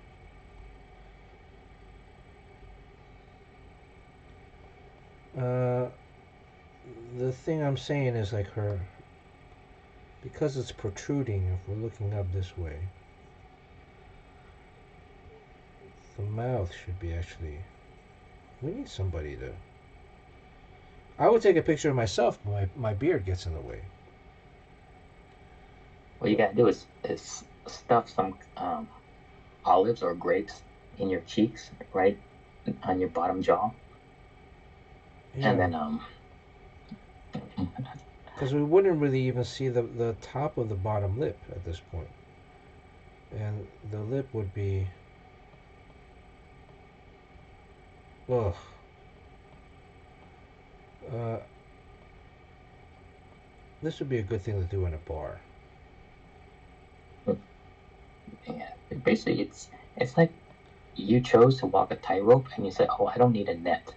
[SPEAKER 1] Uh, the thing I'm saying is like because it's protruding. If we're looking up this way, the mouth should be actually. We need somebody to. I would take a picture of myself, but my beard gets in the way.
[SPEAKER 2] What you gotta do is stuff some olives or grapes in your cheeks, right on your bottom jaw, and
[SPEAKER 1] Yeah,
[SPEAKER 2] then
[SPEAKER 1] because we wouldn't really even see the top of the bottom lip at this point, and the lip would be. Ugh. Uh, this would be a good thing to do in a bar.
[SPEAKER 2] yeah, basically it's like you chose to walk a tightrope, and you said, oh, I don't need a net.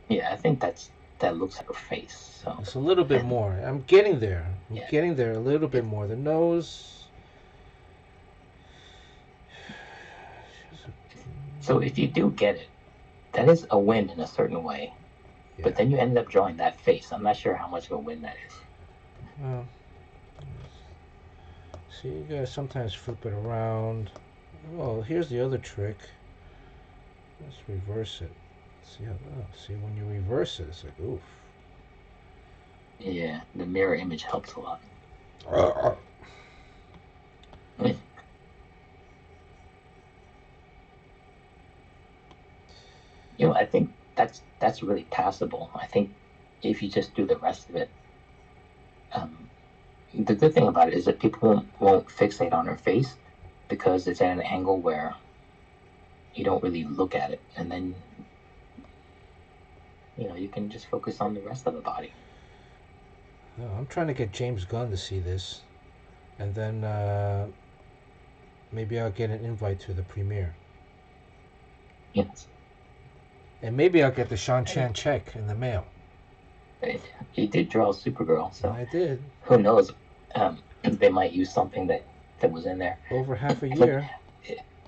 [SPEAKER 2] Yeah, I think that looks like a face. So,
[SPEAKER 1] It's a little bit
[SPEAKER 2] and
[SPEAKER 1] more. I'm getting there. I'm
[SPEAKER 2] yeah,
[SPEAKER 1] getting there a little bit
[SPEAKER 2] it,
[SPEAKER 1] more. The nose.
[SPEAKER 2] so if you do get it, that is a win in a certain way. But
[SPEAKER 1] Yeah.
[SPEAKER 2] then you ended up drawing that face. I'm not sure how much of a win that is.
[SPEAKER 1] Well, see, you gotta sometimes flip it around. Well, here's the other trick. Let's reverse it. See how? Oh, see when you reverse it, it's like oof.
[SPEAKER 2] Yeah, the mirror image helps a lot. I think that's really passable. I think if you just do the rest of it, um, the good thing about it is that people won't fixate on her face because it's at an angle where you don't really look at it, and then you can just focus on the rest of the body.
[SPEAKER 1] Oh, I'm trying to get James Gunn to see this, and then maybe I'll get an invite to the premiere,
[SPEAKER 2] Yes,
[SPEAKER 1] and maybe I'll get the Sean Chan check in the mail.
[SPEAKER 2] he did draw Supergirl, so
[SPEAKER 1] I did
[SPEAKER 2] who knows? They might use something that was in there.
[SPEAKER 1] over half a
[SPEAKER 2] Look,
[SPEAKER 1] year.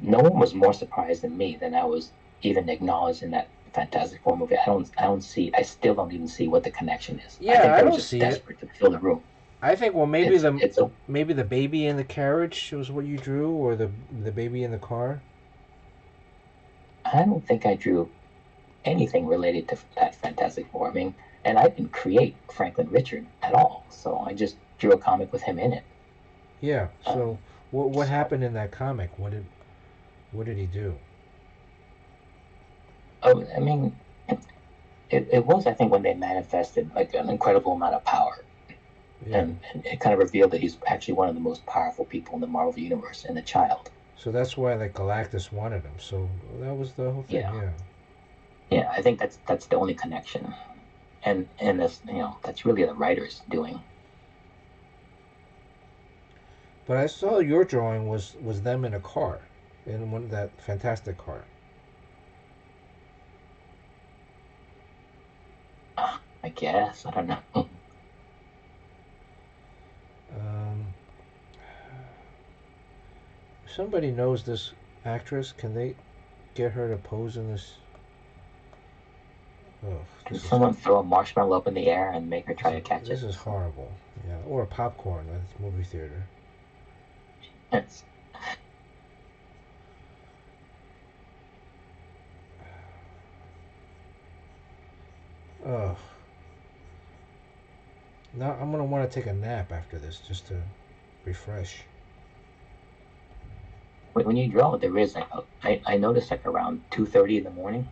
[SPEAKER 2] no one was more surprised than me than I was even acknowledged in that Fantastic Four movie. I still don't even see what the connection is. I
[SPEAKER 1] Yeah,
[SPEAKER 2] think
[SPEAKER 1] I
[SPEAKER 2] they were
[SPEAKER 1] don't
[SPEAKER 2] just
[SPEAKER 1] see it.
[SPEAKER 2] desperate to fill the room.
[SPEAKER 1] I think well
[SPEAKER 2] It's a
[SPEAKER 1] maybe the baby in the carriage was what you drew, or the baby in the car.
[SPEAKER 2] I don't think I drew anything related to that Fantastic Four. I mean, and I didn't create Franklin Richard at all, so I just drew a comic with him in it.
[SPEAKER 1] Yeah. So
[SPEAKER 2] Um,
[SPEAKER 1] what
[SPEAKER 2] so,
[SPEAKER 1] happened in that comic? What did he do?
[SPEAKER 2] I mean, it was, I think, when they manifested like an incredible amount of power.
[SPEAKER 1] Yeah.
[SPEAKER 2] And it kind of revealed that he's actually one of the most powerful people in the Marvel universe and a child.
[SPEAKER 1] So that's why like Galactus wanted him. So that was the whole thing.
[SPEAKER 2] Yeah,
[SPEAKER 1] Yeah.
[SPEAKER 2] yeah. I think that's the only connection, and that's that's really the writers doing.
[SPEAKER 1] But I saw your drawing was them in a car, in one that fantastic car.
[SPEAKER 2] guess. I don't know.
[SPEAKER 1] If somebody knows this actress, can they get her to pose in this? Oh,
[SPEAKER 2] Can someone throw a marshmallow up in the air and make her try to catch it?
[SPEAKER 1] This is horrible. Yeah, or a popcorn at the movie theater.
[SPEAKER 2] Yes.
[SPEAKER 1] Ugh. Now I'm gonna want to take a nap after this just to refresh.
[SPEAKER 2] When you draw, there is like I noticed like around 2:30 in the morning.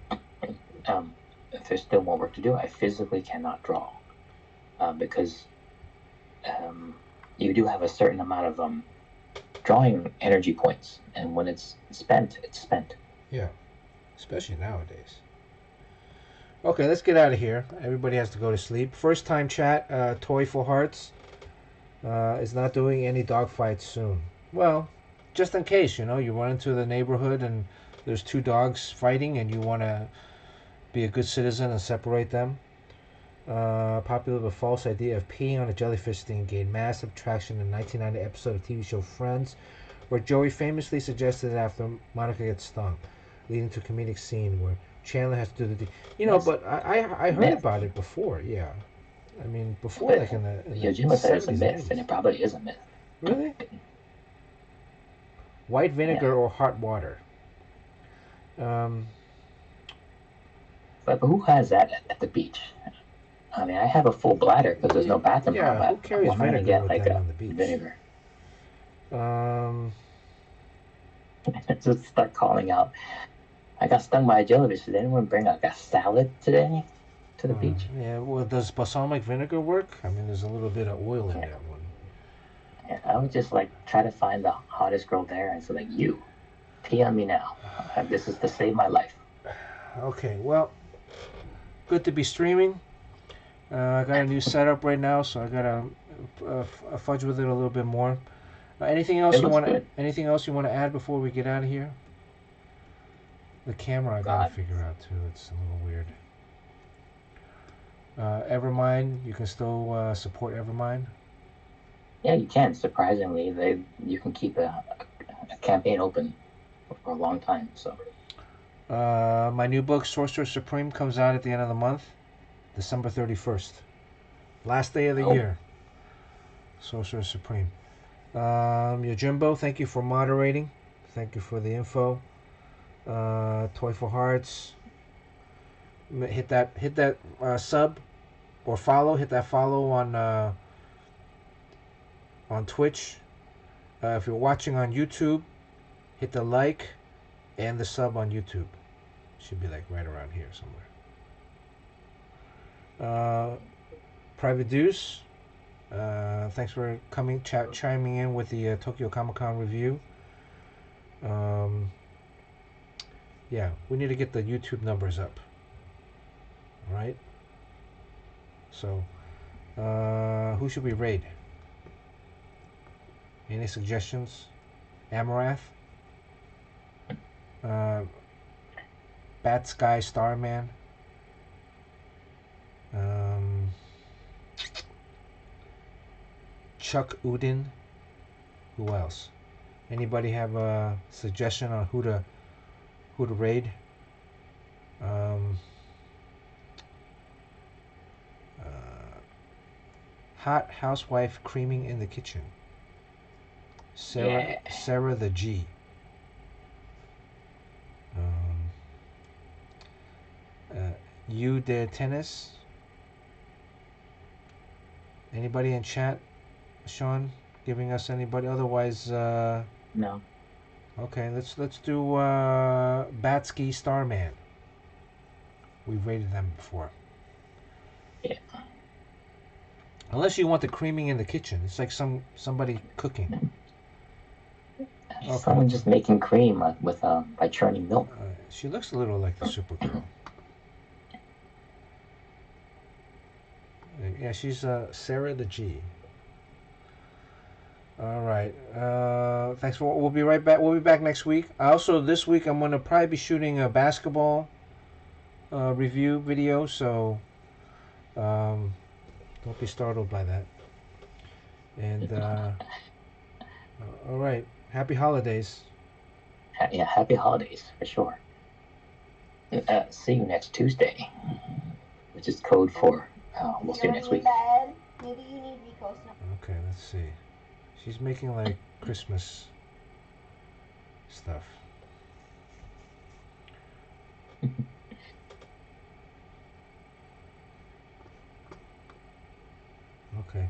[SPEAKER 2] If there's still more work to do, I physically cannot draw because you do have a certain amount of drawing energy points, and when it's spent, it's spent.
[SPEAKER 1] Yeah, especially nowadays. Okay, let's get out of here. Everybody has to go to sleep. First time chat, Toy for Hearts is not doing any dogfights soon. Well, just in case, you run into the neighborhood and there's two dogs fighting and you want to be a good citizen and separate them. Popular but false idea of peeing on a jellyfish thing gained massive traction in the 1990 episode of TV show Friends, where Joey famously suggested it after Monica gets stung, leading to a comedic scene where Chandler has to do the yes. But I heard about it before. Yeah, I mean before, but like in the
[SPEAKER 2] Yojima said it's a myth, and it probably is a myth.
[SPEAKER 1] Really? White vinegar or hot water.
[SPEAKER 2] But who has that at the beach? I mean, I have a full bladder because there's no bathroom.
[SPEAKER 1] Yeah, who carries vinegar
[SPEAKER 2] get,
[SPEAKER 1] with
[SPEAKER 2] like,
[SPEAKER 1] them on the beach?
[SPEAKER 2] Vinegar. Just start calling out. I got stung by a jellyfish. Did anyone bring a salad today to the beach?
[SPEAKER 1] Yeah, well, does balsamic vinegar work? I mean, there's a little bit of oil in that one.
[SPEAKER 2] Yeah, I would just try to find the hottest girl there and say you, pee on me now. This is to save my life.
[SPEAKER 1] Okay, well, good to be streaming. I got a new setup right now, so I gotta fudge with it a little bit more. Anything else you want to add before we get out of here? The camera I gotta figure out too. It's a little weird. Evermind, you can still support Evermind.
[SPEAKER 2] Yeah, you can. Surprisingly, you can keep a campaign open for a long time. So.
[SPEAKER 1] My new book, Sorcerer Supreme, comes out at the end of the month, December 31st. Last day of the year. Sorcerer Supreme. Yojimbo, thank you for moderating. Thank you for the info. Toy for Hearts. Hit that sub or follow. Hit that follow on Twitch. If you're watching on YouTube, hit the like and the sub on YouTube. Should be like right around here somewhere. Private Deuce, thanks for chiming in with the Tokyo Comic Con review. Yeah, we need to get the YouTube numbers up. All right. So, who should we raid? Any suggestions? Amarath? Bat Sky Starman? Chuck Udin? Who else? Anybody have a suggestion on who to raid? Hot housewife creaming in the kitchen. Sarah the G. You did tennis. Anybody in chat, Sean, giving us anybody? Otherwise,
[SPEAKER 2] no.
[SPEAKER 1] Okay, let's do Batsky Starman. We've rated them before.
[SPEAKER 2] Yeah.
[SPEAKER 1] Unless you want the creaming in the kitchen, it's like somebody cooking.
[SPEAKER 2] Okay. Someone just making cream with by churning milk.
[SPEAKER 1] She looks a little like the Supergirl. Yeah, she's Sarah the G. All right. Thanks for. We'll be right back. We'll be back next week. Also, this week I'm gonna probably be shooting a basketball review video. So Um, don't be startled by that. And all right, happy holidays.
[SPEAKER 2] Yeah, happy holidays for sure. See you next Tuesday, which is code for we'll see you next week.
[SPEAKER 1] Okay, let's see. She's making like Christmas stuff. Okay.